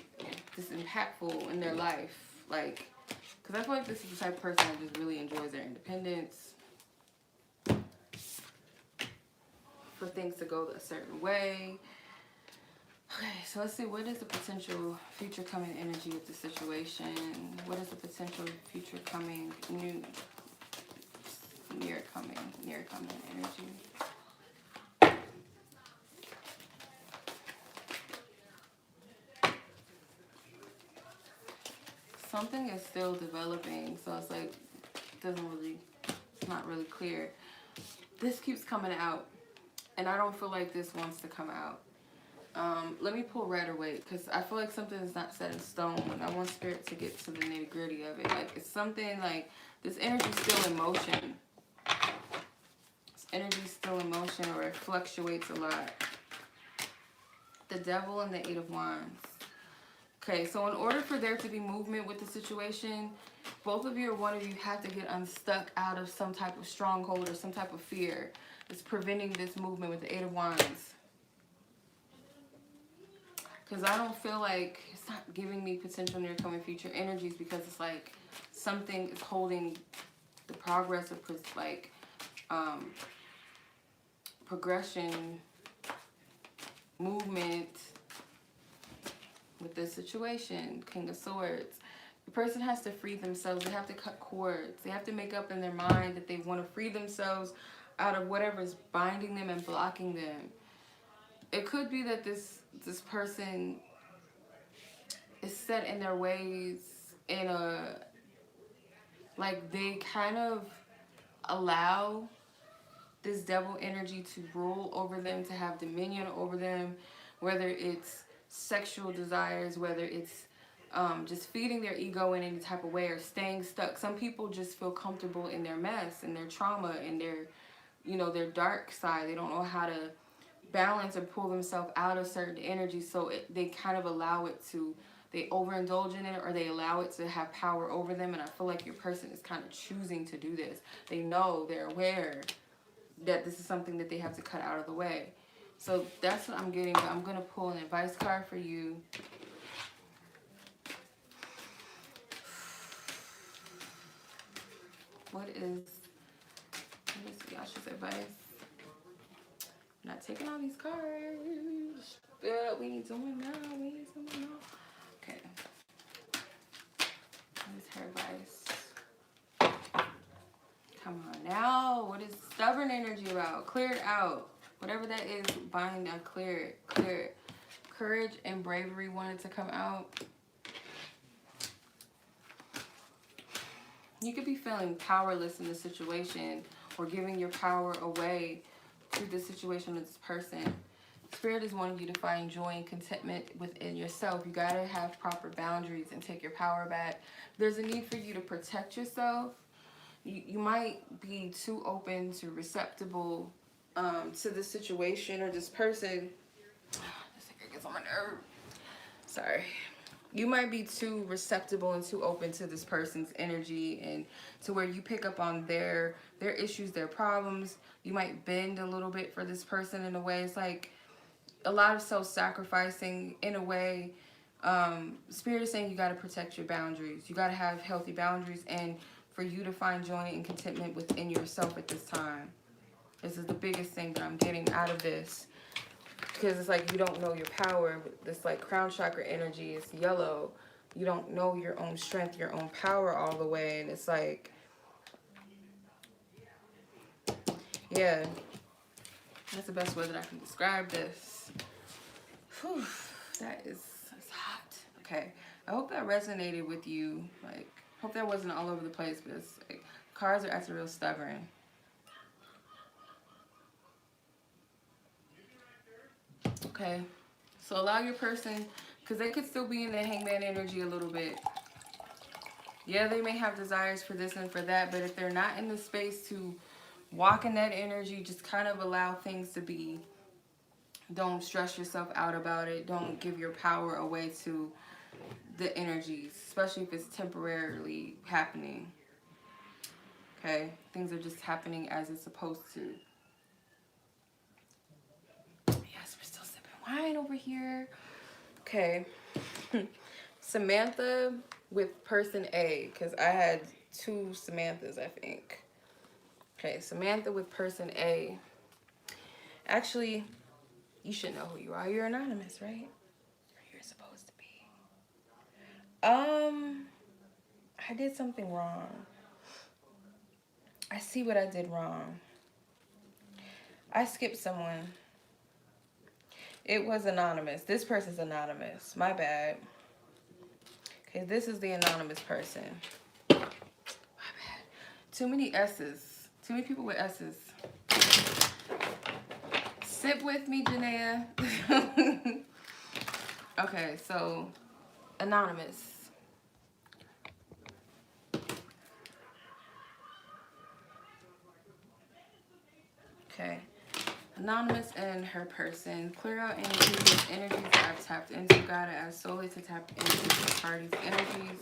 this impactful in their life. Like, because I feel like this is the type of person that just really enjoys their independence. For things to go a certain way. Okay, so let's see. What is the potential future coming energy of the situation? What is the potential future coming, near coming energy? Something is still developing, so it's like, it's not really clear. This keeps coming out, and I don't feel like this wants to come out. Let me pull red or white, because I feel like something is not set in stone. I want spirit to get to the nitty gritty of it. Like, it's something like, this energy is still in motion. This energy is still in motion, or it fluctuates a lot. The Devil and the Eight of Wands. Okay, so in order for there to be movement with the situation, both of you or one of you have to get unstuck out of some type of stronghold or some type of fear that's preventing this movement with the Eight of Wands. Because I don't feel like, it's not giving me potential near coming future energies, because it's like something is holding the progress of like progression, movement with this situation. King of Swords. The person has to free themselves. They have to cut cords. They have to make up in their mind that they want to free themselves out of whatever is binding them and blocking them. It could be that this person is set in their ways in a, like they kind of allow this devil energy to rule over them, to have dominion over them, whether it's sexual desires, whether it's just feeding their ego in any type of way, or staying stuck. Some people just feel comfortable in their mess and their trauma and their, their dark side. They don't know how to balance or pull themselves out of certain energy, so they kind of allow it to, they overindulge in it, or they allow it to have power over them. And I feel like your person is kind of choosing to do this. They know, they're aware that this is something that they have to cut out of the way. So that's what I'm getting, but I'm going to pull an advice card for you. What is Vyasha's advice? I'm not taking all these cards. But we ain't doing now. Okay. What is her advice? Come on now. What is stubborn energy about? Clear it out. Whatever that is, bind and clear it. Clear it. Courage and bravery wanted to come out. You could be feeling powerless in the situation or giving your power away to the situation with this person. Spirit is wanting you to find joy and contentment within yourself. You got to have proper boundaries and take your power back. There's a need for you to protect yourself. You might be too open to receptible to this situation or this person. This gets on my nerve. Sorry. You might be too receptible and too open to this person's energy, and to where you pick up on their issues, their problems. You might bend a little bit for this person in a way. It's like a lot of self-sacrificing in a way. Spirit is saying you got to protect your boundaries. You got to have healthy boundaries, and for you to find joy and contentment within yourself at this time. This is the biggest thing that I'm getting out of this. Because it's like you don't know your power. This like crown chakra energy is yellow. You don't know your own strength, your own power all the way. And it's like, yeah, that's the best way that I can describe this. Whew, that's hot. Okay, I hope that resonated with you. Like, hope that wasn't all over the place, but it's, like, cards are acting real stubborn. Okay, so allow your person, because they could still be in the hangman energy a little bit. Yeah, they may have desires for this and for that, but if they're not in the space to walk in that energy, just kind of allow things to be. Don't stress yourself out about it. Don't give your power away to the energies, especially if it's temporarily happening. Okay, things are just happening as it's supposed to. Wine over here. Okay. Samantha with person A, because I had two Samanthas, I think. Okay, Samantha with person A. Actually, you should know who you are. You're anonymous, right? Or you're supposed to be. I did something wrong. I see what I did wrong. I skipped someone. It was anonymous. This person's anonymous. My bad. Okay, this is the anonymous person. My bad. Too many S's. Too many people with S's. Sit with me, Janaea. Okay, so anonymous. Okay. Anonymous and her person. Clear out any previous energies that I've tapped into. Gotta ask solely to tap into the party's energies.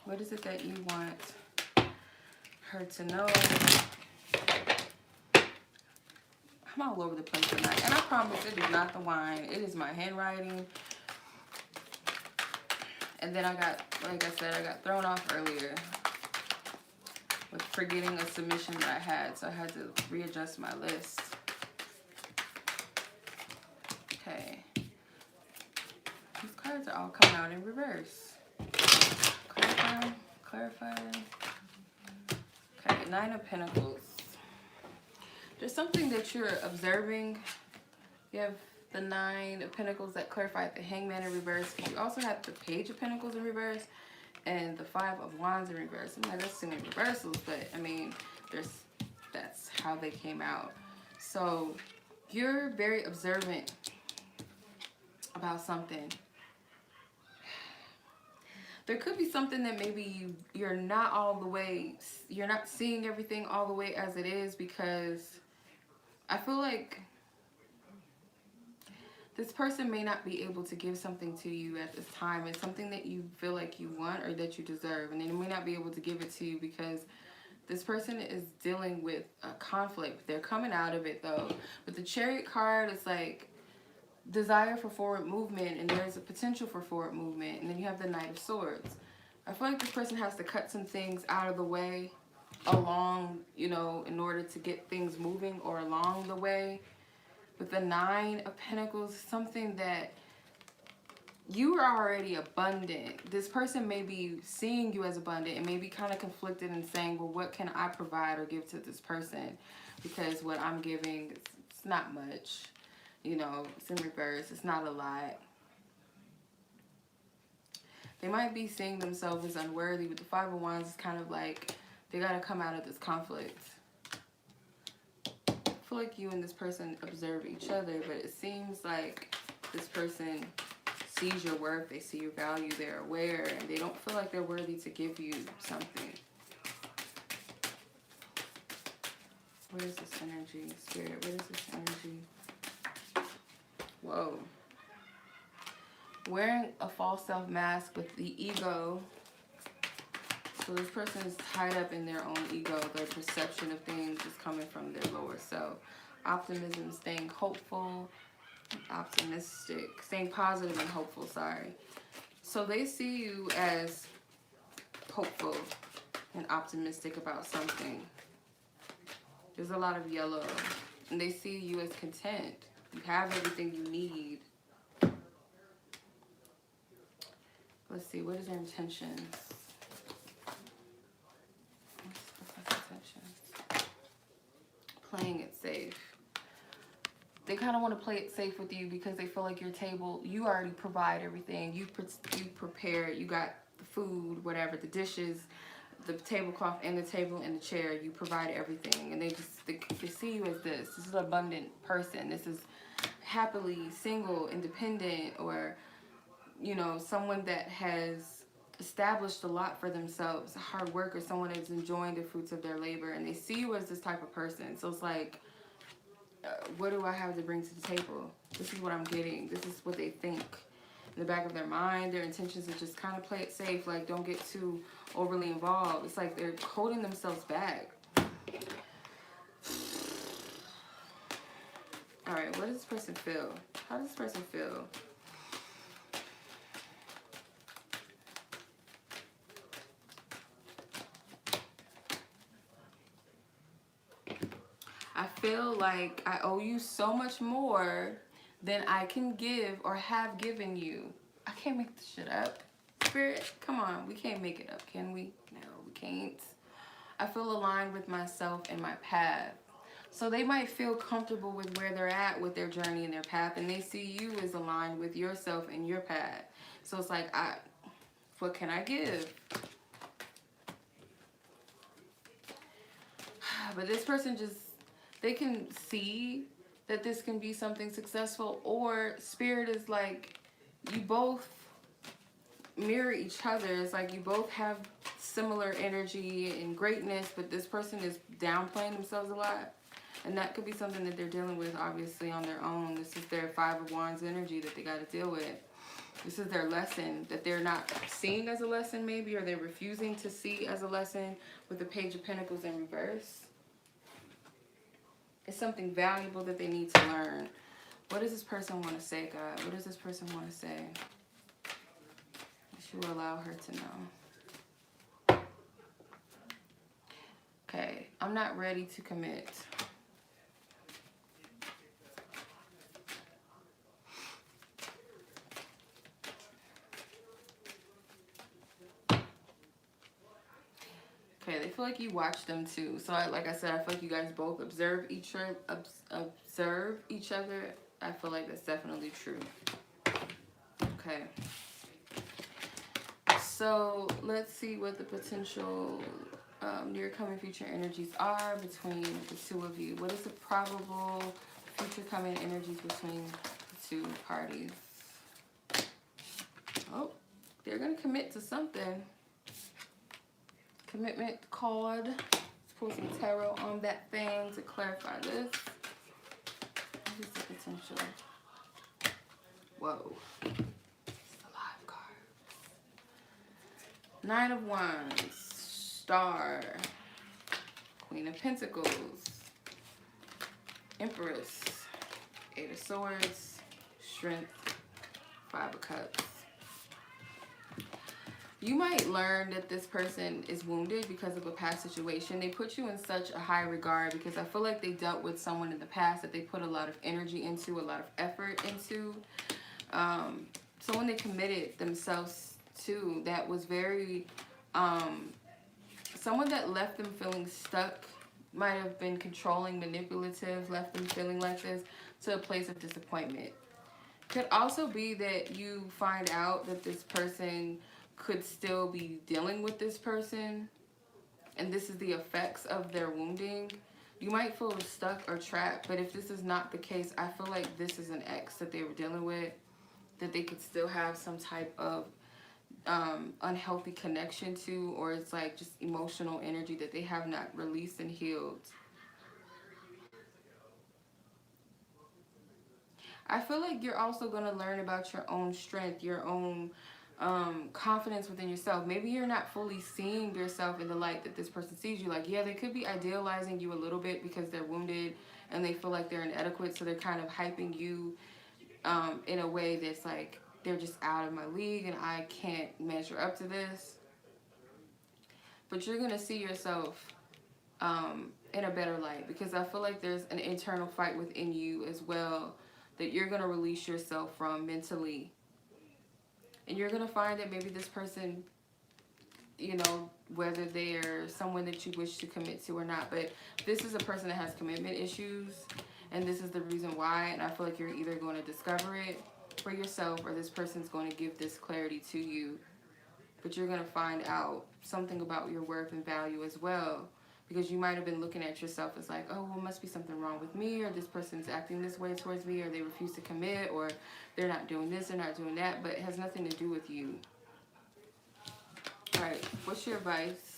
What is it that you want her to know? I'm all over the place tonight. And I promise it is not the wine. It is my handwriting. And then I got, like I said, I got thrown off earlier with forgetting a submission that I had, so I had to readjust my list. Okay. These cards are all coming out in reverse. Clarify, clarify. Okay, 9 of Pentacles. There's something that you're observing. You have the 9 of Pentacles that clarify the Hangman in reverse. You also have the Page of Pentacles in reverse. And the 5 of Wands in reverse. I'm not assuming reversals, but I mean, that's how they came out. So you're very observant about something. There could be something that maybe you're not all the way, you're not seeing everything all the way as it is, because I feel like this person may not be able to give something to you at this time. It's something that you feel like you want or that you deserve. And they may not be able to give it to you because this person is dealing with a conflict. They're coming out of it, though. With the Chariot card, it's like desire for forward movement. And there's a potential for forward movement. And then you have the Knight of Swords. I feel like this person has to cut some things out of the way along, you know, in order to get things moving, or along the way. With the 9 of Pentacles, something that you are already abundant. This person may be seeing you as abundant and may be kind of conflicted and saying, well, what can I provide or give to this person? Because what I'm giving not much. You know, it's in reverse. It's not a lot. They might be seeing themselves as unworthy, but the Five of Wands is kind of like they got to come out of this conflict. I feel like you and this person observe each other, but it seems like this person sees your worth, they see your value, they're aware, and they don't feel like they're worthy to give you something. Where is this energy? Spirit, where is this energy? Whoa. Wearing a false self mask with the ego. So this person is tied up in their own ego. Their perception of things is coming from their lower self. Optimism, staying hopeful, optimistic, staying positive and hopeful, sorry. So they see you as hopeful and optimistic about something. There's a lot of yellow. And they see you as content. You have everything you need. Let's see, what is their intentions? What's their intentions? Playing it safe. They kind of want to play it safe with you because they feel like your table, you already provide everything. You prepare, you got the food, whatever, the dishes, the tablecloth and the table and the chair. You provide everything. And they see you as this. This is an abundant person. This is happily single, independent, or, you know, someone that has established a lot for themselves, a hard worker, someone that's enjoying the fruits of their labor. And they see you as this type of person. So it's like, what do I have to bring to the table? This is what I'm getting. This is what they think. In the back of their mind, their intentions are just kind of play it safe. Like, don't get too overly involved. It's like they're holding themselves back. All right, what does this person feel? How does this person feel? I feel like I owe you so much more than I can give or have given you. I can't make this shit up. Spirit, come on. We can't make it up, can we? No, we can't. I feel aligned with myself and my path. So they might feel comfortable with where they're at with their journey and their path, and they see you as aligned with yourself and your path. So it's like, what can I give? But this person just, they can see that this can be something successful, or Spirit is like, you both mirror each other. It's like you both have similar energy and greatness, but this person is downplaying themselves a lot. And that could be something that they're dealing with, obviously, on their own. This is their Five of Wands energy that they got to deal with. This is their lesson that they're not seeing as a lesson, maybe, or they're refusing to see as a lesson with the Page of Pentacles in reverse. It's something valuable that they need to learn. What does this person want to say, God? What does this person want to say? She will allow her to know. Okay, I'm not ready to commit. Okay, they feel like you watch them too. So, like I said, I feel like you guys both observe each other. I feel like that's definitely true. Okay. So, let's see what the potential near coming future energies are between the two of you. What is the probable future coming energies between the two parties? Oh, they're going to commit to something. Commitment card. Let's pull some tarot on that thing to clarify this. What is the potential? Whoa. It's the live card. Nine of Wands. Star. Queen of Pentacles. Empress. Eight of Swords. Strength. Five of Cups. You might learn that this person is wounded because of a past situation. They put you in such a high regard because I feel like they dealt with someone in the past that they put a lot of energy into, a lot of effort into. Someone they committed themselves to that was very, someone that left them feeling stuck might have been controlling, manipulative, left them feeling like this, to a place of disappointment. Could also be that you find out that this person could still be dealing with this person, and this is the effects of their wounding. You might feel stuck or trapped, but if this is not the case, I feel like this is an ex that they were dealing with, that they could still have some type of unhealthy connection to, or it's like just emotional energy that they have not released and healed. I feel like you're also going to learn about your own strength, your own confidence within yourself. Maybe you're not fully seeing yourself in the light that this person sees you. Like, yeah, they could be idealizing you a little bit because they're wounded and they feel like they're inadequate, so they're kind of hyping you in a way that's like, they're just out of my league and I can't measure up to this. But you're going to see yourself in a better light, because I feel like there's an internal fight within you as well that you're going to release yourself from mentally. And you're going to find that maybe this person, you know, whether they're someone that you wish to commit to or not, but this is a person that has commitment issues, and this is the reason why. And I feel like you're either going to discover it for yourself, or this person's going to give this clarity to you. But you're going to find out something about your worth and value as well, because you might have been looking at yourself as like, oh, well, must be something wrong with me, or this person's acting this way towards me, or they refuse to commit, or they're not doing this, they're not doing that, but it has nothing to do with you. All right, what's your advice?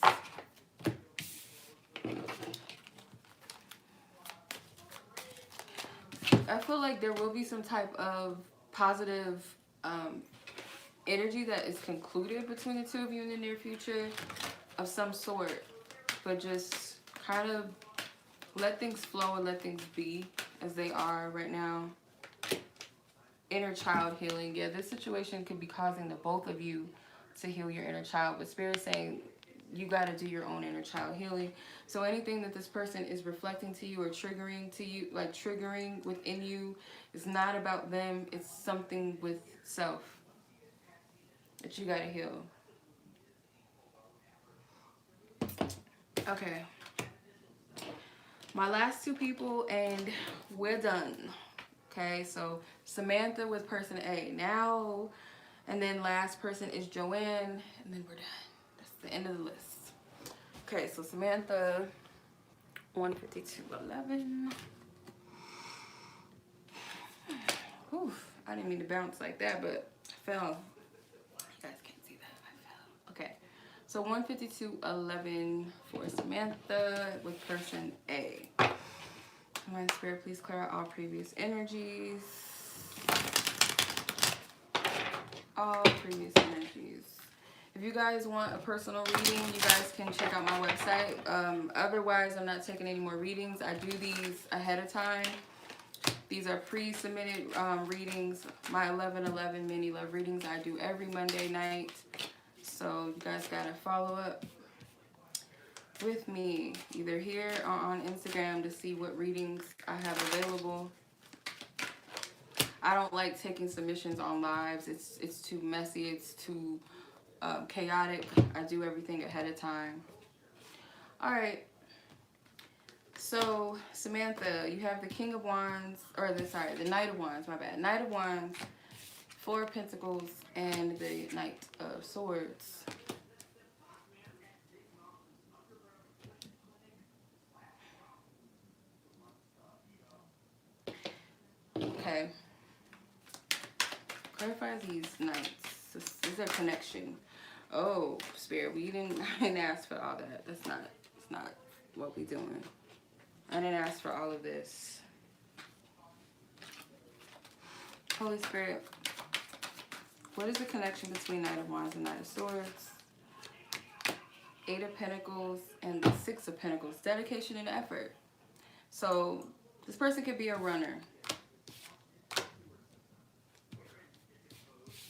I feel like there will be some type of positive energy that is concluded between the two of you in the near future of some sort, but just kind of let things flow and let things be as they are right now. Inner child healing. Yeah, this situation could be causing the both of you to heal your inner child, but Spirit's saying you got to do your own inner child healing. So anything that this person is reflecting to you or triggering to you, like triggering within you, is not about them. It's something with self that you got to heal. Okay. My last two people and we're done. Okay, so Samantha with person A now, and then last person is Joanne, and then we're done. That's the end of the list. Okay, so Samantha, 152.11. Whew, I didn't mean to bounce like that, but I fell. You guys can't see that. I fell. Okay, so 152.11 for Samantha with person A. Divine Spirit, please clear out all previous energies. All previous energies. If you guys want a personal reading, you guys can check out my website. Otherwise, I'm not taking any more readings. I do these ahead of time. These are pre-submitted readings. My 11/11 mini love readings I do every Monday night. So you guys gotta follow up with me either here or on Instagram to see what readings I have available. I don't like taking submissions on lives. It's too messy. It's too chaotic. I do everything ahead of time. All right. So Samantha, you have the King of Wands, or the Knight of Wands. My bad. Knight of Wands, Four of Pentacles, and the Knight of Swords. Okay. Clarify these knights. Is there connection? Oh, Spirit, I didn't ask for all that. It's not what we doing. I didn't ask for all of this. Holy Spirit, what is the connection between Knight of Wands and Knight of Swords? Eight of Pentacles and the Six of Pentacles. Dedication and effort. So this person could be a runner.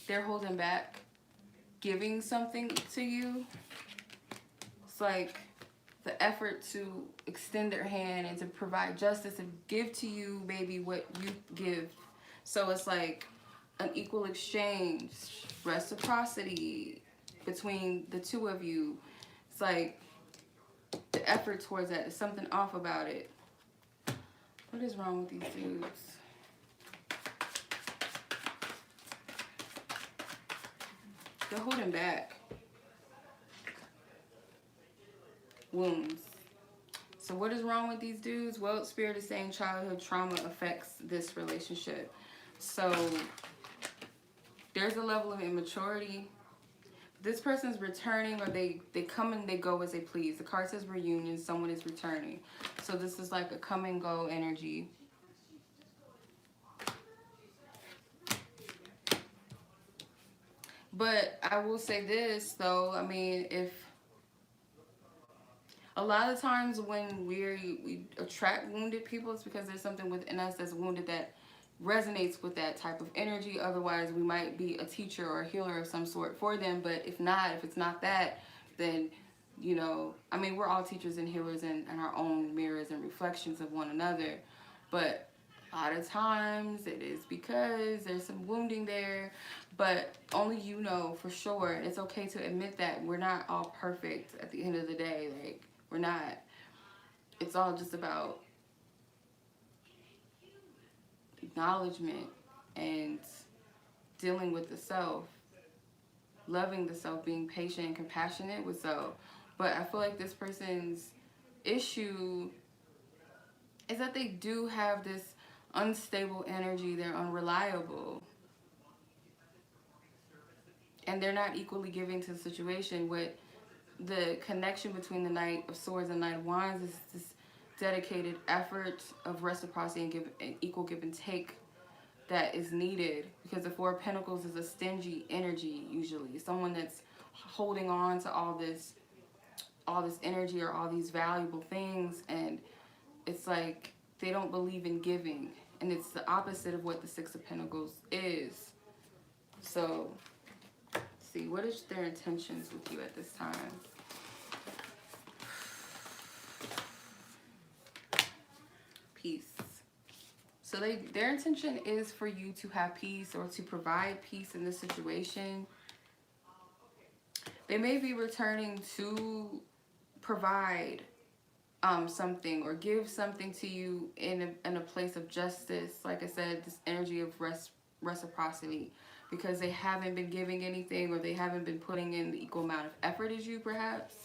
They're holding back giving something to you. It's like the effort to extend their hand and to provide justice and give to you maybe what you give. So it's like an equal exchange, reciprocity between the two of you. It's like the effort towards that. There's something off about it. What is wrong with these dudes? They're holding back. Wounds. So what is wrong with these dudes? Well, Spirit is saying childhood trauma affects this relationship. So there's a level of immaturity. This person's returning, or they come and they go as they please. The card says reunion. Someone is returning. So this is like a come and go energy. But I will say this, though. I mean, if a lot of times when we attract wounded people, it's because there's something within us that's wounded that resonates with that type of energy. Otherwise, we might be a teacher or a healer of some sort for them. But if it's not that, then, you know, I mean, we're all teachers and healers and our own mirrors and reflections of one another. But a lot of times it is because there's some wounding there, but only you know for sure. It's okay to admit that we're not all perfect at the end of the day. Like, we're not. It's all just about acknowledgement and dealing with the self, loving the self, being patient and compassionate with self. But I feel like this person's issue is that they do have this unstable energy. They're unreliable. And they're not equally giving to the situation. With the connection between the Knight of Swords and Knight of Wands is this dedicated effort of reciprocity and equal give and take that is needed, because the Four of Pentacles is a stingy energy usually. Someone that's holding on to all this energy or all these valuable things, and it's like they don't believe in giving, and it's the opposite of what the Six of Pentacles is. So, let's see, what is their intentions with you at this time? Peace. So their intention is for you to have peace or to provide peace in this situation. They may be returning to provide something or give something to you in a place of justice. Like I said, this energy of reciprocity, because they haven't been giving anything, or they haven't been putting in the equal amount of effort as you, perhaps.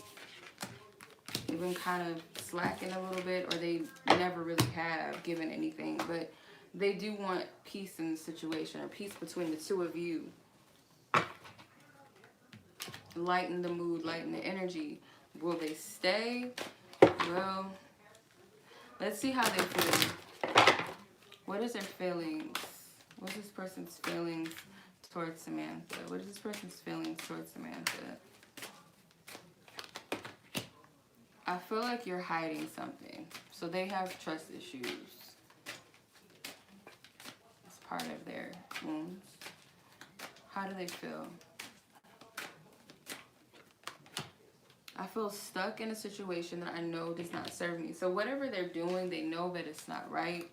They've been kind of slacking a little bit, or they never really have given anything. But they do want peace in the situation, or peace between the two of you. Lighten the mood, lighten the energy. Will they stay? Well, let's see how they feel. What is their feelings? What is this person's feelings towards Samantha? What is this person's feelings towards Samantha? I feel like you're hiding something. So they have trust issues. It's part of their wounds. How do they feel? I feel stuck in a situation that I know does not serve me. So whatever they're doing, they know that it's not right.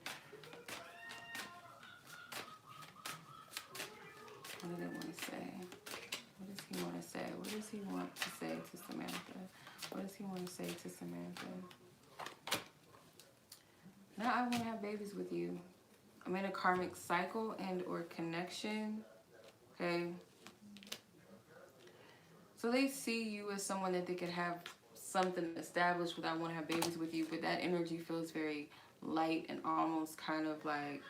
What do they want to say? What does he want to say? What does he want to say to Samantha? What does he want to say to Samantha? Now I want to have babies with you. I'm in a karmic cycle and or connection. Okay. So they see you as someone that they could have something established without want to have babies with you. But that energy feels very light and almost kind of like,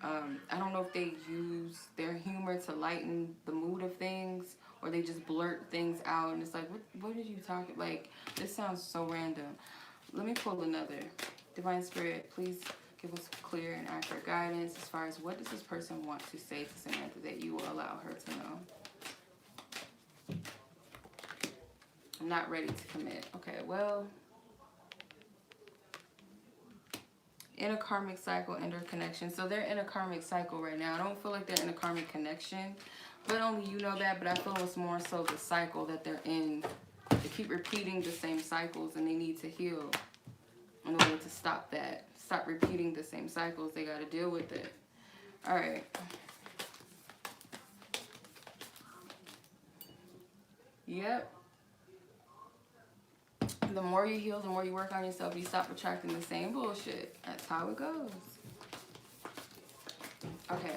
I don't know if they use their humor to lighten the mood of things, or they just blurt things out and it's like, what did you talk? Like, this sounds so random. Let me pull another. Divine Spirit, please give us clear and accurate guidance as far as what does this person want to say to Samantha that you will allow her to know. I'm not ready to commit. Okay, well, in a karmic cycle, interconnection. So they're in a karmic cycle right now. I don't feel like they're in a karmic connection, but only you know that. But I feel it's more so the cycle that they're in. They keep repeating the same cycles, and they need to heal in order to stop that. Stop repeating the same cycles. They got to deal with it. All right. Yep. The more you heal, the more you work on yourself, you stop attracting the same bullshit. That's how it goes. Okay.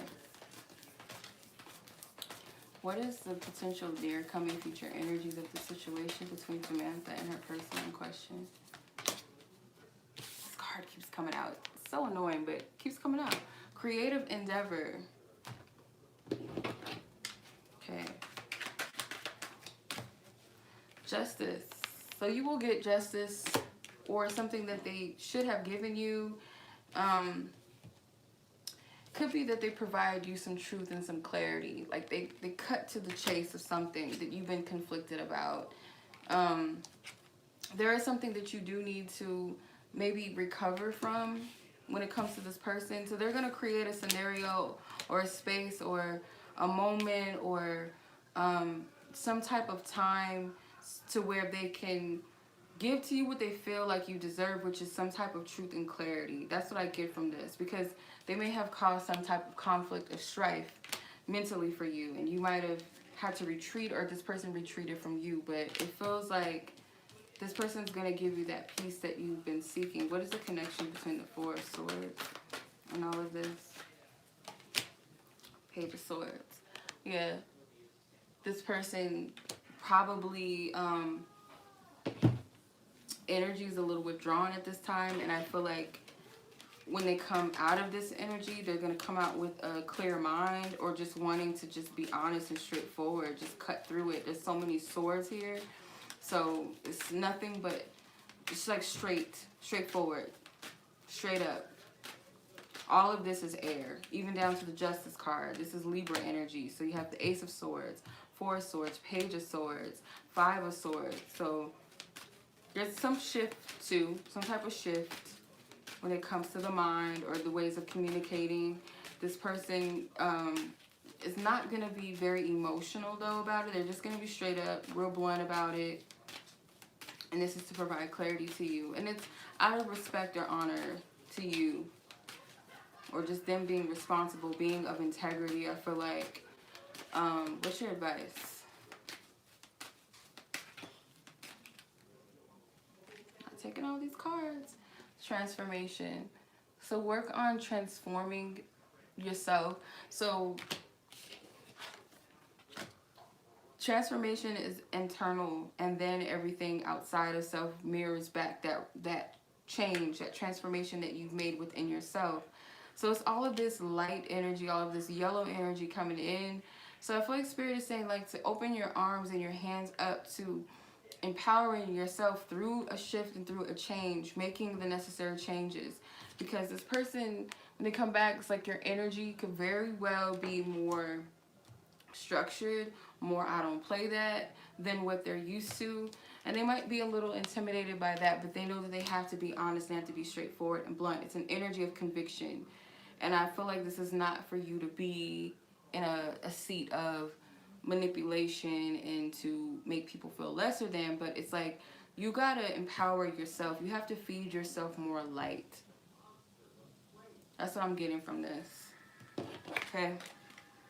What is the potential near coming future energies of the situation between Samantha and her person in question? This card keeps coming out. It's so annoying, but it keeps coming out. Creative endeavor. Okay. Justice. So you will get justice or something that they should have given you. Could be that they provide you some truth and some clarity. Like they cut to the chase of something that you've been conflicted about. There is something that you do need to maybe recover from when it comes to this person. So they're going to create a scenario or a space or a moment or some type of time to where they can give to you what they feel like you deserve, which is some type of truth and clarity. That's what I get from this, because they may have caused some type of conflict or strife mentally for you, and you might have had to retreat, or this person retreated from you, but it feels like this person's going to give you that peace that you've been seeking. What is the connection between the Four of Swords and all of this? Page of Swords. Yeah. This person probably energy is a little withdrawn at this time, and I feel like when they come out of this energy, they're going to come out with a clear mind, or just wanting to just be honest and straightforward, just cut through it. There's so many swords here, so it's nothing but it's like straightforward, straight up. All of this is air, even down to the Justice card. This is Libra energy. So you have the Ace of Swords, Four of Swords, Page of Swords, Five of Swords. So there's some shift too, some type of shift when it comes to the mind or the ways of communicating. This person is not going to be very emotional though about it. They're just going to be straight up, real blunt about it. And this is to provide clarity to you. And it's out of respect or honor to you. Or just them being responsible, being of integrity. I feel like, what's your advice? Not taking all these cards. Transformation. So work on transforming yourself. So transformation is internal, and then everything outside of self mirrors back that change, that transformation that you've made within yourself. So it's all of this light energy, all of this yellow energy coming in. So I feel like Spirit is saying, like, to open your arms and your hands up to empowering yourself through a shift and through a change, making the necessary changes. Because this person, when they come back, it's like your energy could very well be more structured, more I don't play that than what they're used to. And they might be a little intimidated by that, but they know that they have to be honest and have to be straightforward and blunt. It's an energy of conviction. And I feel like this is not for you to be in a seat of manipulation and to make people feel lesser than, but it's like you gotta empower yourself. You have to feed yourself more light. That's what I'm getting from this. Okay.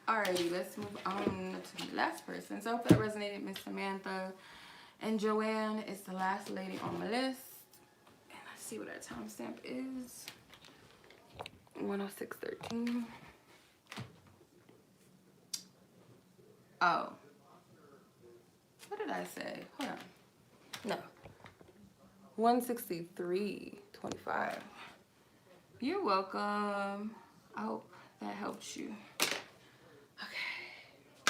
Alrighty, let's move on to the last person. So I hope that resonated, Miss Samantha. And Joanne is the last lady on my list. And let's see what our timestamp is. 106:13. Oh. What did I say? Hold on. No. 163:25. You're welcome. I hope that helps you. Okay.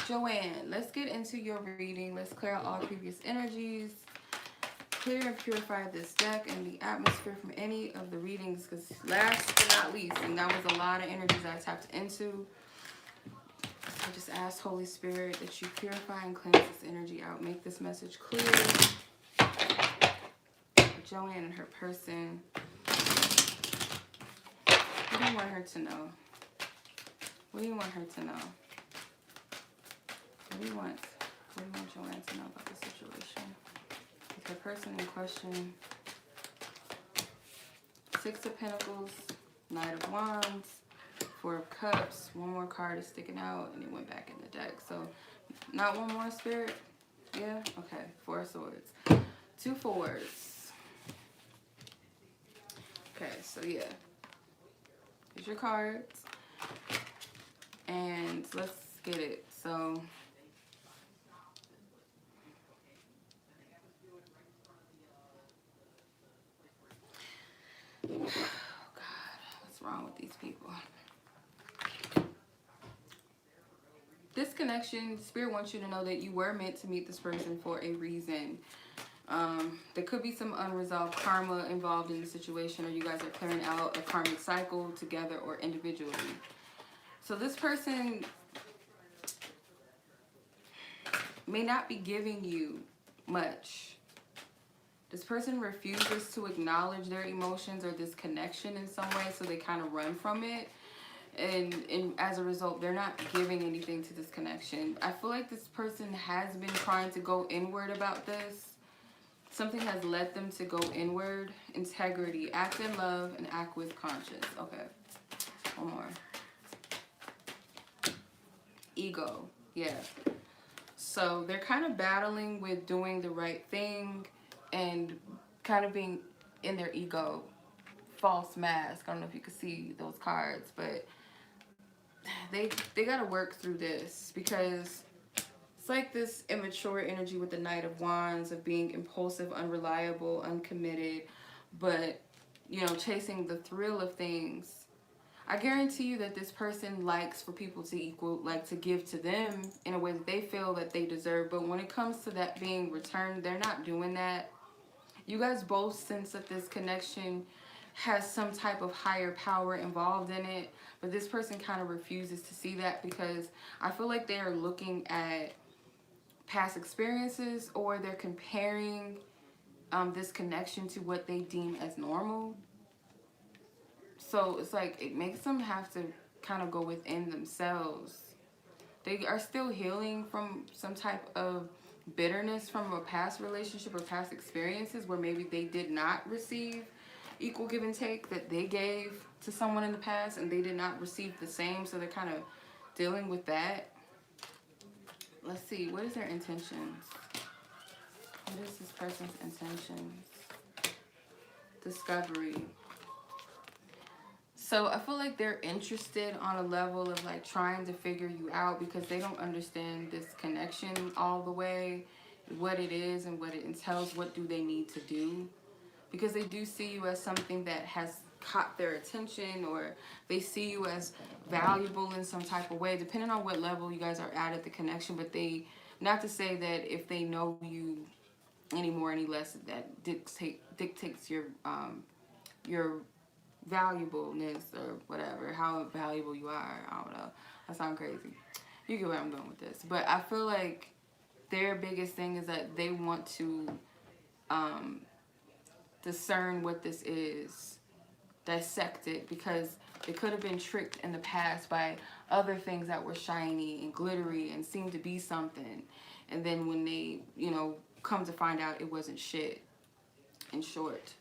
Joanne, let's get into your reading. Let's clear out all previous energies. Clear and purify this deck and the atmosphere from any of the readings, because last but not least, and that was a lot of energies I tapped into. I just asked Holy Spirit that you purify and cleanse this energy out. Make this message clear for Joanne and her person. What do you want her to know? What do you want her to know? What do you want Joanne to know about the situation? The person in question. Six of Pentacles, Knight of Wands, Four of Cups. One more card is sticking out and it went back in the deck. So not one more, Spirit? Yeah? Okay. Four of Swords. Two fours. Okay, so yeah. Here's your cards. And let's get it. So oh God, what's wrong with these people? This connection, Spirit wants you to know that you were meant to meet this person for a reason. There could be some unresolved karma involved in the situation, or you guys are clearing out a karmic cycle together or individually. So this person may not be giving you much. This person refuses to acknowledge their emotions or this connection in some way, so they kind of run from it. And as a result, they're not giving anything to this connection. I feel like this person has been trying to go inward about this. Something has led them to go inward. Integrity. Act in love and act with conscience. Okay. One more. Ego. Yeah. So they're kind of battling with doing the right thing and kind of being in their ego. False mask. I don't know if you can see those cards, but they got to work through this, because it's like this immature energy with the Knight of Wands of being impulsive, unreliable, uncommitted, but, you know, chasing the thrill of things. I guarantee you that this person likes for people to give to them in a way that they feel that they deserve. But when it comes to that being returned, they're not doing that. You guys both sense that this connection has some type of higher power involved in it, but this person kind of refuses to see that, because I feel like they are looking at past experiences, or they're comparing this connection to what they deem as normal. So it's like it makes them have to kind of go within themselves. They are still healing from some type of bitterness from a past relationship or past experiences where maybe they did not receive equal give and take that they gave to someone in the past, and they did not receive the same, so they're kind of dealing with that. Let's see, what is their intentions? What is this person's intentions? Discovery. So I feel like they're interested on a level of like trying to figure you out, because they don't understand this connection all the way, what it is and what it entails, what do they need to do. Because they do see you as something that has caught their attention, or they see you as valuable in some type of way, depending on what level you guys are at the connection. But they, not to say that if they know you any more, any less, that dictates your valuableness or whatever, how valuable you are. I don't know. That sounds crazy. You get where I'm going with this. But I feel like their biggest thing is that they want to discern what this is, dissect it, because it could have been tricked in the past by other things that were shiny and glittery and seemed to be something, and then when they, you know, come to find out it wasn't shit, in short.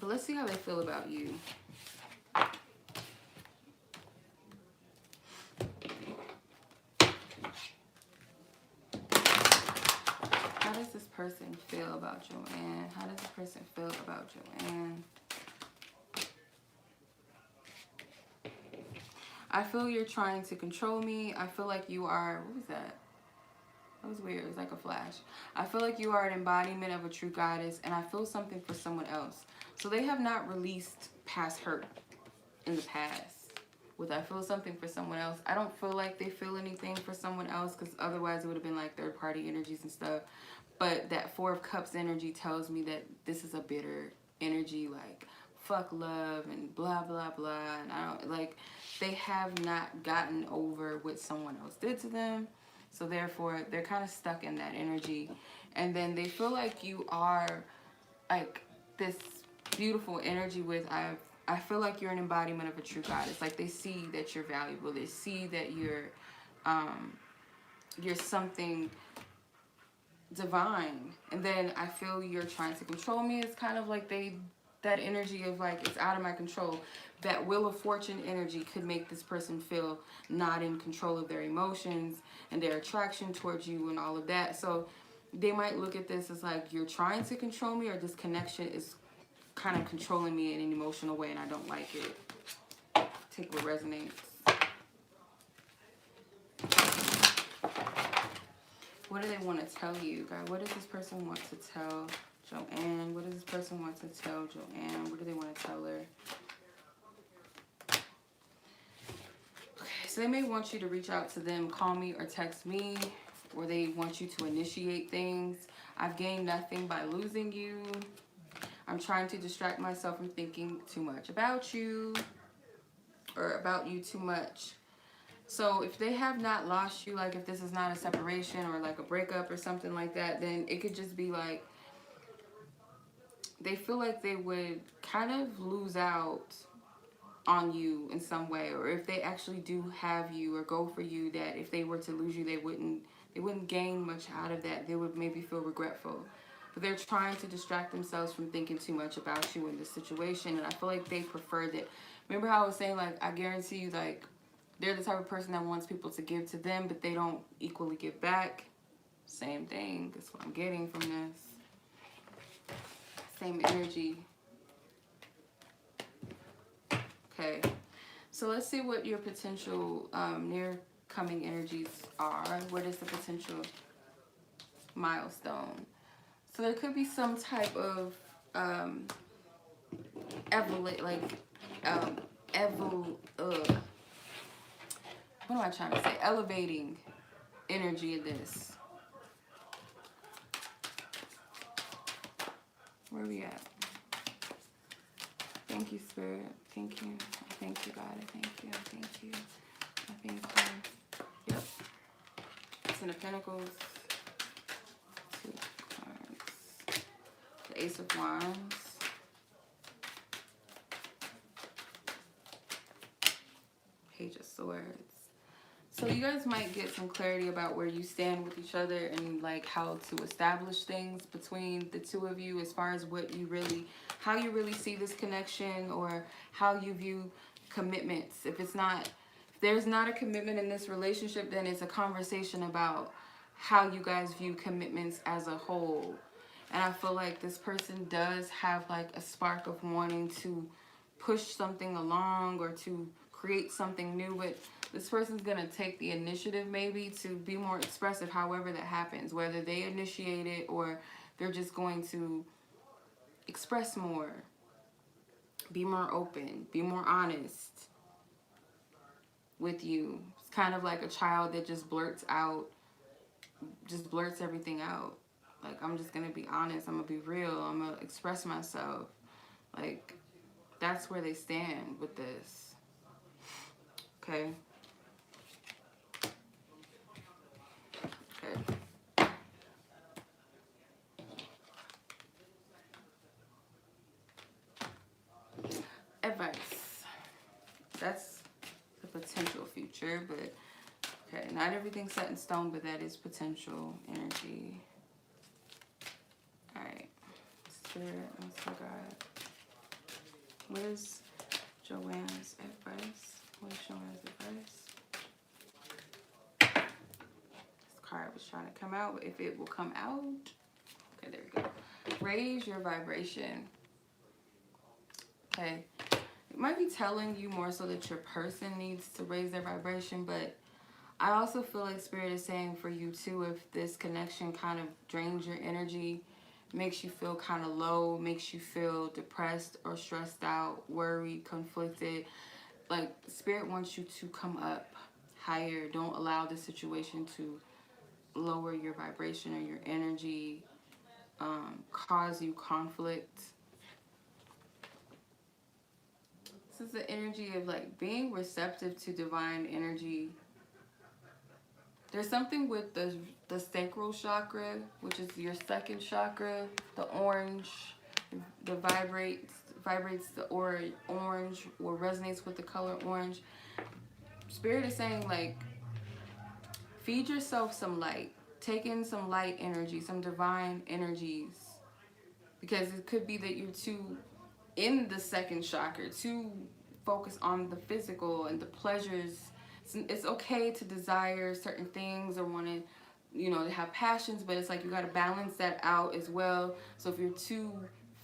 But let's see how they feel about you. How does this person feel about Joanne? How does this person feel about Joanne? I feel you're trying to control me. I feel like you are... What was that? That was weird. It was like a flash. I feel like you are an embodiment of a true goddess, and I feel something for someone else. So they have not released past hurt in the past. With I feel something for someone else, I don't feel like they feel anything for someone else, because otherwise it would have been like third-party energies and stuff. But that Four of Cups energy tells me that this is a bitter energy, like fuck love and blah blah blah, and I don't like, they have not gotten over what someone else did to them, so therefore they're kind of stuck in that energy. And then they feel like you are like this beautiful energy with I feel like you're an embodiment of a true goddess. Like they see that you're valuable, they see that you're something divine. And then I feel you're trying to control me. It's kind of like that energy of like, it's out of my control. That Wheel of Fortune energy could make this person feel not in control of their emotions and their attraction towards you and all of that. So they might look at this as like, you're trying to control me, or this connection is kind of controlling me in an emotional way, and I don't like it. Take what resonates. What do they want to tell you, God? What does this person want to tell Joanne? What does this person want to tell Joanne? What do they want to tell her? Okay, so they may want you to reach out to them, call me or text me, or they want you to initiate things. I've gained nothing by losing you. I'm trying to distract myself from thinking too much about you, or about you too much. So if they have not lost you, like if this is not a separation or like a breakup or something like that, then it could just be like they feel like they would kind of lose out on you in some way, or if they actually do have you or go for you, that if they were to lose you, they wouldn't gain much out of that. They would maybe feel regretful. But they're trying to distract themselves from thinking too much about you in this situation, and I feel like they prefer that. Remember how I was saying, like, I guarantee you, like, they're the type of person that wants people to give to them, but they don't equally give back. Same thing. That's what I'm getting from this. Same energy. Okay. So let's see what your potential near coming energies are. What is the potential milestone? So there could be some type of what am I trying to say? Elevating energy in this. Where are we at? Thank you, Spirit. Thank you. I thank you, God. I thank you. I thank you. I thank you. Yep. Ten of Pentacles. Two cards. The Ace of Wands. Page of Swords. So you guys might get some clarity about where you stand with each other and like how to establish things between the two of you as far as what you really, how you really see this connection, or how you view commitments. If there's not a commitment in this relationship, then it's a conversation about how you guys view commitments as a whole. And I feel like this person does have like a spark of wanting to push something along or to create something new, but this person's going to take the initiative maybe to be more expressive, however that happens, whether they initiate it or they're just going to express more, be more open, be more honest with you. It's kind of like a child that just blurts everything out. Like, I'm just going to be honest, I'm going to be real, I'm going to express myself. Like, that's where they stand with this. Okay. Okay. Advice. That's the potential future, but okay, not everything's set in stone, but that is potential energy. Alright. Spirit, let's look at what is Joanne's advice? What is Joanne's advice? This card was trying to come out. If it will come out. Okay, there we go. Raise your vibration. Okay. It might be telling you more so that your person needs to raise their vibration, but I also feel like Spirit is saying for you too, if this connection kind of drains your energy, makes you feel kind of low, makes you feel depressed or stressed out, worried, conflicted, like Spirit wants you to come up higher. Don't allow the situation to lower your vibration or your energy, cause you conflict. This is the energy of like being receptive to divine energy. There's something with the sacral chakra, which is your second chakra, the orange, the vibrates the orange or resonates with the color orange. Spirit is saying like, feed yourself some light. Take in some light energy, some divine energies. Because it could be that you're too in the second chakra, too focused on the physical and the pleasures. It's okay to desire certain things or want to, you know, to have passions, but it's like you got to balance that out as well. So if you're too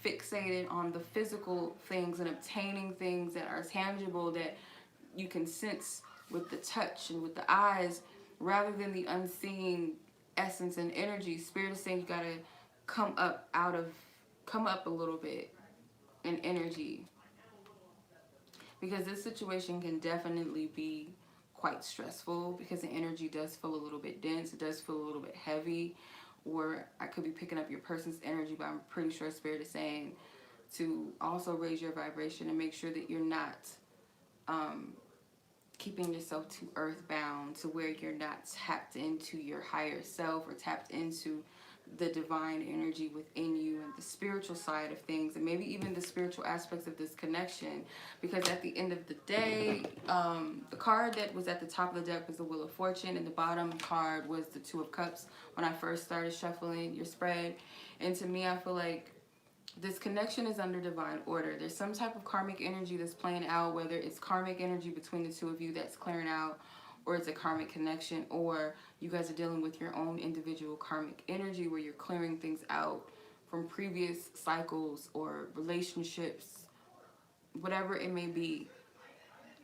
fixated on the physical things and obtaining things that are tangible, that you can sense with the touch and with the eyes, rather than the unseen essence and energy. Spirit is saying you gotta come up a little bit in energy, because this situation can definitely be quite stressful, because the energy does feel a little bit dense, it does feel a little bit heavy, or I could be picking up your person's energy, but I'm pretty sure Spirit is saying to also raise your vibration and make sure that you're not keeping yourself too earthbound, to where you're not tapped into your higher self or tapped into the divine energy within you and the spiritual side of things, and maybe even the spiritual aspects of this connection. Because at the end of the day, the card that was at the top of the deck was the Wheel of Fortune, and the bottom card was the Two of Cups when I first started shuffling your spread. And to me, I feel like this connection is under divine order. There's some type of karmic energy that's playing out, whether it's karmic energy between the two of you that's clearing out, or it's a karmic connection, or you guys are dealing with your own individual karmic energy where you're clearing things out from previous cycles or relationships, whatever it may be.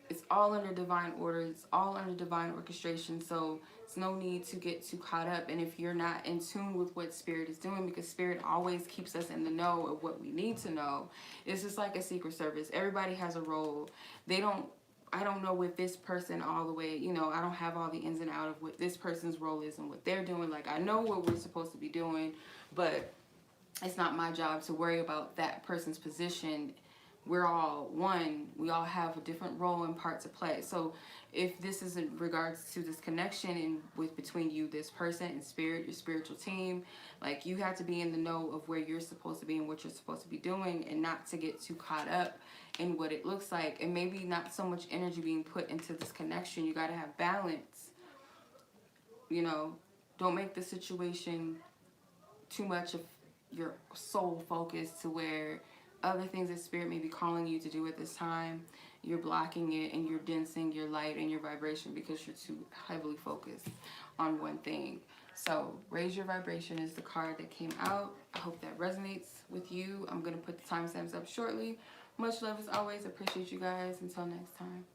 It's all under divine order. It's all under divine orchestration. So it's no need to get too caught up. And if you're not in tune with what Spirit is doing, because Spirit always keeps us in the know of what we need to know. It's just like a secret service. Everybody has a role. I don't know with this person all the way, I don't have all the ins and outs of what this person's role is and what they're doing. Like, I know what we're supposed to be doing, but it's not my job to worry about that person's position. We're all one. We all have a different role and part to play. So if this is in regards to this connection and between you, this person, and Spirit, your spiritual team, like, you have to be in the know of where you're supposed to be and what you're supposed to be doing, and not to get too caught up in what it looks like, and maybe not so much energy being put into this connection. You got to have balance. Don't make the situation too much of your sole focus, to where other things that Spirit may be calling you to do at this time, you're blocking it and you're densing your light and your vibration because you're too heavily focused on one thing. So raise your vibration is the card that came out. I hope that resonates with you. I'm going to put the timestamps up shortly. Much love as always. Appreciate you guys. Until next time.